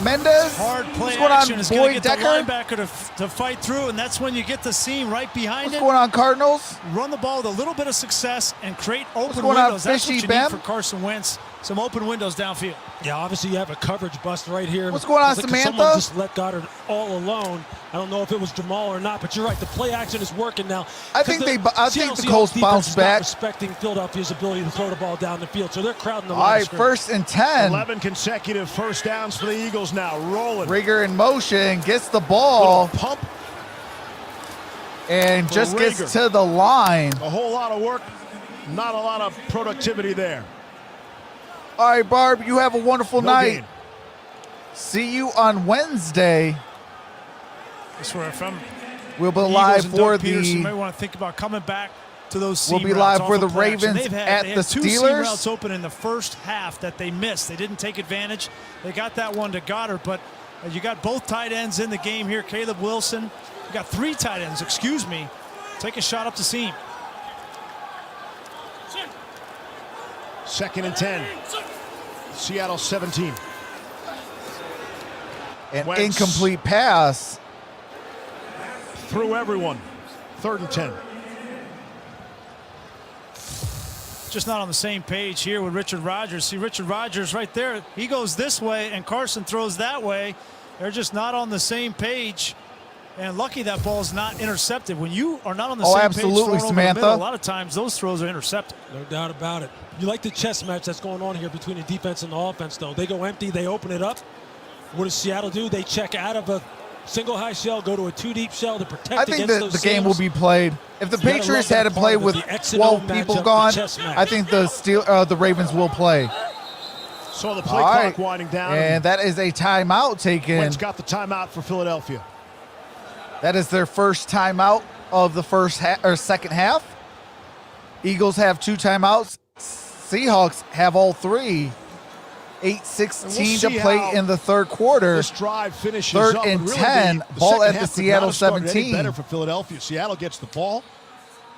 Mendez? Hard play What's going action on, is going to Boyd get Decker? the linebacker to fight through, and that's when you get the seam right behind What's it. going on, Cardinals? Run the ball with a little bit of success and create open going on, windows. That's what Fishy you Ben? need for Carson Wentz. Some open windows downfield. Yeah, obviously you have a coverage bust right here. What's going on, Like Samantha? Someone just let Goddard all alone. I don't know if it was Jamal or not, but you're right. The play action is working now. I think the Colts bounced back. Respecting Philadelphia's ability to throw the ball down the field, so they're crowding the All line. right, first and 10. 11 consecutive first downs for the Eagles now. Rolling. Rieger in motion, gets the ball. Little pump. And for just Rieger. gets to the line. A whole lot of work. Not a lot of productivity there. All right, Barb, you have a wonderful No night. gain. See you on Wednesday. That's where from. We'll be Eagles live and for Doug Peterson the. may want to think about coming back to those seam We'll be routes live off for of the play action. Ravens They at had the two seam Steelers. routes open in the first half that they missed. They didn't take advantage. They got that one to Goddard, but you got both tight ends in the game here. Caleb Wilson. You got three tight ends, excuse me. Take a shot up the seam. Second and 10. Seattle 17. An Wentz incomplete pass. through everyone. Third and 10. Just not on the same page here with Richard Rodgers. See Richard Rodgers right there. He goes this way and Carson throws that way. They're just not on the same page. And lucky that ball is not intercepted. When you are not on the same absolutely, page, Samantha. middle, a lot of times those throws are intercepted. No doubt about it. You like the chess match that's going on here between the defense and the offense, though. They go empty, they open it up. What does Seattle do? They check out of a single high shell, go to a two deep shell to protect I think against that those the game will be played. If the You gotta Patriots love had to that play part of with the X and O 12 people matchup, the gone, chess match. I think the Ravens will play. So the play All clock right. winding down. And that is a timeout taken. Wentz got the timeout for Philadelphia. That is their first timeout of the second half. Eagles have 2 timeouts. Seahawks have all 3. 8:16 to play in the third quarter. This drive finishes third up, and really 10. Ball at the Seattle 17. Better for Philadelphia. Seattle gets the ball.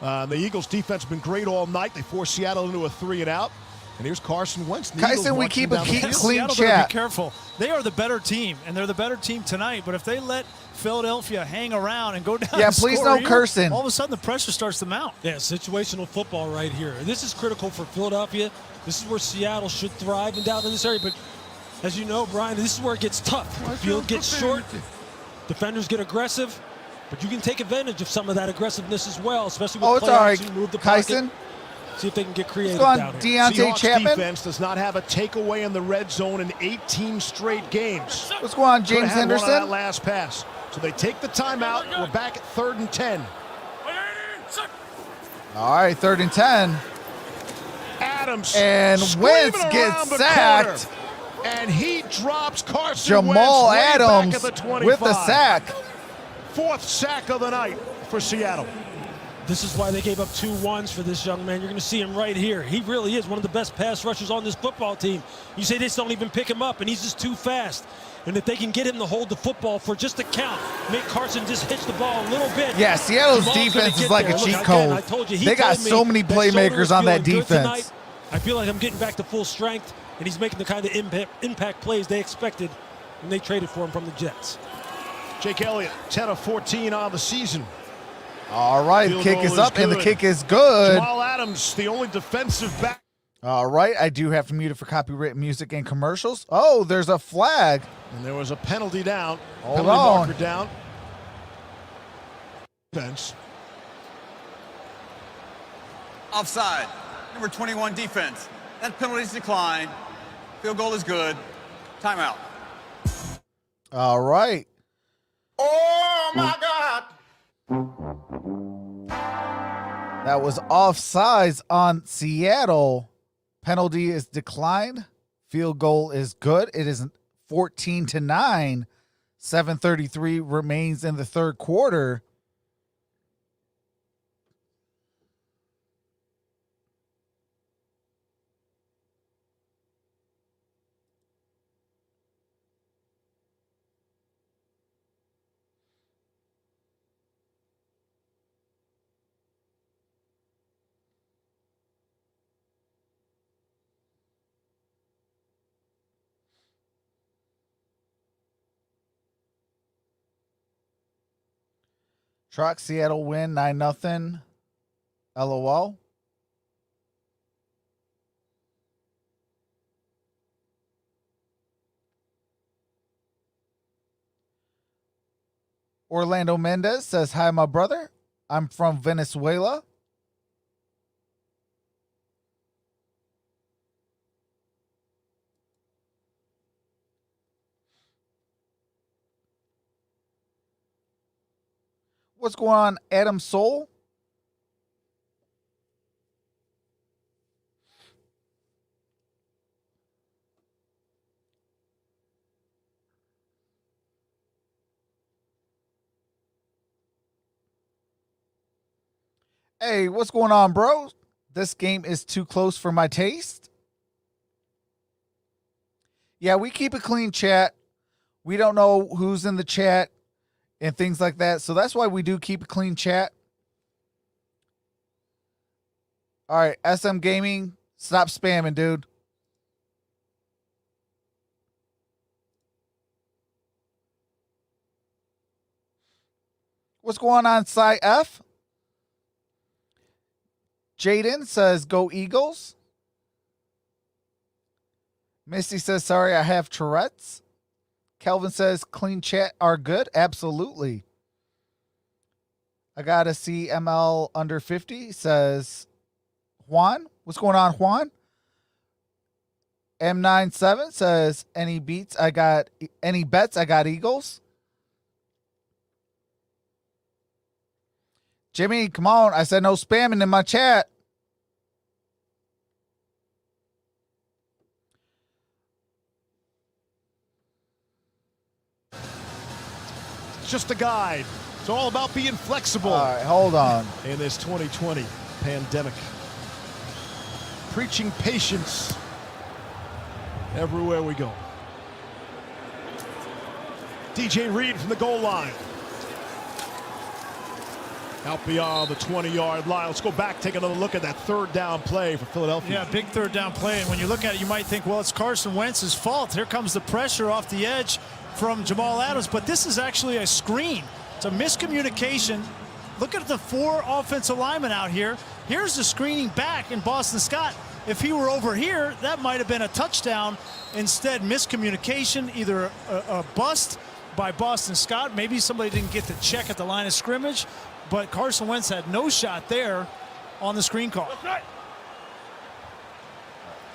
The Eagles' defense has been great all night. They forced Seattle into a 3-and-out. And here's Carson Wentz. Kyson, we keep a clean Seattle chat. Be careful. They are the better team, and they're the better team tonight. But if they let Philadelphia hang around and go down, please no cursing. All of a sudden, the pressure starts to mount. Yeah, situational football right here. This is critical for Philadelphia. This is where Seattle should thrive and down in this area. But as you know, Brian, this is where it gets tough. The field gets short. Defenders get aggressive. But you can take advantage of some of that aggressiveness as well, especially with play action, move the pocket. Kyson. See if they can get creative down here. Seahawks Chapman. defense does not have a takeaway in the red zone in 18 straight games. What's going on, James Henderson? That last pass. So they take the timeout. We're back at 3rd and 10. All right, 3rd and 10. Adams. And Wentz gets sacked. And he drops Carson Jamal Wentz Adams back at the 25. with the sack. 4th sack of the night for Seattle. This is why they gave up 2 ones for this young man. You're going to see him right here. He really is one of the best pass rushers on this football team. You say they just don't even pick him up, and he's just too fast. And if they can get him to hold the football for just a count, make Carson just hitch the ball a little bit. Yeah, Seattle's defense is like a cheat code. I told you, they got so many playmakers on that defense. I feel like I'm getting back to full strength, and he's making the kind of impact plays they expected when they traded for him from the Jets. Jake Elliott, 10 of 14 on the season. All right, the kick is up, and the kick is good. Jamal Adams, the only defensive back. All right, I do have to mute it for copyright music and commercials. Oh, there's a flag. And there was a penalty down. Hold on. Marker down. Defense. Offside. Number 21 defense. That penalty is declined. Field goal is good. Timeout. All right. Oh, my God. That was offsides on Seattle. Penalty is declined. Field goal is good. It is 14-9. 7:33 remains in the third quarter. Trox, Seattle win 9-0. LOL. Orlando Mendez says, hi, my brother. I'm from Venezuela. What's going on, Adam Soul? Hey, what's going on, bro? This game is too close for my taste. Yeah, we keep a clean chat. We don't know who's in the chat and things like that. So that's why we do keep a clean chat. All right, SM Gaming, stop spamming, dude. What's going on, Cy F? Jaden says, go Eagles. Misty says, sorry, I have Tourette's. Kelvin says, clean chat are good. Absolutely. I got to see ML under 50 says, Juan. What's going on, Juan? M97 says, any bets? I got Eagles. Jimmy, come on. I said no spamming in my chat. Just a guide. It's all about being flexible. All right, hold on. In this 2020 pandemic. Preaching patience. everywhere we go. DJ Reed from the goal line. Out beyond the 20-yard line. Let's go back, take another look at that third down play for Philadelphia. Yeah, big third down play. And when you look at it, you might think, well, it's Carson Wentz's fault. Here comes the pressure off the edge from Jamal Adams. But this is actually a screen. It's a miscommunication. Look at the 4 offensive linemen out here. Here's the screening back in Boston Scott. If he were over here, that might have been a touchdown. Instead, miscommunication, either a bust by Boston Scott. Maybe somebody didn't get the check at the line of scrimmage. But Carson Wentz had no shot there on the screen call.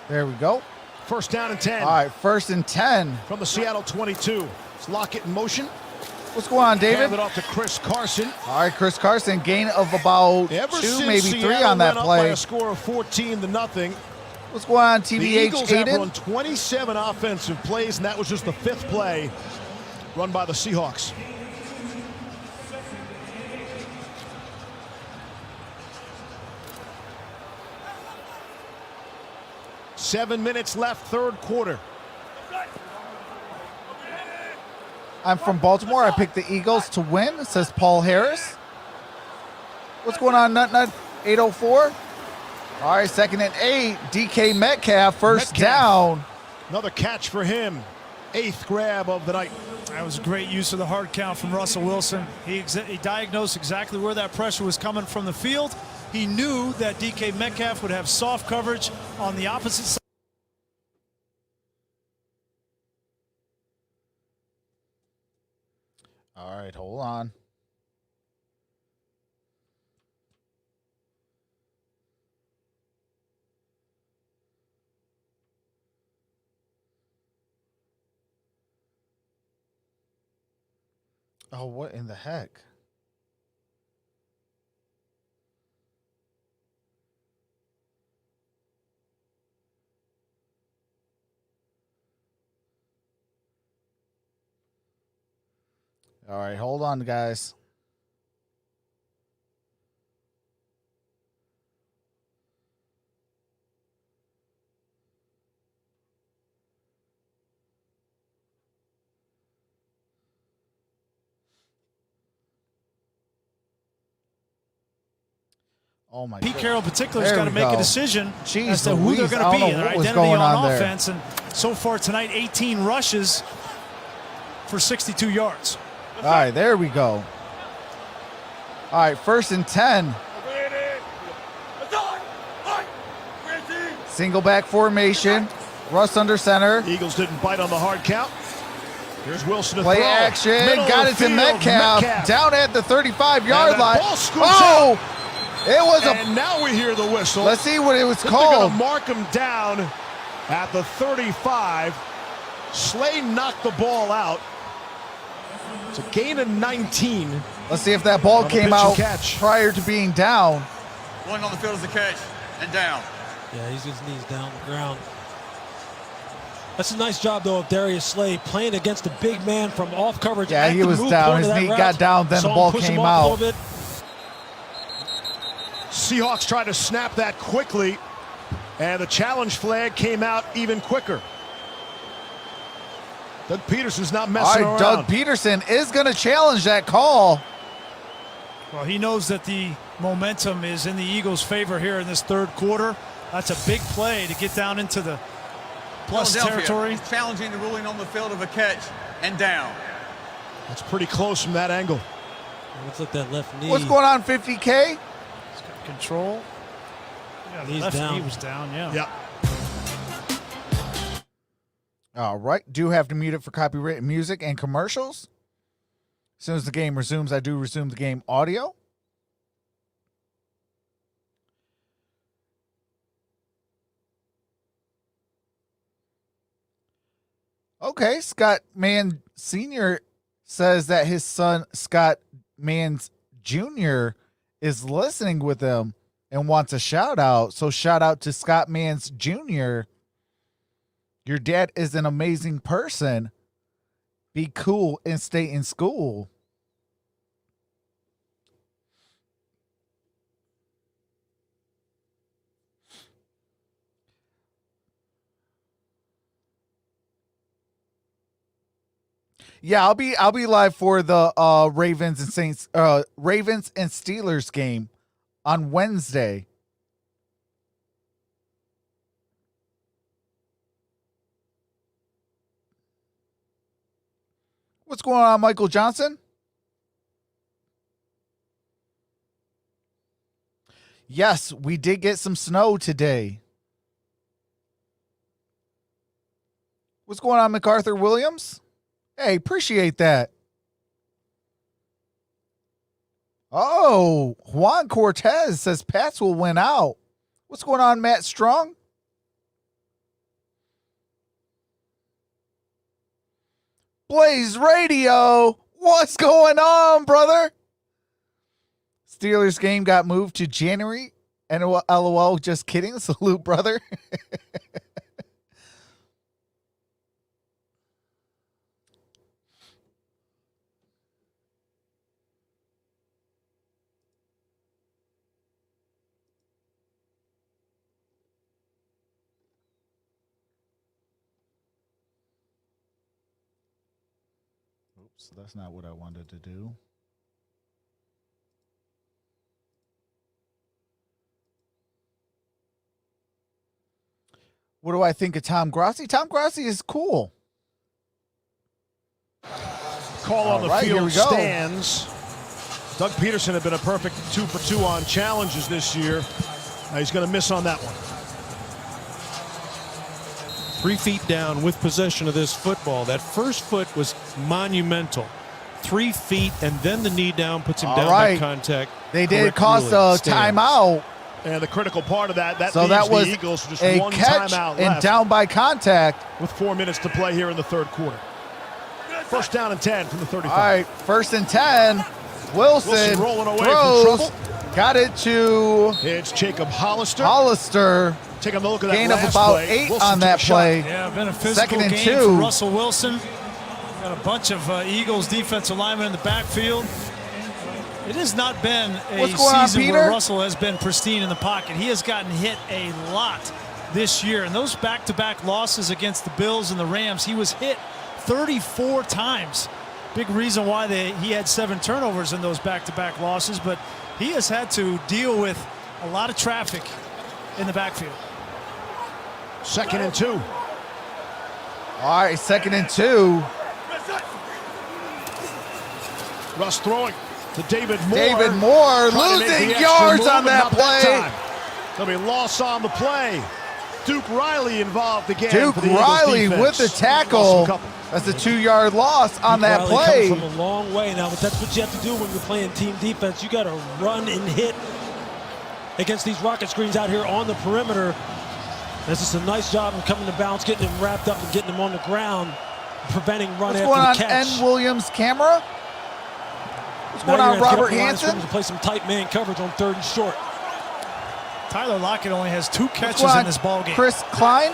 There we go. First down and 10. All right, 1st and 10. From the Seattle 22. Let's lock it in motion. What's going on, David? Hand it off to Chris Carson. All right, Chris Carson, gain of about 2, maybe 3 on that play. By a score of 14-0. What's going on, TBH? The Eagles Aiden? have run 27 offensive plays, and that was just the 5th play run by the Seahawks. Seven minutes left, 3rd quarter. I'm from Baltimore. I picked the Eagles to win, says Paul Harris. What's going on, Nut? 804. All right, 2nd and 8. DK Metcalf, first down. Another catch for him. 8th grab of the night. That was a great use of the hard count from Russell Wilson. He diagnosed exactly where that pressure was coming from the field. He knew that DK Metcalf would have soft coverage on the opposite side. All right, hold on. Oh, what in the heck? All right, hold on, guys. Oh my! Pete Carroll, in particular, has got to make a decision as to who they're going to be and their identity on offense. And so far tonight, 18 rushes for 62 yards. All right, there we go. All right, 1st and 10. Single back formation. Russ under center. Eagles didn't bite on the hard count. Here's Wilson to play throw. action. Middle Got it to Metcalf. Down at the 35-yard line. Oh! It was and now we hear the whistle. Let's see what it was They're called. going to mark him down at the 35. Slay knocked the ball out. It's a gain of 19. Let's see if that ball came out prior to being down. One on the field is the catch and down. Yeah, he's his knees down the ground. That's a nice job, though, of Darius Slay playing against the big man from off coverage. Yeah, he was down. His knee got down, then the ball came out. Seahawks tried to snap that quickly, and the challenge flag came out even quicker. Doug Peterson's not messing around. Doug Peterson is going to challenge that call. Well, he knows that the momentum is in the Eagles' favor here in this 3rd quarter. That's a big play to get down into the plus territory. He's challenging the ruling on the field of a catch and down. That's pretty close from that angle. Looks like that left knee. What's going on, 50K? He's got control. Yeah, the left knee was down, yeah. Yeah. All right. Do have to mute it for copyrighted music and commercials. As soon as the game resumes, I do resume the game audio. Okay, Scott Mann Sr. says that his son, Scott Mann Jr., is listening with him and wants a shout out. So shout out to Scott Mann Jr. Your dad is an amazing person. Be cool and stay in school. Yeah, I'll be live for the Ravens and Steelers game on Wednesday. What's going on, Michael Johnson? Yes, we did get some snow today. What's going on, MacArthur Williams? Hey, appreciate that. Oh, Juan Cortez says Pats will win out. What's going on, Matt Strong? Blaze Radio. What's going on, brother? Steelers game got moved to January. And LOL, just kidding. Salute, brother. Oops, that's not what I wanted to do. What do I think of Tom Grossi? Tom Grossi is cool. Call on the field stands. Doug Peterson had been a perfect 2 for 2 on challenges this year. He's going to miss on that one. 3 feet down with possession of this football. That first foot was monumental. 3 feet and then the knee down puts him down by contact. They did cost a timeout. And the critical part of that so that was the Eagles just a one catch timeout and left down by contact with 4 minutes to play here in the third quarter. First down and 10 from the 35. All right, first and 10. Wilson rolling away throws, from trouble. Got it to it's Jacob Hollister. Taking a look at that gain of about play. 8 Wilson on that play. Yeah, been a physical 2nd and game 2 for Russell Wilson. Got a bunch of Eagles defensive linemen in the backfield. It has not been a season where Russell has been pristine in the pocket. He has gotten hit a lot this year. And those back-to-back losses against the Bills and the Rams, he was hit 34 times. Big reason why he had 7 turnovers in those back-to-back losses. But he has had to deal with a lot of traffic in the backfield. 2nd and 2. All right, 2nd and 2. Russ throwing to David Moore. David Moore losing yards on that play. There'll be loss on the play. Duke Riley involved again. Duke Riley with the tackle. That's a 2-yard loss on that play. From a long way now, but that's what you have to do when you're playing team defense. You got to run and hit against these rocket screens out here on the perimeter. This is a nice job of coming to bounce, getting him wrapped up and getting him on the ground, preventing run after the catch. What's going on, N. Williams' camera? What's going on, Robert Hansen? To play some tight man coverage on 3rd and short. Tyler Lockett only has 2 catches in this ballgame. Chris Klein?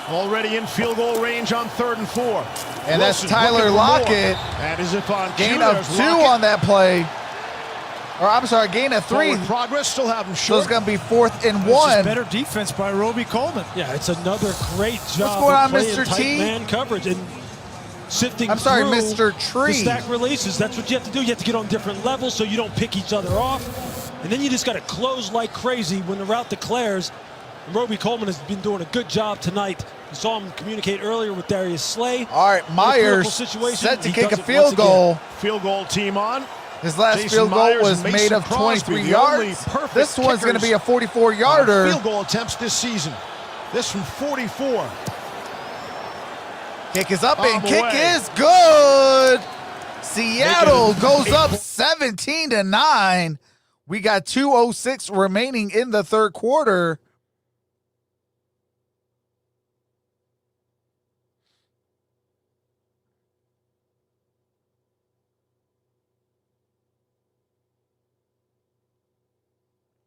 Already in field goal range on 3rd and 4. And that's Tyler Lockett. That is if on gain of 2 on that play. Or I'm sorry, gain of 3. Forward progress, still have him So short. it's going to be 4th and 1. Better defense by Roby Coleman. Yeah, it's another great job. What's going on, Mr. T? Tight man coverage and sifting Mr. through Tree. the stack releases. That's what you have to do. You have to get on different levels so you don't pick each other off. And then you just got to close like crazy when the route declares. And Roby Coleman has been doing a good job tonight. You saw him communicate earlier with Darius Slay. All right, Myers set to kick a field goal. Field goal team on. His last field goal was made of 23 yards. This one's going to be a 44-yarder. Field goal attempts this season. This from 44. Kick is up and kick is good. Seattle goes up 17-9. We got 2:06 remaining in the third quarter.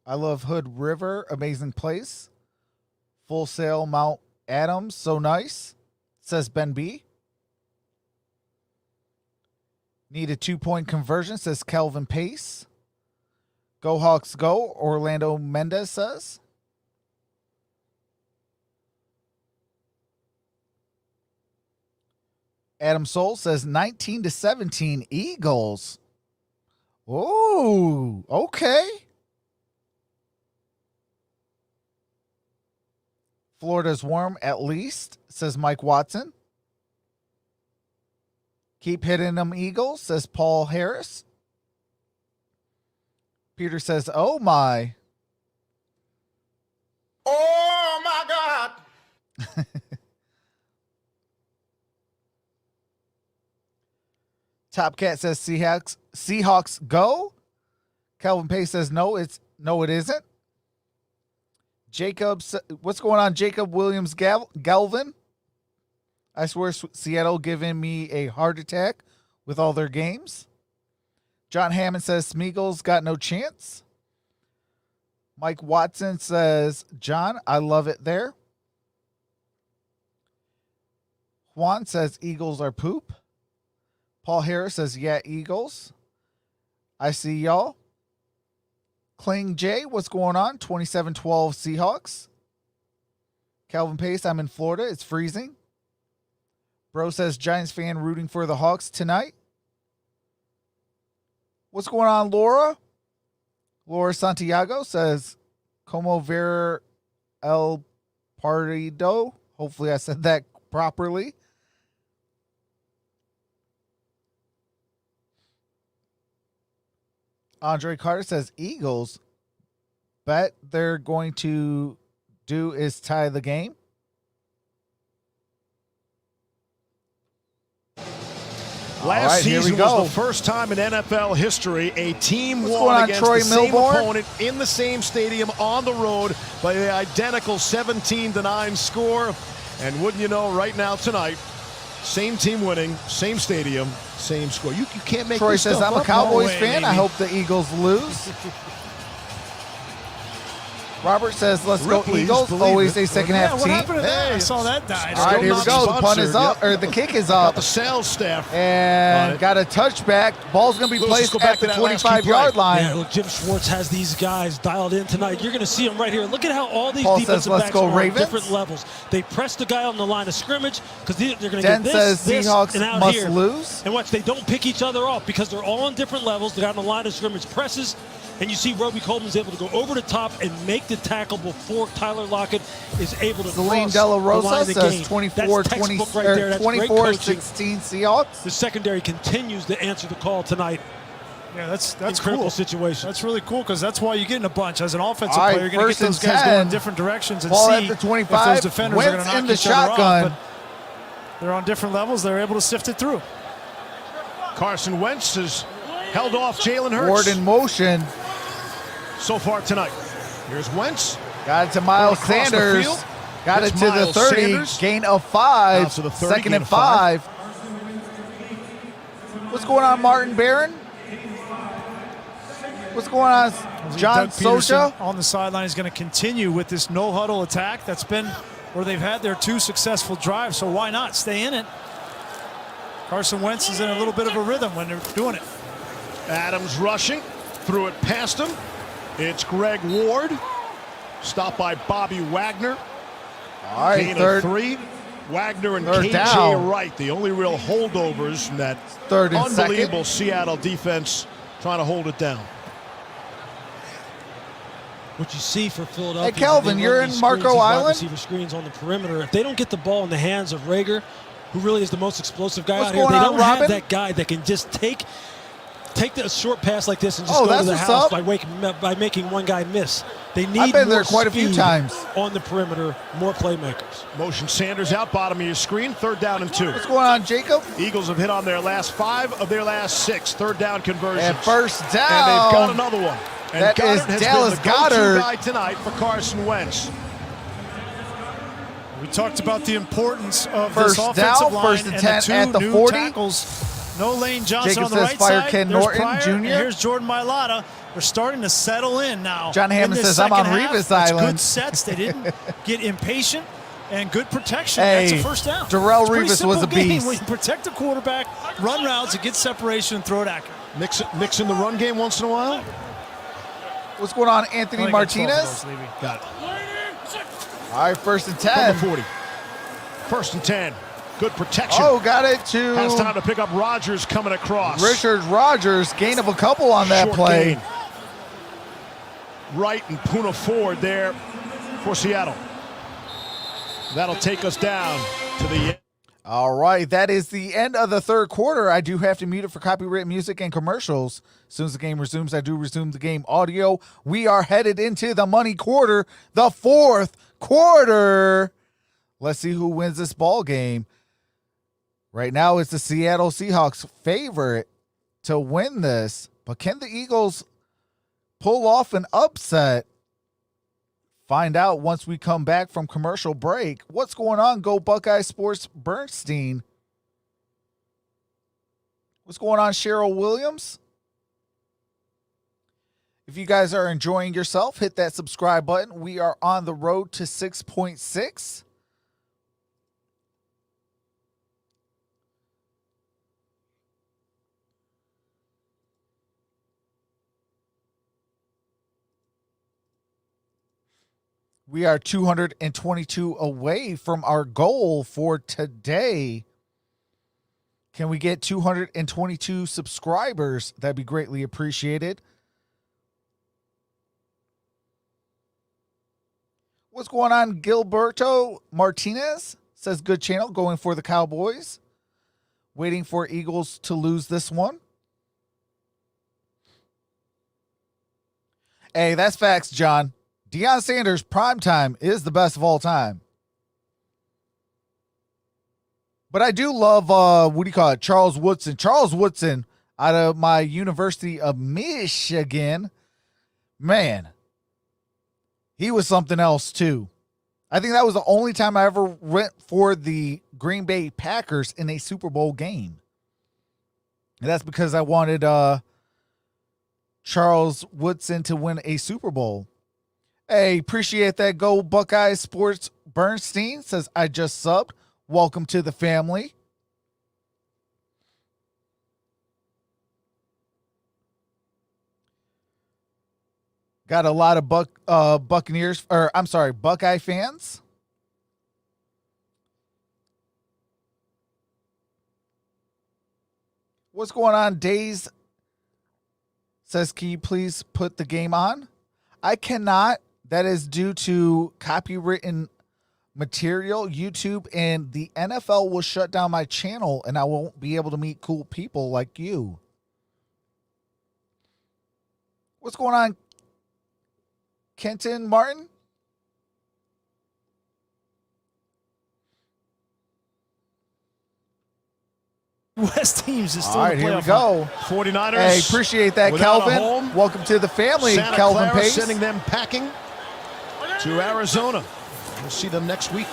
I love Hood River, amazing place. Full Sail Mount Adams, so nice, says Ben B. Need a 2-point conversion, says Kelvin Pace. Go Hawks go, Orlando Mendez says. Adam Soul says 19-17 Eagles. Oh, okay. Florida's warm at least, says Mike Watson. Keep hitting them Eagles, says Paul Harris. Peter says, oh my. Oh my God. Top Cat says Seahawks go. Calvin Pace says no, it isn't. What's going on, Jacob Williams Galvin? I swear Seattle giving me a heart attack with all their games. John Hammond says Smeagol's got no chance. Mike Watson says, John, I love it there. Juan says Eagles are poop. Paul Harris says, yeah, Eagles. I see y'all. Kling J, what's going on? 27-12 Seahawks. Calvin Pace, I'm in Florida. It's freezing. Bro says, Giants fan rooting for the Hawks tonight. What's going on, Laura? Laura Santiago says, Como ver el partido. Hopefully I said that properly. Andre Carter says, Eagles, bet they're going to do is tie the game. Last season was the first time in NFL history a team won against the same opponent in the same stadium on the road by the identical 17-9 score. And wouldn't you know, right now tonight, same team winning, same stadium, same score. You can't make Troy this says, stuff I'm a up. Cowboys No way, fan. baby. I hope the Eagles lose. Robert says, let's go Eagles. Always a second half what team. happened to that? I saw that die. All right, here we go. The punt is up, or the kick is up. Got the sales staff. And got a touchback. Ball's going to be placed at the 25-yard line. Yeah, look, Jim Schwartz has these guys dialed in tonight. You're going to see them right here. Look at how all these Paul defensive says, let's backs go are Ravens. on different levels. They press the guy on the line of scrimmage because they're going to Den get says this, Seahawks and out must here. lose. And watch, they don't pick each other off because they're all on different levels. They're on the line of scrimmage presses. And you see Roby Coleman's able to go over the top and make the tackle before Tyler Lockett is able to Celine cross Della the line Rosa of the says game. 24-16 Seahawks. The secondary continues to answer the call tonight. Yeah, that's critical cool. situation. That's really cool because that's why you get in a bunch. As an offensive All right, player, you're going to get those guys 1st and 10. going different directions and Ball see at the 25. if those defenders are going to Wentz knock in the each other shotgun. off. But they're on different levels. They're able to sift it through. Carson Wentz has held off Jalen Hurts. Ward in motion. So far tonight. Here's Wentz. Got it to Miles Across the Sanders. field. Got it It's to the Miles 30. Sanders. Gain of 5. Out to the 30, 2nd gain and of 5. 5. What's going on, Martin Barron? What's going on, John Doug Peterson Socha? on the sideline is going to continue with this no-huddle attack that's been where they've had their 2 successful drives, so why not stay in it? Carson Wentz is in a little bit of a rhythm when they're doing it. Adams rushing. Threw it past him. It's Greg Ward. Stopped by Bobby Wagner. All right, Gain third. of 3. Wagner and Third KJ down. Wright, the only real holdovers from that 3rd and unbelievable 2nd. Seattle defense trying to hold it down. What you see for Philadelphia. Hey, Kelvin, they you're run in these Marco screens, these wide Island? receiver screens on the perimeter. If they don't get the ball in the hands of Rager, who really is the most explosive guy What's out here, going they on, don't Robin? have that guy that can just take a short pass like this and just Oh, go that's to the what's house up. by making one guy miss. They need I've been more there quite a few speed times. on the perimeter, more playmakers. Motion Sanders out, bottom of your screen. 3rd down and 2. What's going on, Jacob? Eagles have hit on their last 5 of their last 6 3rd down conversions. And 1st down. And they've got another one. And That Goddard is has Dallas been the go-to Goddard. guy tonight for Carson Wentz. We talked about the importance of First this offensive down, line 1st and and 10 the 2 at the new 40. tackles. No Lane Johnson Jacob on the says right fire side. Ken There's Norton Pryor, Jr. And here's Jordan Mailata. They're starting to settle in now. John Hammond In this says, I'm on second half, Revis it's Island. Good sets. They didn't get impatient. And good protection. Hey, That's a first down. Darrell It's a pretty Revis was simple a game. beast. When you protect the quarterback, run routes, and get separation and throw it accurate. Mix in the run game once in a while. What's going on, Anthony Only got 12 of Martinez? those, Levy. Got it. All right, 1st and From 10. the 40. 1st and 10. Good protection. Oh, got it to... Has time to pick up Rodgers coming across. Richard Rodgers, gain of a couple on that Short play. Gain. Right and Puna Ford there for Seattle. That'll take us down to the end. All right, that is the end of the third quarter. I do have to mute it for copyright music and commercials. As soon as the game resumes, I do resume the game audio. We are headed into the money quarter, the fourth quarter. Let's see who wins this ball game. Right now, it's the Seattle Seahawks favorite to win this. But can the Eagles pull off an upset? Find out once we come back from commercial break. What's going on? Go Buckeye Sports Bernstein. What's going on, Cheryl Williams? If you guys are enjoying yourself, hit that subscribe button. We are on the road to 6.6. We are 222 away from our goal for today. Can we get 222 subscribers? That'd be greatly appreciated. What's going on? Gilberto Martinez says good channel, going for the Cowboys. Waiting for Eagles to lose this one. Hey, that's facts, John. Deion Sanders' primetime is the best of all time. But I do love, Charles Woodson. Charles Woodson out of my University of Michigan. Man, he was something else too. I think that was the only time I ever went for the Green Bay Packers in a Super Bowl game. And that's because I wanted Charles Woodson to win a Super Bowl. Hey, appreciate that. Go Buckeye Sports Bernstein says, I just subbed. Welcome to the family. Got a lot of Buckeye fans. What's going on? Days says, can you please put the game on? I cannot. That is due to copywritten material, YouTube, and the NFL will shut down my channel and I won't be able to meet cool people like you. What's going on, Kenton Martin? West teams is still all right, here we go. 49ers. Hey, appreciate that, Kelvin. Welcome to the family, Santa Kelvin Clara Pace. Sending them packing to Arizona. We'll see them next week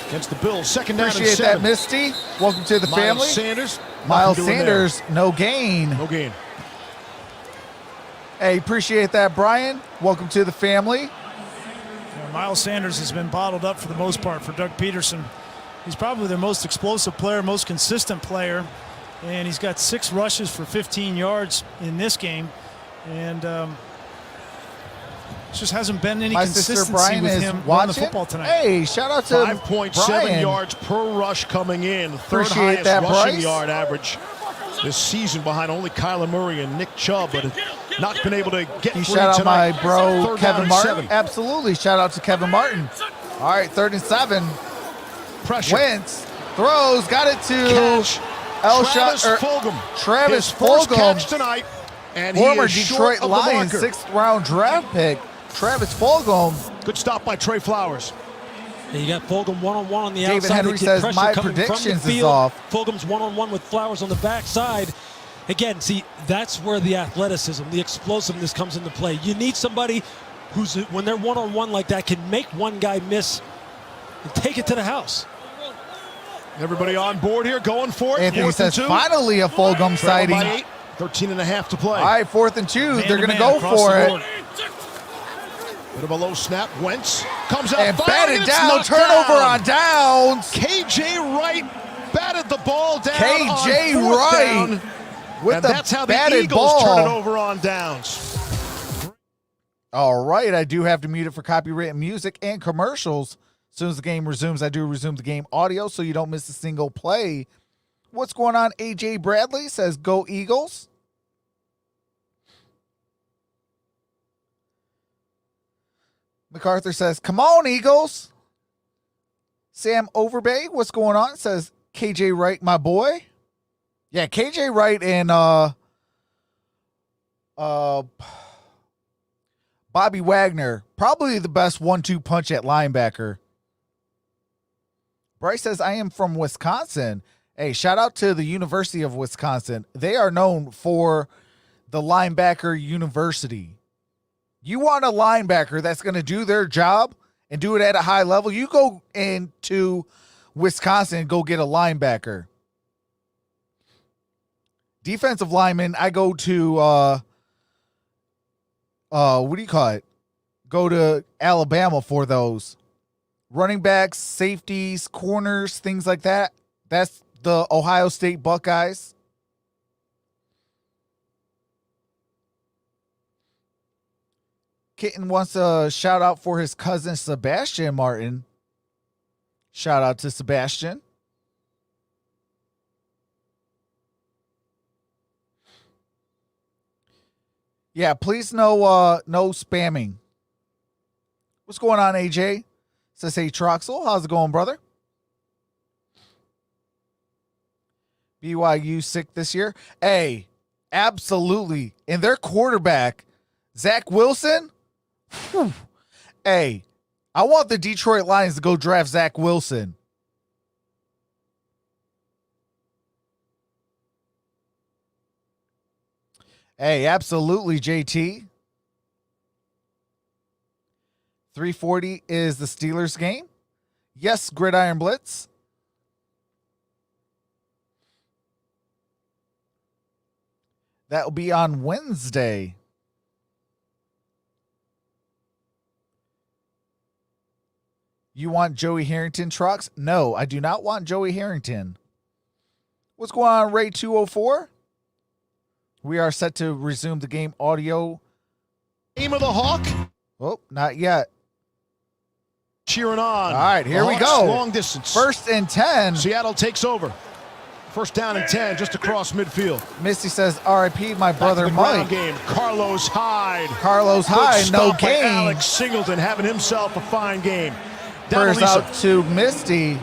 against the Bills. Second down and 7. Appreciate that, Misty. Welcome to the family. Miles Sanders, no gain. No gain. Hey, appreciate that, Brian. Welcome to the family. Yeah, Miles Sanders has been bottled up for the most part for Doug Peterson. He's probably their most explosive player, most consistent player, and he's got 6 rushes for 15 yards in this game. And just hasn't been any consistency with him on the football tonight. Hey, shout out to 5.7 yards per rush coming in. Third highest rushing yard average this season behind only Kyler Murray and Nick Chubb, but not been able to get free shout out tonight. my bro Kevin Martin. 7. Absolutely, shout out to Kevin Martin. All right, 3rd and 7. Pressure. Wentz throws, got it to Travis Fulgham. Catch tonight, and former he is Detroit Lions 6th round draft pick. Travis Fulgham. Good stop by Trey Flowers. And you got Fulgham one-on-one on the David outside. Henry says my predictions is off. Fulgham's one-on-one with Flowers on the backside. Again, see, that's where the athleticism, the explosiveness comes into play. You need somebody who's, when they're one-on-one like that, can make one guy miss and take it to the house. Everybody on board here, going for it. Anthony says finally a Fulgham sighting. 13.5 to play. All right, 4th and 2. They're going to go for it. Bit of a low snap. Wentz comes out and batted down. Turnover on downs. KJ Wright batted the ball down. KJ on Wright down, with and the that's how the batted Eagles ball. turn it over on downs. All right, I do have to mute it for copyrighted music and commercials. As soon as the game resumes, I do resume the game audio so you don't miss a single play. What's going on? AJ Bradley says, go Eagles. MacArthur says, come on, Eagles. Sam Overbay, what's going on? Says, KJ Wright, my boy. Yeah, KJ Wright and Bobby Wagner, probably the best 1-2 punch at linebacker. Bryce says, I am from Wisconsin. Hey, shout out to the University of Wisconsin. They are known for the linebacker university. You want a linebacker that's going to do their job and do it at a high level, you go into Wisconsin and go get a linebacker. Defensive lineman, I go to, what do you call it? Go to Alabama for those. Running backs, safeties, corners, things like that. That's the Ohio State Buckeyes. Kitten wants a shout out for his cousin Sebastian Martin. Shout out to Sebastian. Yeah, please no spamming. What's going on, AJ? Says, hey, Troxel, how's it going, brother? BYU sick this year? Hey, absolutely. And their quarterback, Zach Wilson, whew. Hey, I want the Detroit Lions to go draft Zach Wilson. Hey, absolutely, JT. 3:40 is the Steelers game. Yes, Gridiron Blitz. That will be on Wednesday. You want Joey Harrington, Trucks? No, I do not want Joey Harrington. What's going on, Ray 204? We are set to resume the game audio. Aim of the Hawk. Oh, not yet. Cheering on. All right, here we go. Long distance. 1st and 10. Seattle takes over. 1st down and 10, just across midfield. Misty says, RIP, my brother Mike. Game. Carlos Hyde. Carlos Hyde, no game. Alex Singleton having himself a fine game. Prayers out to Misty.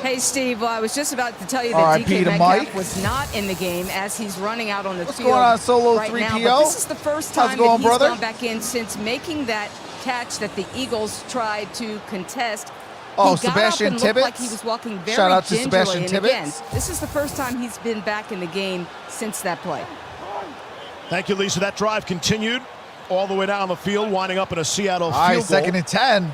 Hey, Steve, well, I was just about to tell you that DK Metcalf Mike was not in the game as he's running out on the What's field going on, Solo right 3PO? now. But this is the first time going, that he's brother? gone back in since making that catch that the Eagles tried to contest. Oh, he got Sebastian up and looked Tibbetts? like he was walking very Shout out to gingerly. Sebastian and Tibbetts. again, this is the first time he's been back in the game since that play. Thank you, Lisa. That drive continued all the way down the field, winding up in a Seattle All right, field goal. 2nd and 10.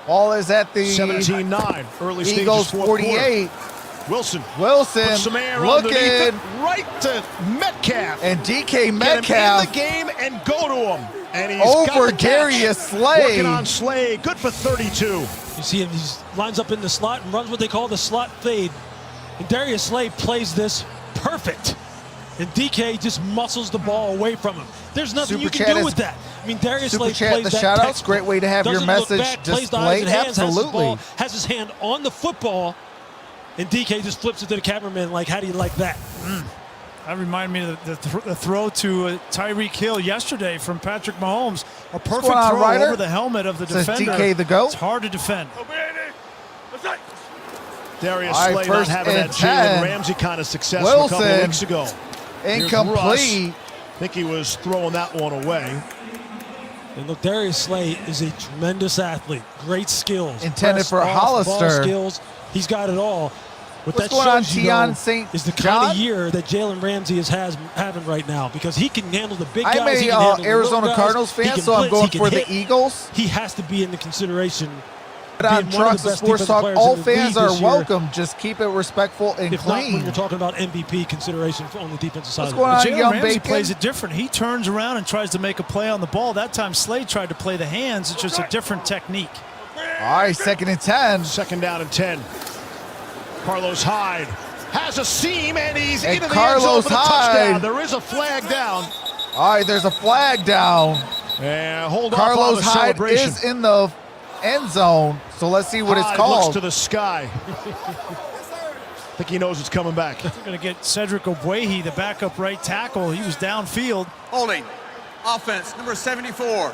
Ball is at the 17-9. Early stages, Eagles 4th 48. quarter. Wilson Put some air looking underneath it, right to Metcalf. And DK Get him Metcalf in the game and go to him. And he's over got the catch. Darius Slay. Working on Slay, good for 32. You see him, he lines up in the slot and runs what they call the slot fade. And Darius Slay plays this perfect. And DK just muscles the ball away from him. There's nothing Super you can Chat do is- with that. I mean, Darius Super Slay Chat, plays the that shout-outs, textbook. great way to have your Doesn't look message back, plays the eyes displayed. and hands, has his Absolutely. ball, has his hand on the football, and DK just flips it to the cameraman like, how do you like that? That reminded me of the throw to Tyreek Hill yesterday from Patrick Mahomes. A perfect going on, throw Ryder? over the helmet of the Says defender. DK the GOAT. It's hard to defend. Darius All right, Slay not 1st having and that 10. Jalen Ramsey kind of success Wilson. a couple of weeks ago. Here's Incomplete. Russ. I think he was throwing that one away. And look, Darius Slay is a tremendous athlete. Great skills. Intended Press, for off, ball Hollister. skills. He's got it all. What What's that going on, shows you, Tion though, St. is the kind John? of year that Jalen Ramsey is having right now, because he can handle the big guys. I'm he a can handle the Arizona little guys, Cardinals he fan, can so I'm blitz, going he for can the hit. Eagles. He has to be in the consideration. But on being one of Trucks the and best Sports defensive Talk, players all in the league fans are this year. welcome. Just keep it respectful and If not, when clean. you're talking about MVP consideration for on the defensive side. What's of going the on, ball. Jalen Young Ramsey Bacon? plays it different. He turns around and tries to make a play on the ball. That time Slade tried to play the hands. It's just a different technique. All right, 2nd and 10. 2nd down and 10. Carlos Hyde has a seam, and he's And into the Carlos end zone for the touchdown. Hyde. There is a flag down. All right, there's a flag down. And hold Carlos off on the Hyde celebration. is in the end zone. So let's see what it's Hyde called. looks to the sky. I think he knows it's coming back. We're going to get Cedric Ogbuehi, the backup right tackle. He was downfield. Holding. Offense, number 74.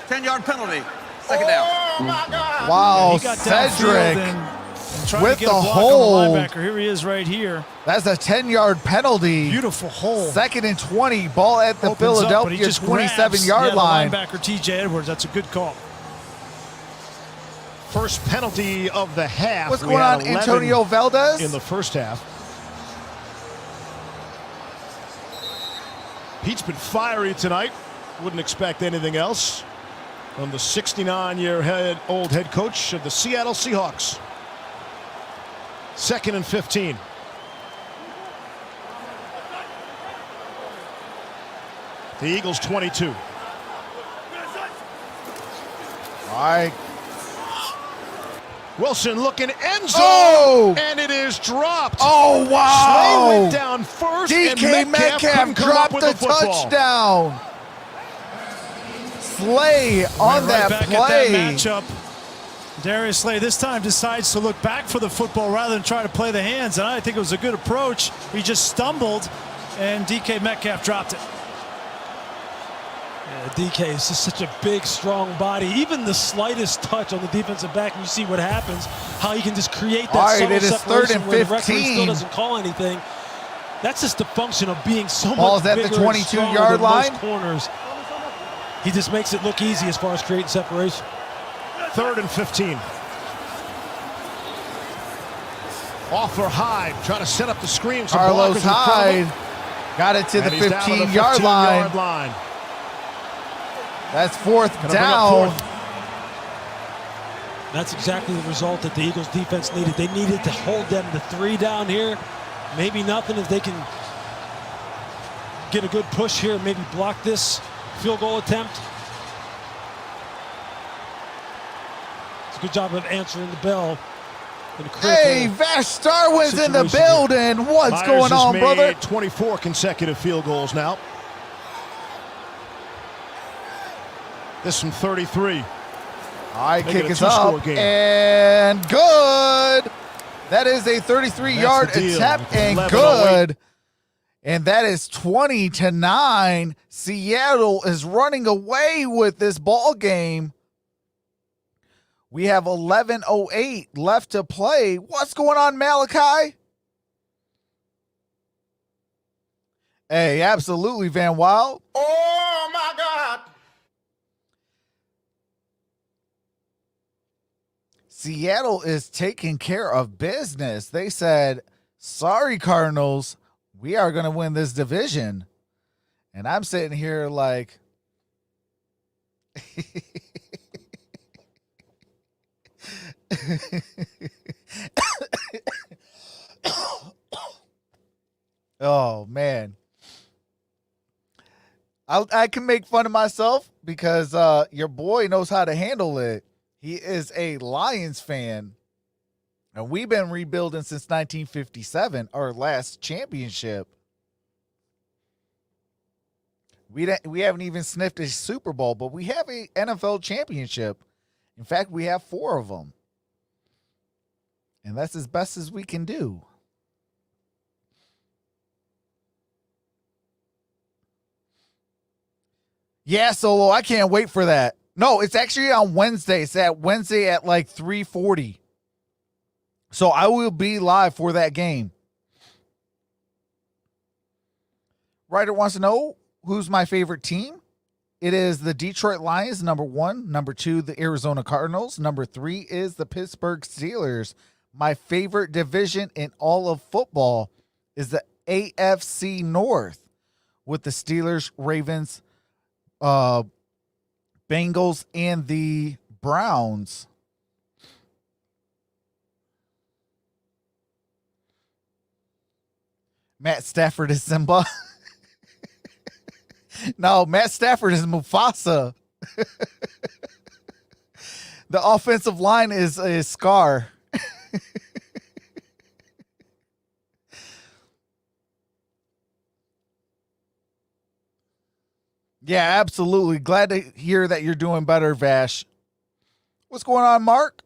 10-yard penalty. Second down. Oh, my God. Wow, He got Cedric and tried with to get the a block hold. on the linebacker. Here he is right here. That's a 10-yard penalty. Beautiful hole. 2nd and 20. Ball at the Opens Philadelphia up, but he just 27-yard line. The linebacker T.J. Edwards. That's a good call. First penalty of the half. What's We going had on, 11 Antonio Valdez? in the first half. Pete's been fiery tonight. Wouldn't expect anything else from the 69-year-old head coach of the Seattle Seahawks. 2nd and 15. The Eagles 22. All right. Wilson looking end zone, Oh! and it is dropped. Oh, Slay wow. went down first, DK and Metcalf couldn't come up dropped with the football. touchdown. Slay on Right that back play. at that matchup. Darius Slay this time decides to look back for the football rather than try to play the hands, and I think it was a good approach. He just stumbled, and DK Metcalf dropped it. Yeah, DK is just such a big, strong body. Even the slightest touch on the defensive back, and you see what happens, how he can just create that All right, subtle it is 3rd separation and where the referee 15. still doesn't call anything. That's just the function of being so Ball's much at the bigger and 22-yard stronger than line. most corners. He just makes it look easy as far as creating separation. 3rd and 15. Off for Hyde, trying to set up the screen. Some Carlos blockers in front of him. Hyde got it to the And he's down to the 15-yard line. line. That's 4th Gonna bring up down. 4th. That's exactly the result that the Eagles defense needed. They needed to hold them to 3 down here. Maybe nothing if they can get a good push here and maybe block this field goal attempt. It's a good job of answering the bell. Hey, Vash Starwin's in the building. What's Myers going on, has brother? made 24 consecutive field goals now. This from 33. All right, Make it kick a is two-score up game. and good. That is a 33-yard That's the deal. attempt and 11-08. good. And that is 20-9. Seattle is running away with this ball game. We have 11:08 left to play. What's going on, Malachi? Hey, absolutely, Van Wild. Oh, my God. Seattle is taking care of business. They said, sorry, Cardinals, we are going to win this division. And I'm sitting here like, oh, man. I can make fun of myself because your boy knows how to handle it. He is a Lions fan, and we've been rebuilding since 1957, our last championship. We haven't even sniffed a Super Bowl, but we have a NFL championship. In fact, we have 4 of them, and that's as best as we can do. Yeah, Solo, I can't wait for that. No, it's actually on Wednesday. It's at Wednesday at like 3:40. So I will be live for that game. Ryder wants to know who's my favorite team. It is the Detroit Lions, number 1. Number 2, the Arizona Cardinals. Number 3 is the Pittsburgh Steelers. My favorite division in all of football is the AFC North with the Steelers, Ravens, Bengals, and the Browns. Matt Stafford is Simba. No, Matt Stafford is Mufasa. The offensive line is Scar. Yeah, absolutely. Glad to hear that you're doing better, Vash. What's going on, Mark?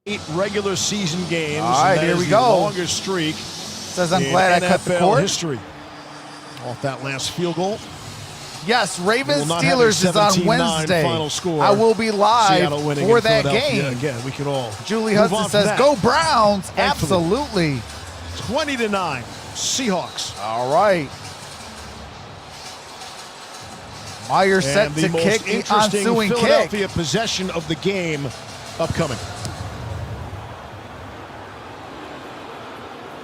8 regular season games. All right, here we go. Longest streak. Says I'm glad I cut the cord. History. Off that last field goal. Yes, Ravens Steelers is on Wednesday. Final score. I will be live for that game. Again, we could all. Julie Hudson says, "Go Browns!" Absolutely. 20-9, Seahawks. All right. Myers set to kick the ensuing Philadelphia kick. Possession of the game upcoming.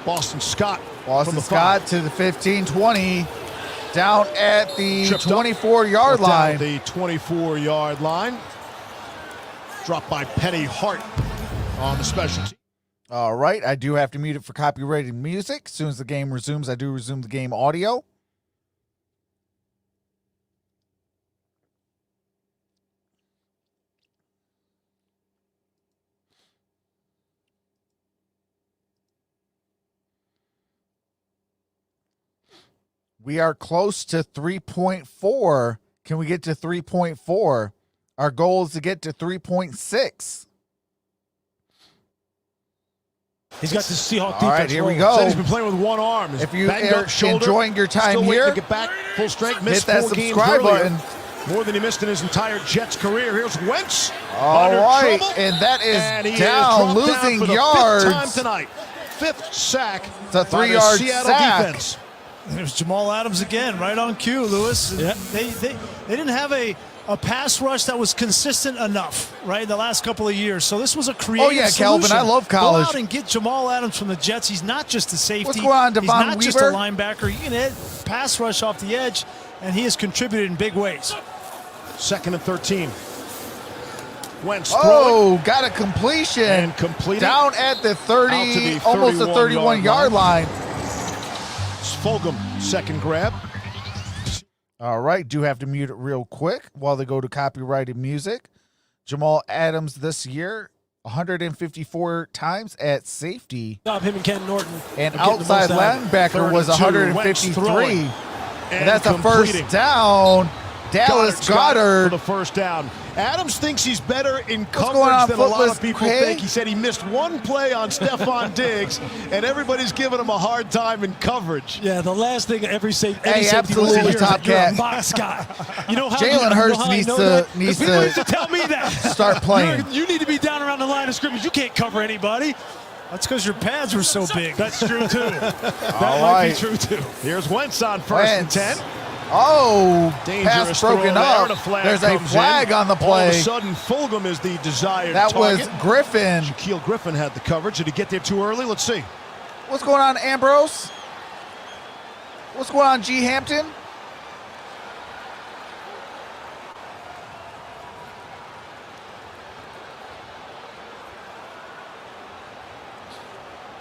Boston Scott to the 15-20. Down at the 24-yard line. The 24-yard line. Dropped by Penny Hart on the special team. All right, I do have to mute it for copyrighted music. As soon as the game resumes, I do resume the game audio. We are close to 3.4. Can we get to 3.4? Our goal is to get to 3.6. He's got the Seahawks defense. All right, here we go. He's been playing with one arm. If you are enjoying your time here, get back full strength. Hit that subscribe button. More than he missed in his entire Jets career. Here's Wentz. All right, and that is down, losing yards. 5th time tonight. 5th sack. It's a 3-yard sack. Defense. There's Jamal Adams again, right on cue, Lewis. Yeah. They didn't have a pass rush that was consistent enough, right, in the last couple of years. So this was a creative Kelvin, I love college. Go out and get Jamal Adams from the Jets. He's not just a safety. What's going on, Devon He's not Weaver? just a linebacker. He can hit pass rush off the edge, and he has contributed in big ways. 2nd and 13. Wentz got a completion. And completed. Down at the 30, almost the 31-yard line. Fulgham, second grab. All right, do have to mute it real quick while they go to copyrighted music. Jamal Adams this year, 154 times at safety. Him and Ken Norton. And outside linebacker was 153. And that's a first down. Dallas Goedert for the first down. Adams thinks he's better in going coverage on, than a lot of people think. He said he missed one play on Stephon Diggs, and everydy's giving him a hard time in coverage. Yeah, the last thing every safety absolutely wants to top hear cat. is box guy. You know how Jalen Hurts needs to tell me that. Start playing. You need to be down around the line of scrimmage. You can't cover anybody. That's because your pads were so big. That's true too. That might be true too. Here's Wentz on 1st and 10. Pass broken up. There's a flag on the play. All of a sudden, Fulgham is the desired target. That was Griffin. Shaquille Griffin had the coverage. Did he get there too early? Let's see. What's going on, Ambrose? What's going on, G. Hampton?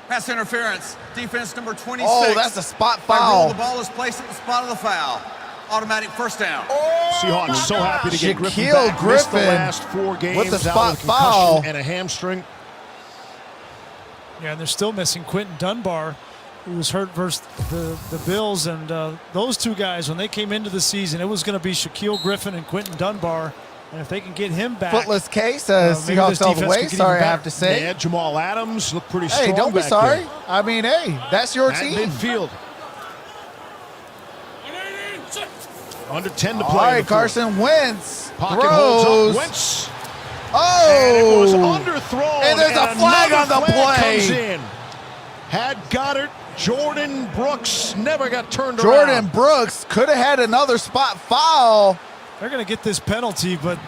Pass interference. Defense number 26. Oh, that's a spot By foul. rule, the ball is placed at the spot of the foul. Automatic first down. Seahawks so happy to get Griffin Shaquille back. Missed the Griffin last 4 games with the spot out with a foul. concussion and a hamstring. Yeah, and they're still missing Quentin Dunbar, who was hurt versus the Bills. And those two guys, when they came into the season, it was going to be Shaquille Griffin and Quentin Dunbar. And if they can get him back. Footless K says Seahawks all the way. Sorry, I have to say. Yeah, Jamal Adams looked pretty strong. Hey, don't be back sorry. there. I mean, hey, that's your At team. midfield. Under 10 to play. All right, Carson Wentz Pocket throws. holds up. Wentz. Oh, And it was underthrown. And there's a flag on the flag play. Comes in. Had Goddard. Jordan Brooks never got turned Jordan around. Brooks could have had another spot foul. They're going to get this penalty, but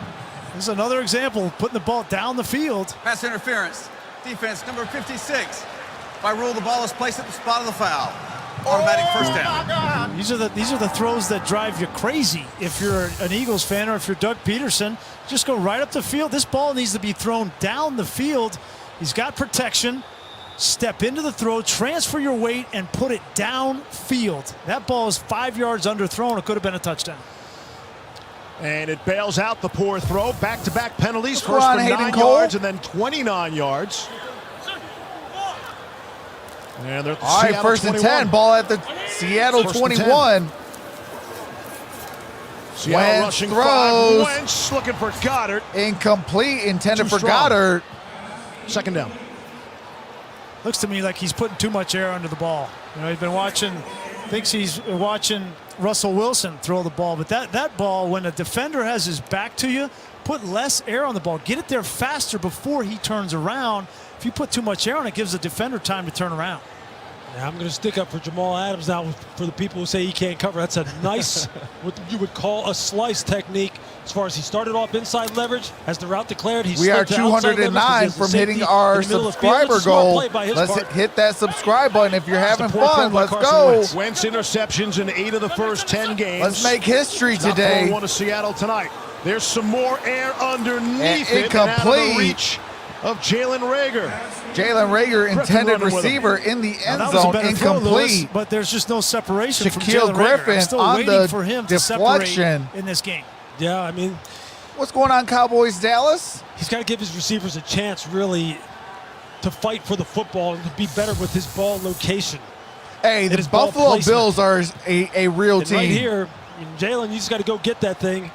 this is another example of putting the ball down the field. Pass interference. Defense number 56. By rule, the ball is placed at the spot of the foul. Automatic first down. These are the throws that drive you crazy. If you're an Eagles fan or if you're Doug Peterson, just go right up the field. This ball needs to be thrown down the field. He's got protection. Step into the throw, transfer your weight, and put it downfield. That ball is 5 yards underthrown. It could have been a touchdown. And it bails out the poor throw. Back-to-back penalties. First for Hayden 9 Cole. yards and then 29 yards. And they're at the All right, Seattle 1st and 21. 10. Ball at the Seattle First and 21. Seattle rushing throws. 5. Wentz looking for Goddard. Incomplete, intended Too for strong. Goddard. Second down. Looks to me like he's putting too much air under the ball. You know, he's been watching, thinks he's watching Russell Wilson throw the ball. But that ball, when a defender has his back to you, put less air on the ball. Get it there faster before he turns around. If you put too much air on it, gives the defender time to turn around. Yeah, I'm going to stick up for Jamal Adams now for the people who say he can't cover. That's a nice, what you would call a slice technique. As far as he started off inside leverage, as the route declared, we are 209 from hitting our subscriber goal. Let's hit that subscribe button if you're having fun. Let's go. Wentz interceptions in 8 of the first 10 games. Let's make history today. One to Seattle tonight. There's some more air underneath it and out of the reach of Jalen Reagor. Jalen Reagor, intended receiver in the end zone, incomplete. But there's just no separation from Shaquille Jalen Griffin I'm still on waiting the for him deflection to separate in this game. Yeah, I mean, what's going on, Cowboys Dallas? He's got to give his receivers a chance, really, to fight for the football and to be better with his ball location. Hey, the Buffalo Bills are a real team. Right here, I mean, Jalen, you just got to go get that thing.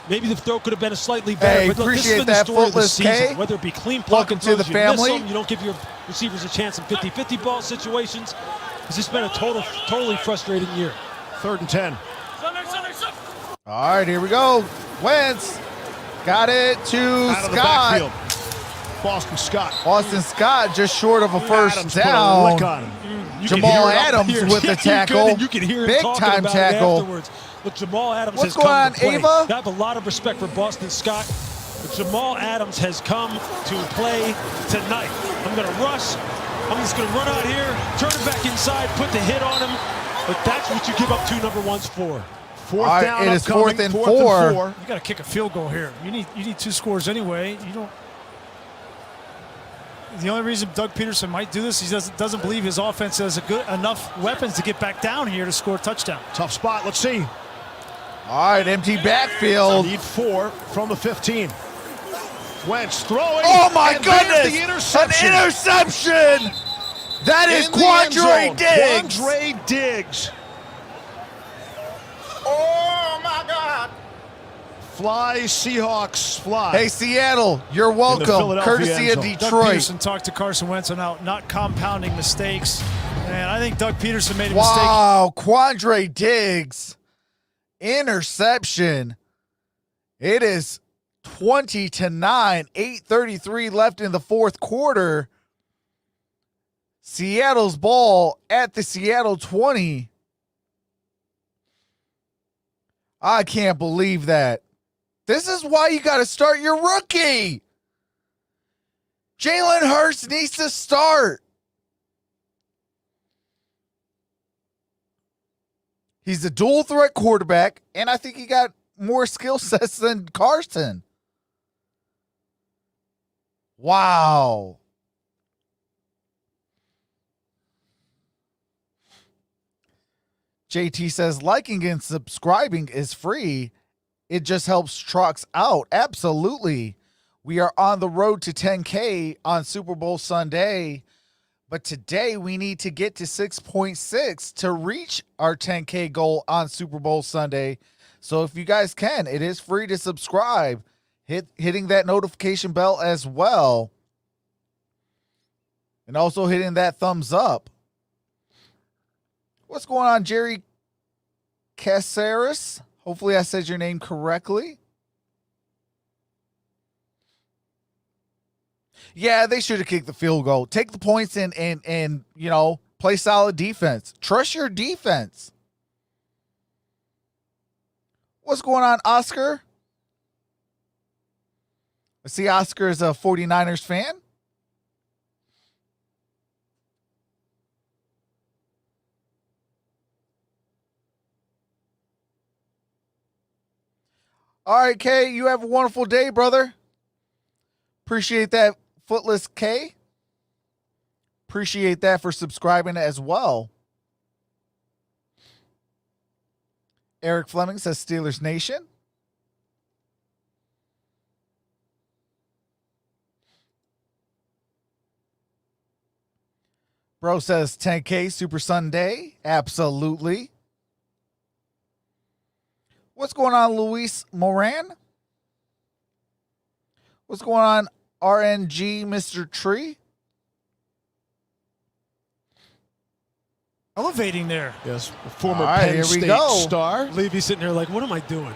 Maybe the throw could have been a slightly better. Hey, but look, appreciate this has been that, the story of the Footless season. K. Whether it be clean Welcome pocket to the throws, you miss family. them, you don't give your receivers a chance in 50-50 ball situations. It's just been a totally frustrating year. 3rd and 10. All right, here we go. Wentz got it to Out of the Scott. backfield. Boston Scott just short of a first Adams down. Put a lick on him. Jamal Adams with the tackle. You can hear him big talking time about tackle. it afterwards. Look, Jamal Adams What's has going come on, to play. Ava? I have a lot of respect for Boston Scott, but Jamal Adams has come to play tonight. I'm going to rush. I'm just going to run out here, turn it back inside, put the hit on him. But that's what you give up 2 number ones for. Fourth down. It is fourth and four. You got to kick a field goal here. You need 2 scores anyway. You don't. The only reason Doug Peterson might do this, he doesn't believe his offense has enough weapons to get back down here to score a touchdown. Tough spot. Let's see. All right, empty backfield. Need 4 from the 15. Wentz throwing. Oh my and goodness! The interception. An interception. That is In the end Quandre zone. Diggs. Quandre Diggs. Oh my God. Fly, Seahawks, fly. Hey, Seattle, you're welcome. Courtesy of Doug Detroit. Peterson talked to Carson Wentz about not compounding mistakes. And I think Doug Peterson made a mistake. Wow, Quandre Diggs. Interception. It is 20-9, 8:33 left in the fourth quarter. Seattle's ball at the Seattle 20. I can't believe that. This is why you got to start your rookie. Jalen Hurts needs to start. He's a dual threat quarterback, and I think he got more skill sets than Carson. Wow. JT says liking and subscribing is free. It just helps Trox out. Absolutely. We are on the road to 10K on Super Bowl Sunday. But today we need to get to 6.6 to reach our 10K goal on Super Bowl Sunday. So if you guys can, it is free to subscribe. Hitting that notification bell as well. And also hitting that thumbs up. What's going on, Jerry Caceres? Hopefully I said your name correctly. Yeah, they should have kicked the field goal. Take the points and you know, play solid defense. Trust your defense. What's going on, Oscar? I see Oscar is a 49ers fan. All right, Kay, you have a wonderful day, brother. Appreciate that, Footless K. Appreciate that for subscribing as well. Eric Fleming says Steelers Nation. Bro says 10K Super Sunday. Absolutely. What's going on, Luis Moran? What's going on, RNG Mr. Tree? Elevating there. Yes, former Penn State star. Levy sitting there like, what am I doing?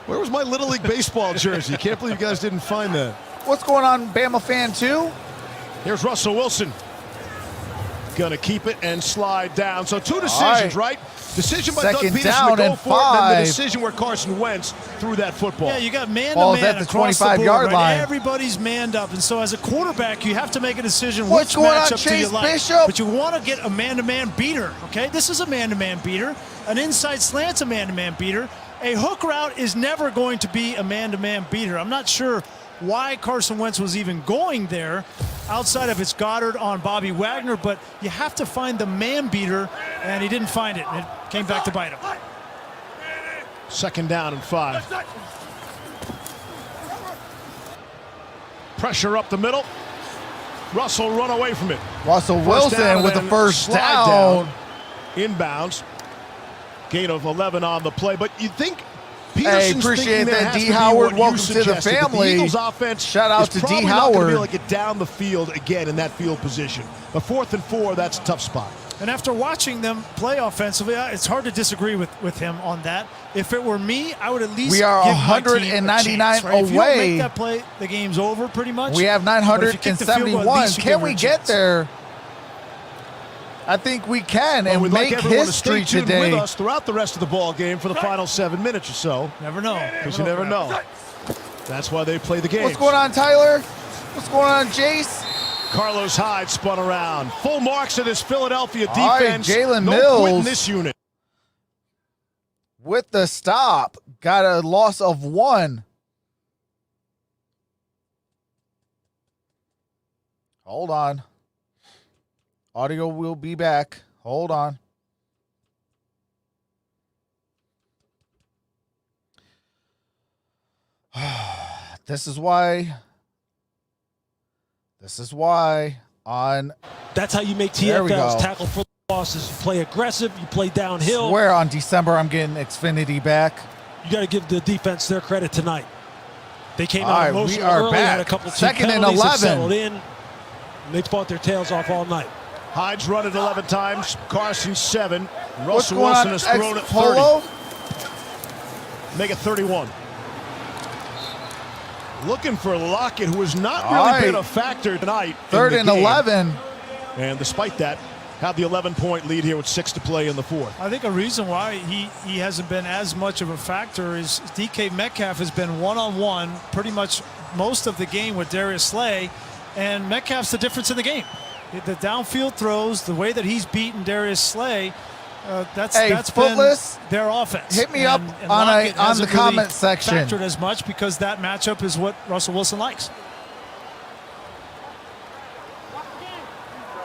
Where was my Little League Baseball jersey? Can't believe you guys didn't find that. What's going on, Bama Fan 2? Here's Russell Wilson. Gonna keep it and slide down. So 2 decisions, right? Decision by Doug Peterson to go for it, and then the decision where Carson Wentz threw that football. Yeah, you got man-to-man at the across the 25-yard board, line. Right? Everybody's manned up, and so as a quarterback, you have to make a decision What's which going on, matchup do you Chase like. Bishop? But you want to get a man-to-man beater, okay? This is a man-to-man beater. An inside slant's a man-to-man beater. A hook route is never going to be a man-to-man beater. I'm not sure why Carson Wentz was even going there outside of it's Goddard on Bobby Wagner, but you have to find the man beater, and he didn't find it. It came back to bite him. 2nd down and 5. Pressure up the middle. Russell run away from it. Russell Wilson with the first down. Inbounds. Gain of 11 on the play, but you think Hey, appreciate that, D. Howard. Welcome to the family. The Eagles offense shout out to D. Howard. Not going to be able to get down the field again in that field position. But 4th and 4, that's a tough spot. And after watching them play offensively, it's hard to disagree with him on that. If it were me, I would at least we are give 199 my team a chance, right? away. If you don't make that play, the game's over pretty much. We have 971. Can we get there? I think we can, and make history today. With us throughout the rest of the ball game for the final 7 minutes or so. Never know. Because you never know. That's why they play the game. What's going on, Tyler? What's going on, Jace? Carlos Hyde spun around. Full marks of this Philadelphia defense. All right, Jalen no Mills quit in this unit. With the stop, got a loss of 1. Hold on. Audio will be back. Hold on. This is why on. That's how you make TFLs, tackle for losses. You play aggressive, you play downhill. Swear on December I'm getting Xfinity back. You got to give the defense their credit tonight. They came All out right, emotional we are early, back. had a couple 2nd and 11. 11. Settled in. They fought their tails off all night. Hyde's run it 11 times. Carson 7. What's Russell going Wilson on, has thrown it 30. Polo? Make it 31. Looking for Lockett, who has not really been a factor tonight. 3rd and 11. And despite that, have the 11-point lead here with 6 to play in the 4th. I think a reason why he hasn't been as much of a factor is DK Metcalf has been one-on-one pretty much most of the game with Darius Slay, and Metcalf's the difference in the game. The downfield throws, the way that he's beaten Darius Slay, that's Footless, been their offense. Hit me up on the comment section. Factored as much because that matchup is what Russell Wilson likes.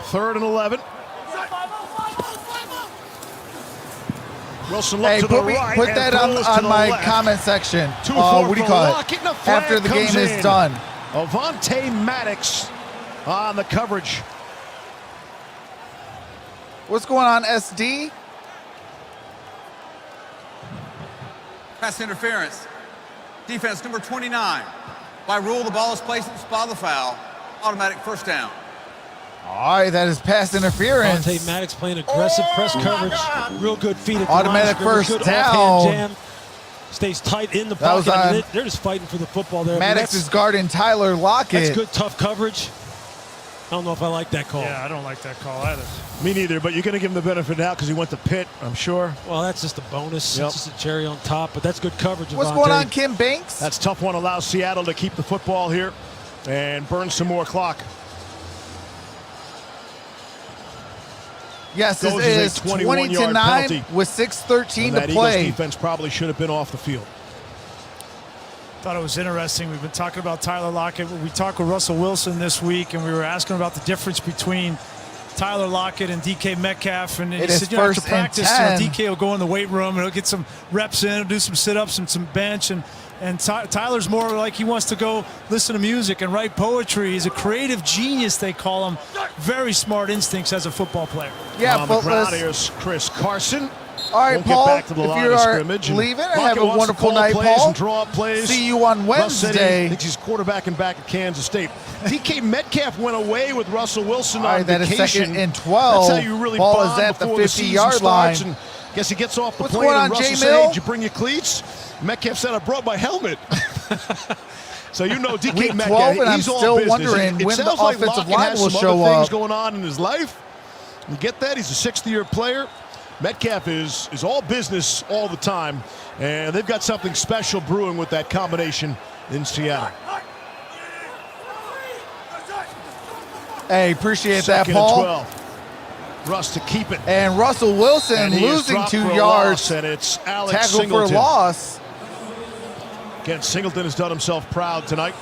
3rd and 11. Wilson looked to the right. Put that on my comment section. What do you call it? After the game is done. Avonte Maddox on the coverage. What's going on, SD? Pass interference. Defense number 29. By rule, the ball is placed at the spot of the foul. Automatic first down. All right, that is pass interference. Avonte Maddox playing aggressive press coverage. Real good feet at the automatic first good down. Jam. Stays tight in the pocket. They're just fighting for the football there. Maddox is guarding Tyler Lockett. That's good, tough coverage. I don't know if I like that call. Yeah, I don't like that call either. Me neither, but you're going to give him the benefit now because he went to Pitt, I'm sure. Well, that's just a bonus. It's just a cherry on top, but that's good coverage. What's going on, Kim Banks? That's a tough one. Allows Seattle to keep the football here and burn some more clock. Yes, it is 20-9 with 6:13 to play. Eagles defense probably should have been off the field. Thought it was interesting. We've been talking about Tyler Lockett. We talked with Russell Wilson this week, and we were asking about the difference between Tyler Lockett and DK Metcalf. And he said, you have to practice. DK will go in the weight room and he'll get some reps in, he'll do some sit-ups and some bench. And And Tyler's more like he wants to go listen to music and write poetry. He's a creative genius, they call him. Very smart instincts as a football player. Yeah, but here's Chris Carson. All right, Paul, if you are leaving, have a wonderful night, Paul. Draw plays. See you on Wednesday. I think he's quarterbacking back at Kansas State. DK Metcalf went away with Russell Wilson on that vacation. Is 2nd and 12. That's how you really Ball bond is at the before 50-yard line. And guess he gets off the What's plane going on, and Russell J. said, Mill? hey, did you bring your cleats? Metcalf said, I brought my helmet. So you know DK Week Metcalf, 12, and I'm he's all still business. Wondering when the offensive line will show things up. going on in his life. You get that? He's a 6th-year player. Metcalf is all business all the time, and they've got something special brewing with that combination in Seattle. Hey, appreciate that, 2nd and Paul. 12. Russ to keep it. And Russell Wilson losing 2 yards. And it's Alex tackle Singleton. for loss. Again, Singleton has done himself proud tonight.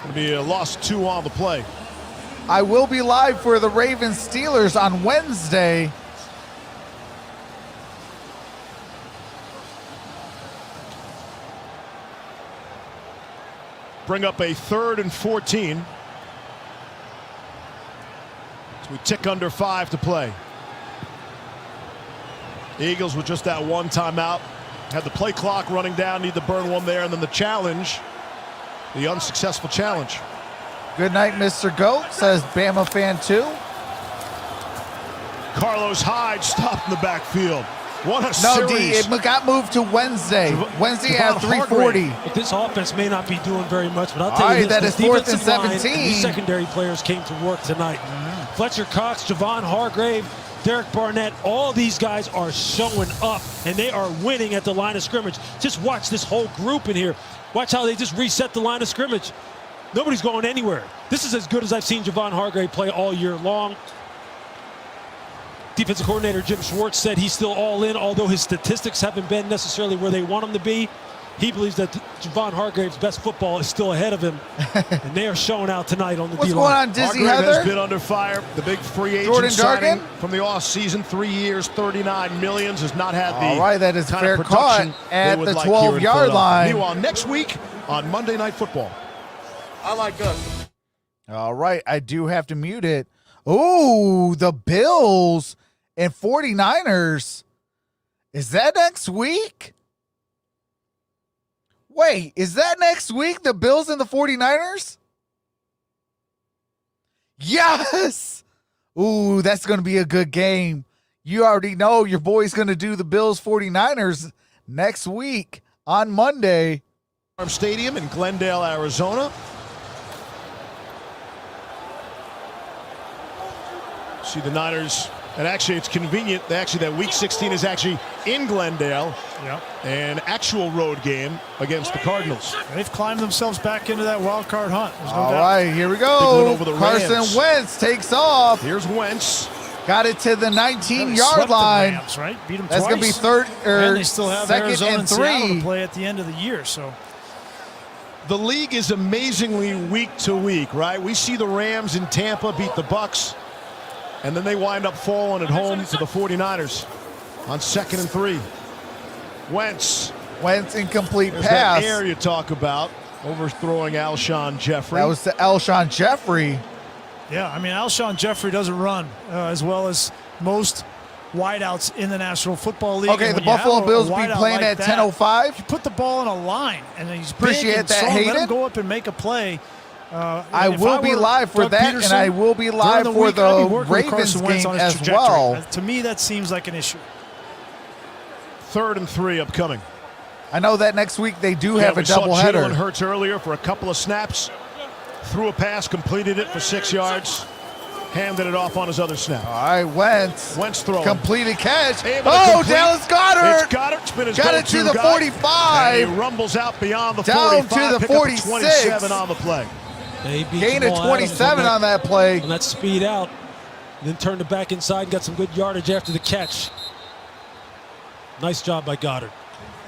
Going to be a loss 2 on the play. I will be live for the Ravens Steelers on Wednesday. Bring up a 3rd and 14. So we tick under 5 to play. Eagles with just that one timeout. Had the play clock running down, need to burn one there, and then the challenge, the unsuccessful challenge. Good night, Mr. Goat, says Bama fan 2. Carlos Hyde stopped in the backfield. What a No, series. it got moved to Wednesday. Wednesday at 3:40. But this offense may not be doing very much, but I'll All tell right, you this, that is the 4th and defensive line and 17. these secondary players came to work tonight. Fletcher Cox, Javon Hargrave, Derek Barnett, all these guys are showing up, and they are winning at the line of scrimmage. Just watch this whole group in here. Watch how they just reset the line of scrimmage. Nobody's going anywhere. This is as good as I've seen Javon Hargrave play all year long. Defensive coordinator Jim Schwartz said he's still all in, although his statistics haven't been necessarily where they want him to be. He believes that Javon Hargrave's best football is still ahead of him, and they are showing out tonight on the D-line. What's going on, Dizzy Hargrave Heather? has been under fire. The big free agent Jordan signing Derrn? from the offseason, 3 years, $39 million, has not had the All right, that is kind fair of production caught at they would the like here in 12-yard Philadelphia. line. Meanwhile, next week on Monday Night Football. I like us. All right, I do have to mute it. Ooh, the Bills and 49ers. Is that next week? Wait, is that next week, the Bills and the 49ers? Yes! Ooh, that's going to be a good game. You already know your boy's going to do the Bills 49ers next week on Monday. Stadium in Glendale, Arizona. See the Niners, and actually it's convenient that week 16 is actually in Glendale. Yep. An actual road game against the Cardinals. They've climbed themselves back into that wild card hunt. There's no All doubt. right, here we Big win go. over the Carson Rams. Wentz takes off. Here's Wentz. Got it to the They 19-yard swept the line. Rams, right? Beat them That's going to be twice. third And or they still have 2nd Arizona and and Seattle 3. to play at the end of the year. So The league is amazingly week to week, right? We see the Rams in Tampa beat the Bucks, and then they wind up falling at home to the 49ers on 2nd and 3. Wentz. Incomplete There's pass. that air you talk about, overthrowing Alshon Jeffrey. That was to Alshon Jeffrey. yeah, I mean, Alshon Jeffrey doesn't run as well as most wideouts in the National Football League. Okay, And the when you Buffalo have a Bills be wideout playing like at that, 10:05. You put the ball in a line, and then he's Appreciate big and that, strong. Let Hayden. him go up and make a play. I If will be were live for Doug that, Peterson, and I will be during live for week, I'd be the working with Ravens Carson Wentz game on his as trajectory. well. To me, that seems like an issue. 3rd and 3 upcoming. I know that next week they do have a we saw Jalen doubleheader. Hurts earlier for a couple of snaps. Threw a pass, completed it for 6 yards. Handed it off on his other snap. All right, Wentz throwing. Completed catch. Able to Oh, complete. Dallas Goddard. It's Goddard's been his Got it go-to to the guy. 45. And he rumbles out beyond the Down 45. to the Pick up a 46. 27 on the play. They beat Gain of Jamal Adams 27 on that play. on that speed out. Then turned it back inside and got some good yardage after the catch. Nice job by Goddard.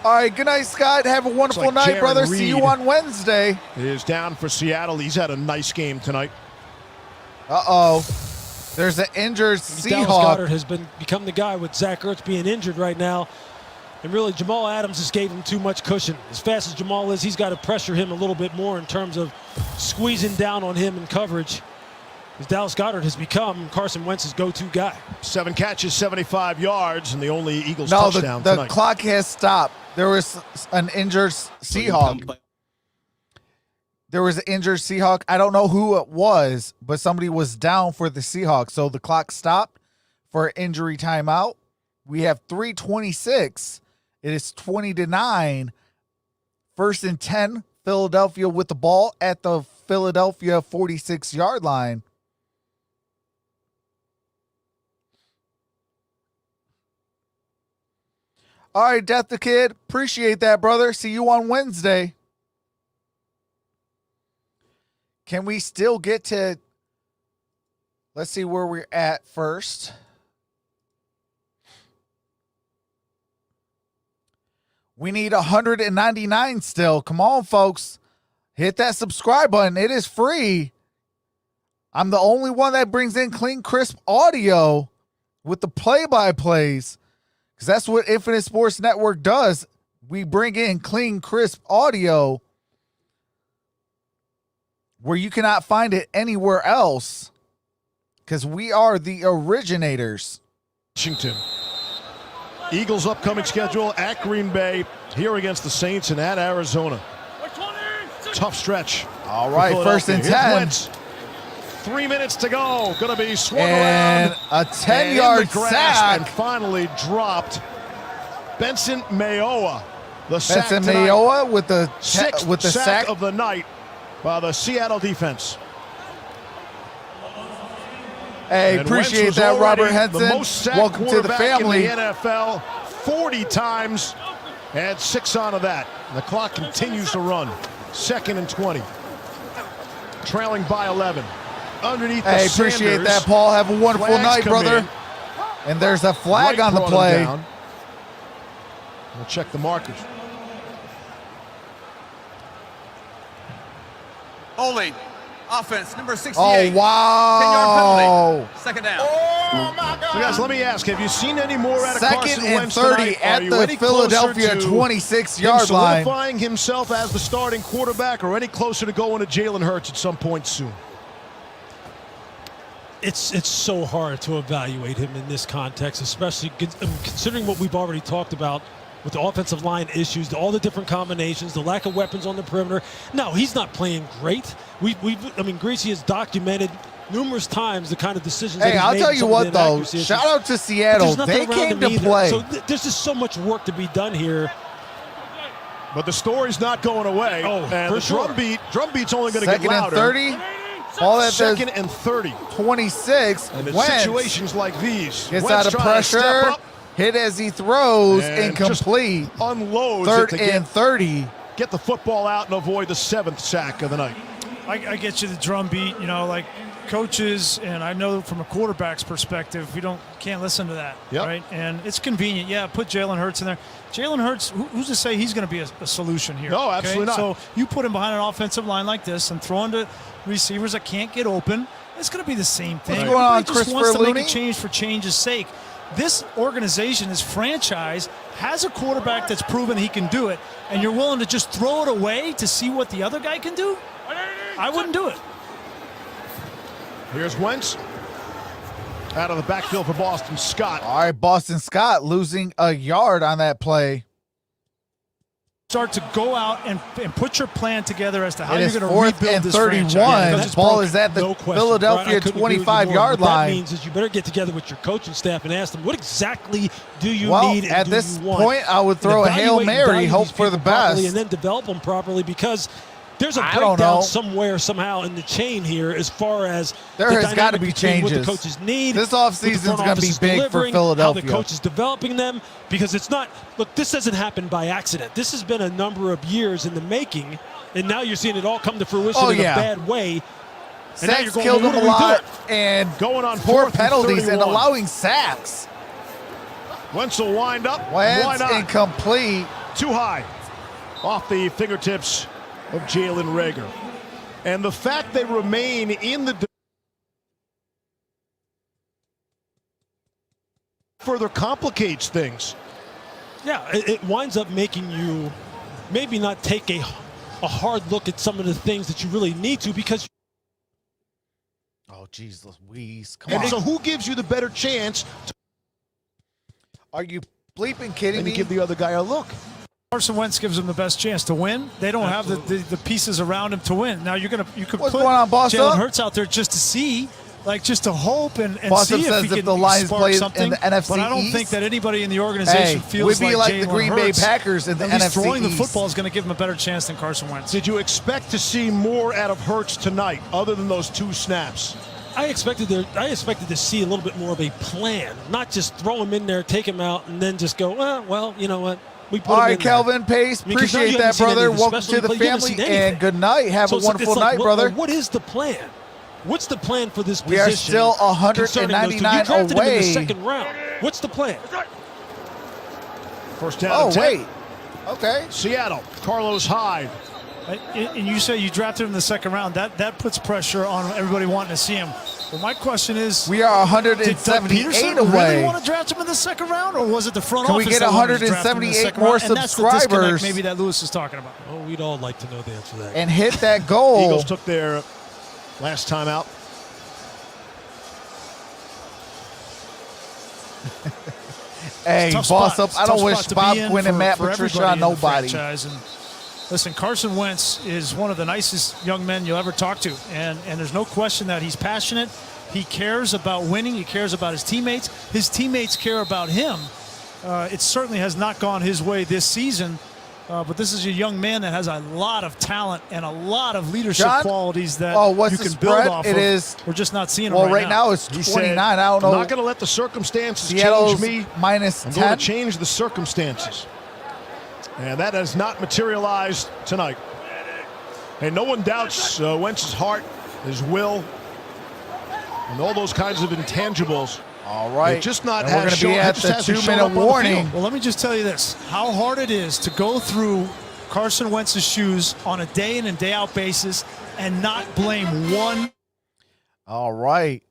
All right, good night, Scott. Have a wonderful like night, Jaron brother. See you Reed. on Wednesday. Is down for Seattle. He's had a nice game tonight. Uh-oh. There's an injured Dallas Seahawk. Goddard has become the guy with Zach Ertz being injured right now. And really, Jamal Adams just gave him too much cushion. As fast as Jamal is, he's got to pressure him a little bit more in terms of squeezing down on him in coverage. As Dallas Goedert has become Carson Wentz's go-to guy. 7 catches, 75 yards, and the only Eagles touchdown the tonight. Clock has stopped. There was an injured Seahawk. There was an injured Seahawk. I don't know who it was, but somebody was down for the Seahawks. So the clock stopped for an injury timeout. We have 3:26. It is 20-9. 1st and 10. Philadelphia with the ball at the Philadelphia 46-yard line. All right, Death the Kid. Appreciate that, brother. See you on Wednesday. Can we still get to... Let's see where we're at first. We need 199 still. Come on, folks. Hit that subscribe button. It is free. I'm the only one that brings in clean, crisp audio with the play-by-plays, because that's what Infinite Sports Network does. We bring in clean, crisp audio where you cannot find it anywhere else, because we are the originators. Washington. Eagles' upcoming schedule at Green Bay, here against the Saints, and at Arizona. Tough stretch. All right, 1st and 10. 3 minutes to go. Going to be swung and around. A 10-yard sack. And finally dropped. Benson Mayowa. The sack Benson tonight. Mayowa with the Sixth sack sack of the night by the Seattle defense. Hey, And appreciate Wentz that, Robert the Henson. most sacked Welcome to the quarterback family. in the NFL, 40 times, and 6 on of that. The clock continues to run. 2nd and 20. Trailing by 11. Underneath the Hey, appreciate Sanders. that, Paul. Have a wonderful Flags night, come brother. in. And there's a flag on the brought him play. down. We'll check the markers. Holding. Offense, number 68. Oh, wow. 10-yard penalty. 2nd down. So, guys, let me ask, have you seen any more out of 2nd Carson and Wentz 30 tonight? at Are you the any closer Philadelphia to 26-yard line. solidifying himself as the starting quarterback, or any closer to going to Jalen Hurts at some point soon? It's so hard to evaluate him in this context, especially considering what we've already talked about with the offensive line issues, all the different combinations, the lack of weapons on the perimeter. No, he's not playing great. I mean, Greasy has documented numerous times the kind of decisions that he's I'll made. tell you what, though, shout out to Seattle. They came to play. So there's just so much work to be done here. But the story's not going away. Oh, and for the sure. drumbeat's only going to get 2nd and louder. 30. Ball at 2nd and 30. 26. And in Wentz situations like these, gets Wentz out of trying to step pressure. up Hit as he throws. and Incomplete. just unloads 3rd it to and 30. get the football out and avoid the 7th sack of the night. I get you the drum beat, like coaches, and I know from a quarterback's perspective, can't listen to that, right? And it's convenient. Yeah, put Jalen Hurts in there. Jalen Hurts, who's to say he's going to be a solution here? No, absolutely not. So you put him behind an offensive line like this and throw into receivers that can't get open, it's going to be the same thing. What's going on, Everybody just wants Christopher to Looney? make a change for change's sake. This organization, this franchise, has a quarterback that's proven he can do it, and you're willing to just throw it away to see what the other guy can do? I wouldn't do it. Here's Wentz. Out of the backfield for Boston Scott. All right, Boston Scott losing a yard on that play. Start to go out and put your plan together as to how It you're is going to 4th rebuild and this 31. franchise. Ball is at the No question. Philadelphia Brian, I couldn't agree with you more. 25-yard What line. that means is you better get together with your coaching staff and ask them, what exactly do you Well, need and at do this you want? point, I would And throw a Hail evaluate and Mary, value hope these for the people properly, best. and then develop them properly, because there's a I don't know. breakdown somewhere, somehow in the chain here as far as There the has got to dynamic be between what the changes. coaches need. This what the offseason's front going to office be is big for delivering, Philadelphia. How the coach is developing them, because it's not, look, this doesn't happen by accident. This has been a number of years in the making, and now you're seeing it all come to fruition in a bad way. And now you're Sacks going, killed well, him what a do we lot, do? and Going on poor 4th and penalties and 31. allowing sacks. Wentz will wind up. Wentz Why not? incomplete. Too high. Off the fingertips of Jalen Reagor. And the fact they remain in the further complicates things. Yeah, it winds up making you maybe not take a hard look at some of the things that you really need to because. Oh, geez, Louise, come on. So who gives you the better chance? Are you bleeping kidding me? And give the other guy a look. Carson Wentz gives him the best chance to win. They don't have the pieces around him to win. Now you could What's put going on, Boss Jalen Up? Hurts out there just to see, like just to hope and Boss see Up if says he can the Lions spark play something. in the NFC but I don't East, think that anybody in the organization feels we'd be like the Jalen Green Bay Hurts, Packers in the at least NFC throwing East. the football is going to give him a better chance than Carson Wentz. Did you expect to see more out of Hurts tonight, other than those 2 snaps? I expected to see a little bit more of a plan, not just throw him in there, take him out, and then just go, well, you know what? We put All him right, in Kelvin there. Pace, I mean, 'cause now appreciate you that, haven't seen brother. anything Welcome special. to the You haven't family, seen anything. and good night. Have So a wonderful it's like, night, brother. What is the plan? What's the plan for this We position? are still concerning those two? You 199 drafted him in away. the second round. What's the plan? First down. Oh, 10. wait. Okay. Seattle, Carlos Hyde. And you say you drafted him in the second round. That puts pressure on everybody wanting to see him. Well, my question is, We are did Doug 178 Peterson away. really want to draft him in the second round, or was it the front Can we office get that wanted to draft him in the 178 second more round? And that's the disconnect subscribers? maybe that Lewis is talking about. Oh, we'd all like to know the answer to that. And hit that goal. Eagles took their last time out. Hey, Tough Boss spot. Up, I don't wish Tough spot to Bob be in Quinn and for- Matt for Patricia everybody on in the nobody. franchise. And listen, Carson Wentz is one of the nicest young men you'll ever talk to. And there's no question that he's passionate. He cares about winning. He cares about his teammates. His teammates care about him. It certainly has not gone his way this season. But this is a young man that has a lot of talent and a lot of leadership John? qualities that What's you the can spread? build off It of. is- We're just not seeing him Well, right now it's He 29. said, I don't know. I'm not going to let the circumstances Seattle's change me. minus I'm 10. going to change the circumstances. And that has not materialized tonight. And no one doubts Wentz's heart, his will, and all those kinds of intangibles. All right. It just not And we're has going to be shown, at just the hasn't shown 2-minute up on the warning. field. Well, let me just tell you this. How hard it is to go through Carson Wentz's shoes on a day in and day out basis and not blame one. All right.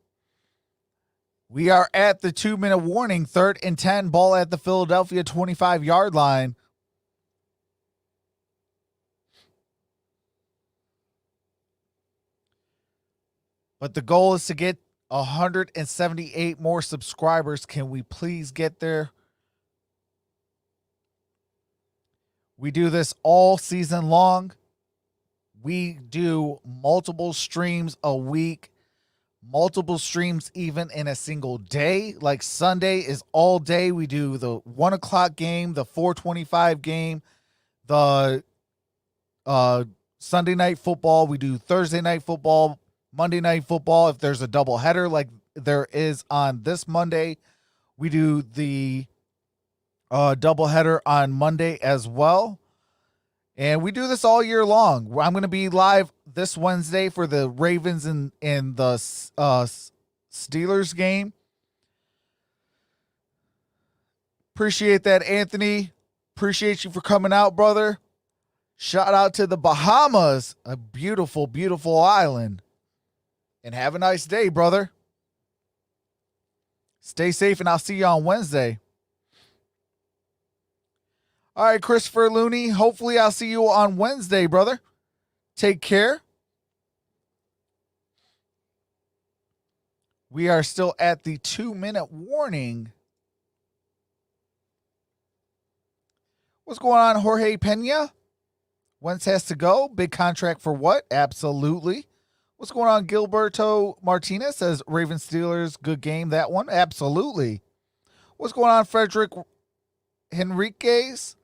We are at the 2-minute warning. 3rd and 10. Ball at the Philadelphia 25-yard line. But the goal is to get 178 more subscribers. Can we please get there? We do this all season long. We do multiple streams a week, multiple streams even in a single day. Like Sunday is all day. We do the 1 o'clock game, the 4:25 game, the Sunday night football. We do Thursday night football, Monday night football. If there's a doubleheader like there is on this Monday, we do the doubleheader on Monday as well. And we do this all year long. I'm going to be live this Wednesday for the Ravens and the Steelers game. Appreciate that, Anthony. Appreciate you for coming out, brother. Shout out to the Bahamas, a beautiful, beautiful island. And have a nice day, brother. Stay safe, and I'll see you on Wednesday. All right, Christopher Looney, hopefully I'll see you on Wednesday, brother. Take care. We are still at the 2-minute warning. What's going on, Jorge Pena? Wentz has to go. Big contract for what? Absolutely. What's going on, Gilberto Martinez? Says Ravens Steelers, good game, that one. Absolutely. What's going on, Frederick Henriquez?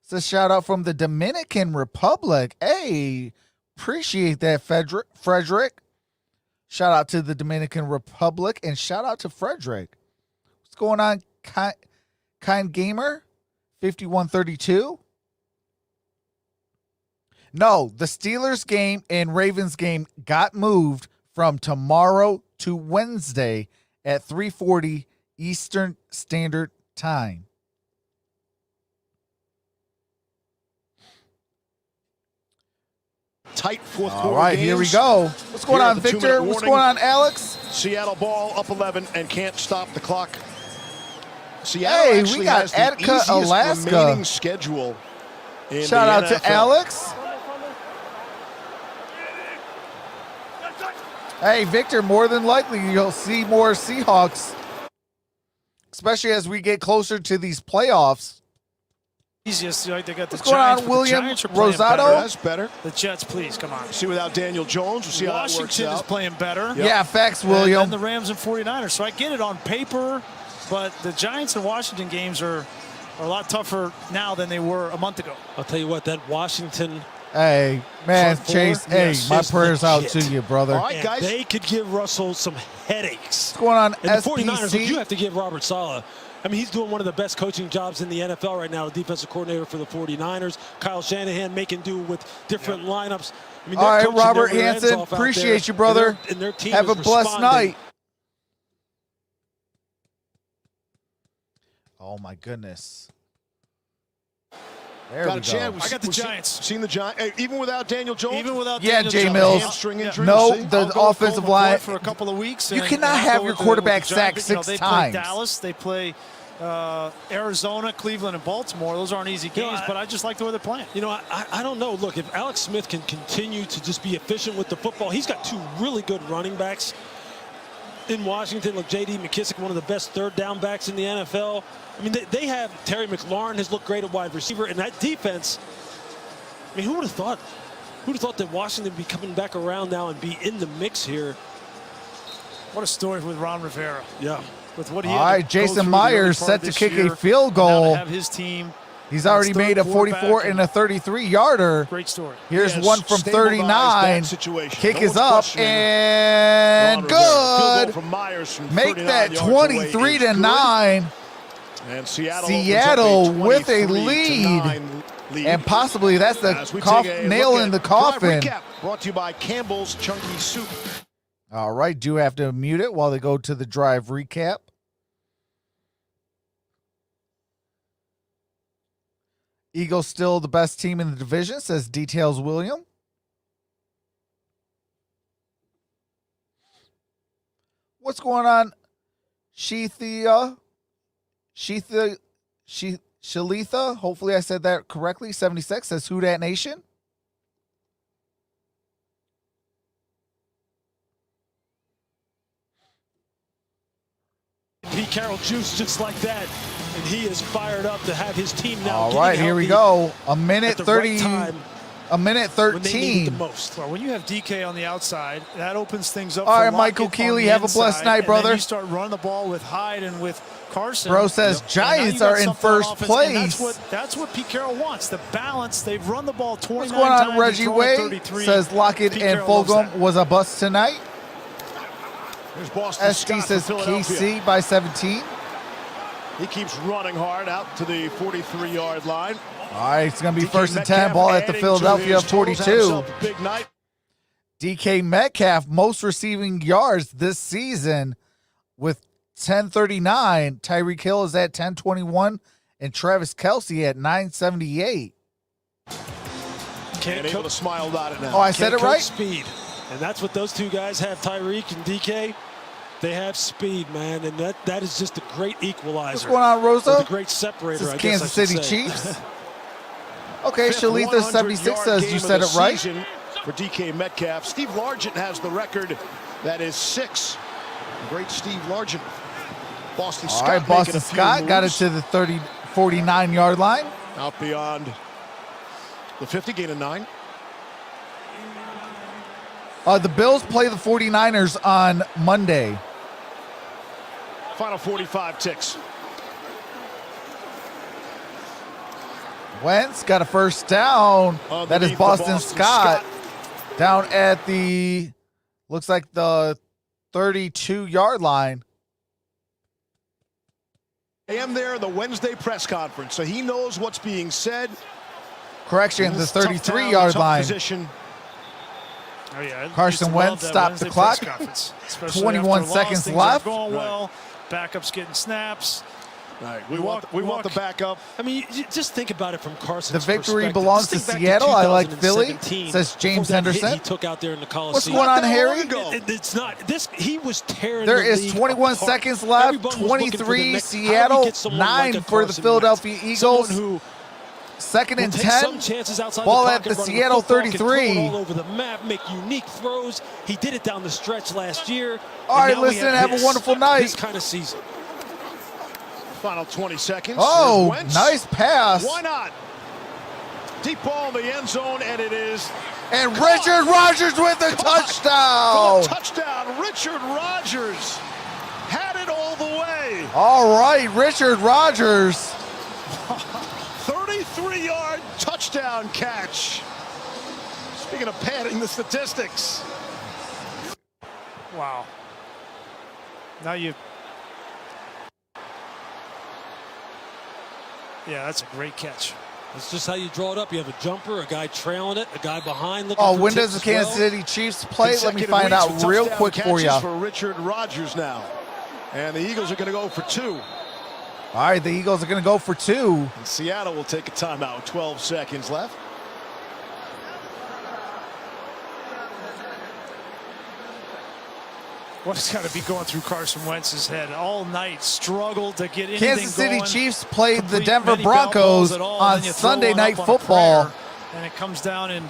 Says shout out from the Dominican Republic. Hey, appreciate that, Frederick. Shout out to the Dominican Republic and shout out to Frederick. What's going on, Kind Gamer? 5132. No, the Steelers game and Ravens game got moved from tomorrow to Wednesday at 3:40 Eastern Standard Time. Tight fourth quarter. All right, here we go. What's going on, Victor? What's going on, Alex? Seattle ball up 11 and can't stop the clock. Seattle we got has the Attica, easiest Alaska. remaining schedule in Shout out the NFL. to Alex. Hey, Victor, more than likely you'll see more Seahawks, especially as we get closer to these playoffs. Easiest, they got the What's going Giants, on, William Rosado? That's better. The Jets, please, come on. See without Daniel Jones, we'll see how that works Washington is out. playing better. Yep. Yeah, facts, William. And the Rams and 49ers. So I get it on paper, but the Giants and Washington games are a lot tougher now than they were a month ago. I'll tell you what, that Washington. Hey, man, front four, Chase, yes, my is prayers out legit. to you, brother. All right, guys. They could give Russell some headaches. What's going on, And the 49ers, SPC? look, you have to give Robert Saleh. I mean, he's doing one of the best coaching jobs in the NFL right now, defensive coordinator for the 49ers. Kyle Shanahan making do with different lineups. I mean, All right, coaching Robert their ends Hansen, off out appreciate there, you, brother. And their team Have a is blessed responding. night. Oh, my goodness. There Got we a chance. I got the Giants. Seen the Giants, even without Daniel Jones. Even without Yeah, Daniel Jay Jones. Mills. Hamstring Yeah. injury. No, we'll see. the I'll go with offensive Colt line. McCoy for a couple of weeks. You and cannot I'll have go your with the quarterback Giants. sacked 6 they times. play Dallas. They play Arizona, Cleveland, and Baltimore. Those aren't easy games, but I just like the way they're playing. You know, I don't know. Look, if Alex Smith can continue to just be efficient with the football, he's got two really good running backs in Washington. Look, J.D. McKissick, one of the best third down backs in the NFL. I mean, they have Terry McLaurin has looked great at wide receiver, and that defense. I mean, who would have thought? Who would have thought that Washington would be coming back around now and be in the mix here? What a story with Ron Rivera. Yeah. With what he All had right, to go Jason through the Myers early part set of to this kick year, a field and now goal. to have his team. He's already Third made a quarterback 44 and a 33-yarder. Great story. Here's Yes, one from stabilized 39. that situation. Kick No is one's up questioning and Ron Rivera. Field goal good. from Myers from Make 39 that yards away 23 is to good. 9. And Seattle Seattle opens up with a 23-9 lead. And possibly that's the As we take a nail look in the at Drive coffin. Recap, brought to you by Campbell's Chunky Soup. All right, do have to mute it while they go to the drive recap. Eagles still the best team in the division, says Details William. What's going on? Shalitha, hopefully I said that correctly. 76 says Who Dat Nation. Pete Carroll juice just like that, and he is fired up to have his team now. All right, here we go. A minute at the 30. right time A minute when they need it 13. the most. Well, when you have DK on the outside, that opens things up. All for right, Michael Lockett on Keeley, the have a blessed inside, night, and brother. then you start running the ball with Hyde and with Carson. Bro says And now Giants you got are in something on first offense, place. and that's what Pete Carroll wants. The balance. They've run the ball 29 What's going on, times. Reggie they've thrown Way? 33. Says Lockett Pete and Carroll loves Fulgham that. was a bust tonight. Here's Boston SG Scott says from Philadelphia. KC by 17. He keeps running hard out to the 43-yard line. All right, it's going to be DK first and 10, Metcalf ball at the adding to Philadelphia his totals, had 42. himself a big night. DK Metcalf, most receiving yards this season with 1039. Tyreek Hill is at 1021, and Travis Kelce at 978. Can't And able to smile about it now. Oh, I said it coach right? Speed, and that's what those two guys have. Tyreek and DK, they have speed, man, and that is just a great equalizer. What's going on, Rosa? Or the great separator. This is I guess Kansas I should City say. Chiefs. Okay, Fifth Shalitha 76 says 100-yard you game said of it the right. season for DK Metcalf. Steve Largent has the record. That is 6. Great Steve Largent. Boston All Scott. right, making Boston a few Scott got it moves. to the 49-yard line. Out beyond the 50, gain of 9. The Bills play the 49ers on Monday. Final 45 ticks. Wentz got a first down. That is Underneath the Boston Scott down at the, looks like the 32-yard line. I am there at the Wednesday press conference, so he knows what's being said. Correction, the This tough town, 33-yard tough line. Position. Oh, yeah, Carson Wentz stopped the clock. 21 seconds left. Going well. Backups getting snaps. All right, we want the backup. I mean, you just think about it from Carson's The victory perspective. belongs to Just think back Seattle. I like Philly, 2017, says James before that hit Henderson. he took out there in the Coliseum. What's going on, Harry? It's not this. He was tearing. There the is league 21 apart. seconds left. Everybody was looking for the 23 next- how do we Seattle, get someone 9 like a for the Carson Philadelphia Wentz? Eagles. Someone who Second and will take 10. some chances outside Ball the at pocket, the running Seattle football, can throw it 33. all over the map, make unique throws. He did it down the stretch last year. All right, listen, have a wonderful night. This kind of season. Final 20 seconds. Oh, Wentz. nice pass. Why not? Deep ball in the end zone, and it is. And Richard Rodgers with a touchdown. Touchdown. Richard Rodgers had it all the way. All right, Richard Rodgers. 33-yard touchdown catch. Speaking of padding the statistics. Wow. Now yeah, that's a great catch. That's just how you draw it up. You have a jumper, a guy trailing it, a guy behind looking Oh, for when tips does the Kansas as well. City Chiefs play? Let me Consecutive find weeks out with real touchdown quick for you. catches for Richard Rodgers now. And the Eagles are going to go for 2. All right, the Eagles are going to go for 2. And Seattle will take a timeout. 12 seconds left. What's got to be going through Carson Wentz's head all night? Struggled to get anything Kansas City going. Chiefs played the Complete Denver many bell Broncos balls at all, on and then you throw Sunday one Night up on a Football. prayer, and it comes down in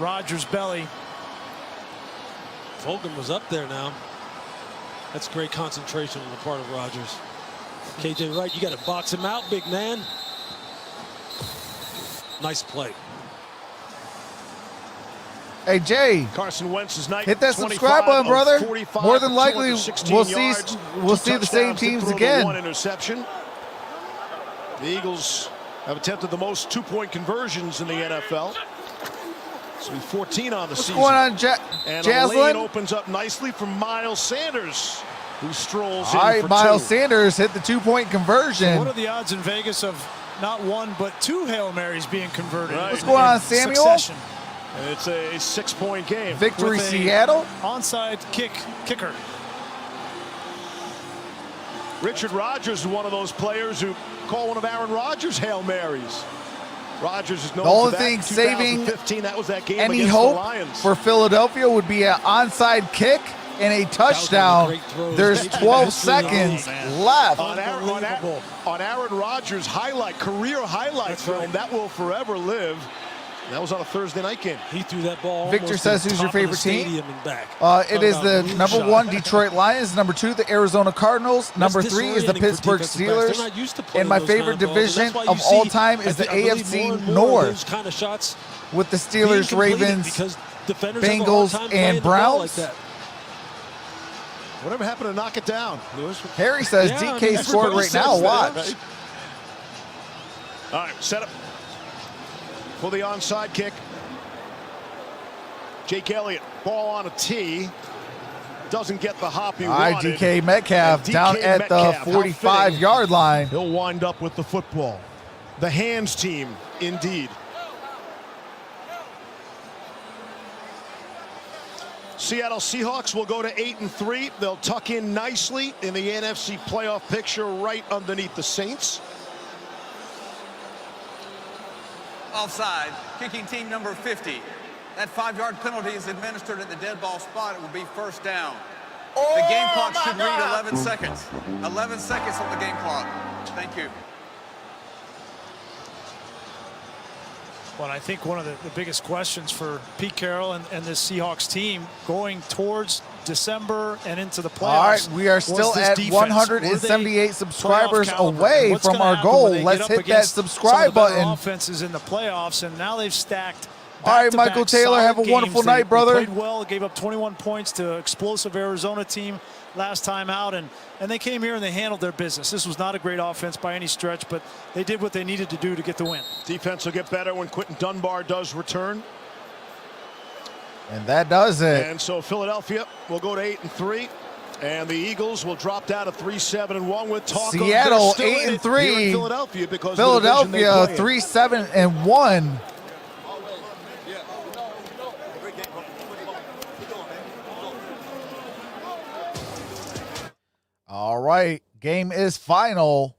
Rodgers' belly. Fulgham was up there now. That's great concentration on the part of Rodgers. KJ Wright, you got to box him out, big man. Nice play. Hey, Jay, Carson Wentz's night. hit that subscribe button, brother. More than likely, we'll see the same teams again. 1 interception. The Eagles have attempted the most 2-point conversions in the NFL. So 14 on the season. What's going on, And a lane Jaslyn? opens up nicely for Miles Sanders, who strolls All right, in for Miles 2. Sanders hit the 2-point conversion. What are the odds in Vegas of not 1 but 2 Hail Marys being converted? Right. What's going on, Samuel? Succession. And it's a 6-point game. Victory, With a Seattle. Onside kicker. Richard Rodgers is one of those players who call one of Aaron Rodgers' Hail Marys. Rodgers is known The only for that. thing saving 2015, that was that game Any against hope the Lions. for Philadelphia would be an onside kick and a touchdown. great throw. There's Thank you. 12 seconds left. on Aaron Rodgers' career highlight That's film, right. that will forever live. That was on a Thursday night game. He threw that ball. Victor almost says, to the who's your top of the favorite team? stadium and back. It Talk is about the moonshot. number 1 Detroit Lions, number 2 the Arizona Cardinals, number 3 is the disorienting for Pittsburgh defensive backs. They're Steelers, not used to playing and my those kind favorite of balls, and that's division why you of all see, time is the I believe AFC more and more of North those kind of shots with the being Steelers, completed Ravens, because defenders have a hard Bengals, time playing and the ball Browns. like that. Whatever happened to knock it down, Lewis? Harry says Yeah, I DK mean, scored everybody right now. says that, Watch. right? All right, set up for the onside kick. Jake Elliott, ball on a tee. Doesn't get the hop he All right, wanted. DK Metcalf And down DK at Metcalf, the how 45-yard line. He'll wind up with the football. The hands team, indeed. Seattle Seahawks will go to 8-3. They'll tuck in nicely in the NFC playoff picture right underneath the Saints. Offside, kicking team number 50. That 5-yard penalty is administered at the dead ball spot. It will be first down. The game clock should read 11 seconds. 11 seconds on the game clock. Thank you. Well, I think one of the biggest questions for Pete Carroll and this Seahawks team going towards December and into the playoffs. All right, we are still at 178 subscribers away from our goal. Let's hit that subscribe button. Offenses in the playoffs, and now they've stacked. All right, Michael Taylor, have a wonderful night, brother. They played well, gave up 21 points to explosive Arizona team last time out, and they came here and they handled their business. This was not a great offense by any stretch, but they did what they needed to do to get the win. Defense will get better when Quentin Dunbar does return. And that does it. And so Philadelphia will go to 8-3. And the Eagles will drop down to 3-7-1 with talk Seattle of 8-3. Philadelphia because Philadelphia 3-7-1. All right, Game is final.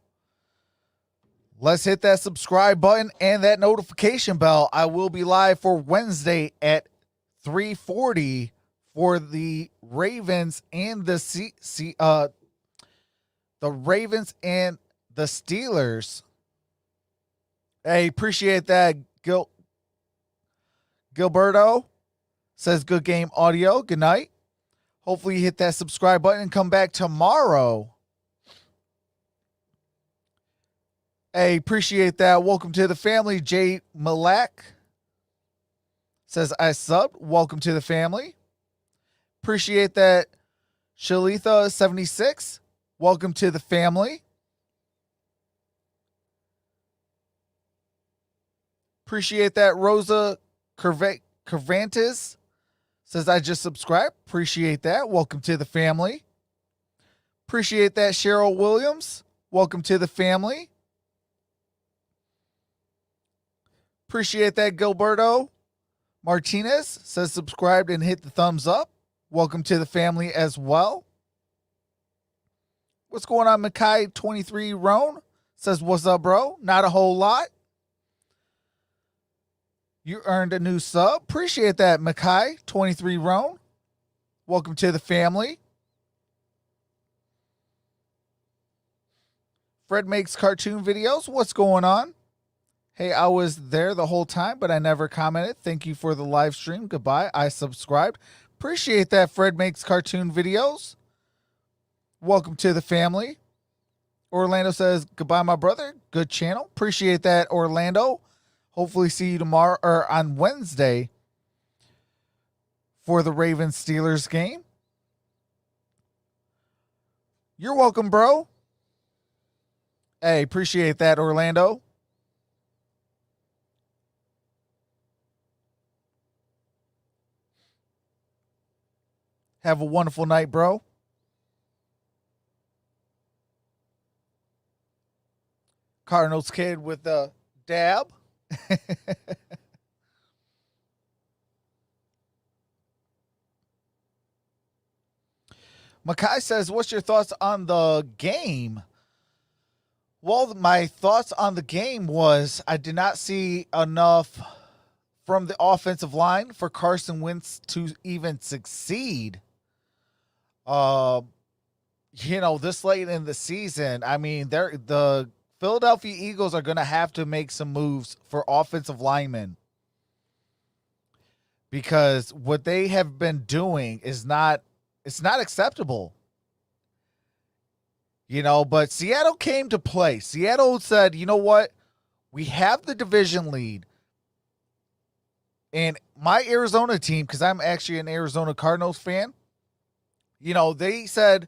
Let's hit that subscribe button and that notification bell. I will be live for Wednesday at 3:40 for the Ravens and the Ravens and the Steelers. Hey, appreciate that. Gilberto says good game audio. Good night. Hopefully you hit that subscribe button and come back tomorrow. Hey, appreciate that. Welcome to the family. Jay Malak says I subbed. Welcome to the family. Appreciate that. Shalitha 76. Welcome to the family. Appreciate that. Rosa Cervantes says I just subscribed. Appreciate that. Welcome to the family. Appreciate that. Cheryl Williams. Welcome to the family. Appreciate that. Gilberto Martinez says subscribed and hit the thumbs up. Welcome to the family as well. What's going on, Makai 23 Roan says what's up, bro? Not a whole lot. You earned a new sub. Appreciate that, Makai 23 Roan. Welcome to the family. Fred makes cartoon videos. What's going on? Hey, I was there the whole time, but I never commented. Thank you for the live stream. Goodbye. I subscribed. Appreciate that, Fred makes cartoon videos. Welcome to the family. Orlando says, goodbye, my brother. Good channel. Appreciate that, Orlando. Hopefully see you tomorrow or on Wednesday for the Ravens-Steelers game. You're welcome, bro. Hey, appreciate that, Orlando. Have a wonderful night, bro. Cardinals kid with a dab. Makai says, what's your thoughts on the game? Well, my thoughts on the game was I did not see enough from the offensive line for Carson Wentz to even succeed. This late in the season, I mean, the Philadelphia Eagles are going to have to make some moves for offensive linemen because what they have been doing is not acceptable. But Seattle came to play. Seattle said, you know what? We have the division lead. And my Arizona team, because I'm actually an Arizona Cardinals fan, they said,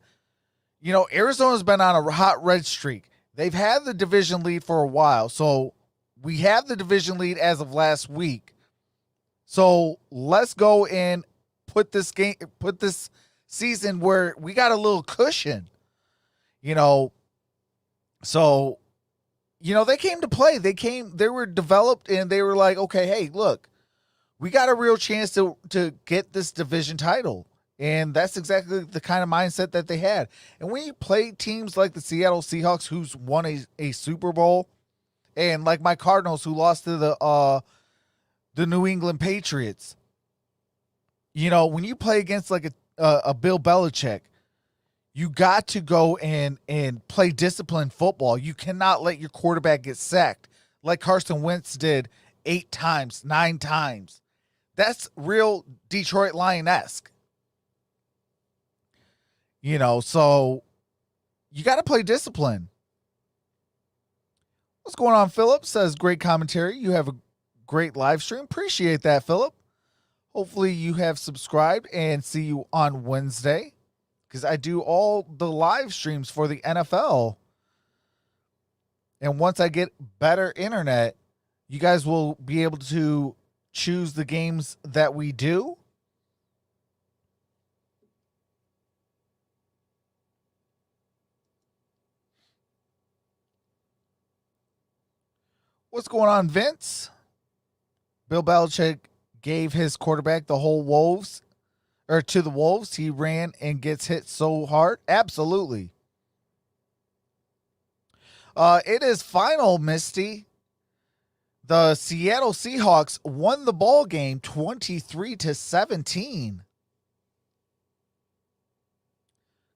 Arizona's been on a hot red streak. They've had the division lead for a while. So we have the division lead as of last week. So let's go and put this season where we got a little cushion, So, they came to play. They were developed and they were like, okay, hey, look, we got a real chance to get this division title. And that's exactly the kind of mindset that they had. And when you play teams like the Seattle Seahawks, who's won a Super Bowl, and like my Cardinals, who lost to the New England Patriots, when you play against like a Bill Belichick, you got to go and play disciplined football. You cannot let your quarterback get sacked like Carson Wentz did 8 times, 9 times. That's real Detroit Lion-esque. So you got to play discipline. What's going on, Philip? Says, great commentary. You have a great live stream. Appreciate that, Philip. Hopefully you have subscribed and see you on Wednesday because I do all the live streams for the NFL. And once I get better internet, you guys will be able to choose the games that we do. What's going on, Vince? Bill Belichick gave his quarterback the whole Wolves, or to the Wolves. He ran and gets hit so hard. Absolutely. It is final, Misty. The Seattle Seahawks won the ball game 23-17.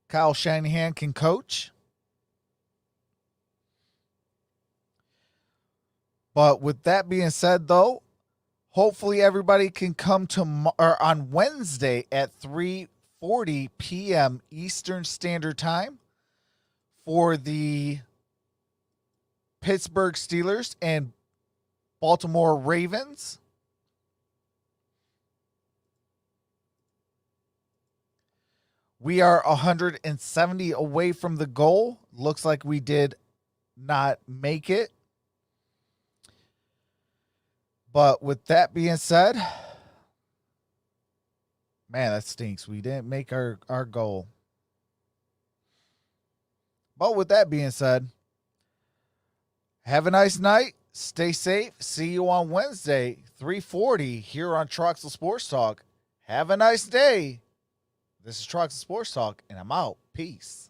Kyle Shanahan can coach. But with that being said, though, hopefully everybody can come on Wednesday at 3:40 p.m. Eastern Standard Time for the Pittsburgh Steelers and Baltimore Ravens. We are 170 away from the goal. Looks like we did not make it. But with that being said, man, that stinks. We didn't make our goal. But with that being said, have a nice night. Stay safe. See you on Wednesday, 3:40 here on Troxel Sports Talk. Have a nice day. This is Troxel Sports Talk, and I'm out. Peace.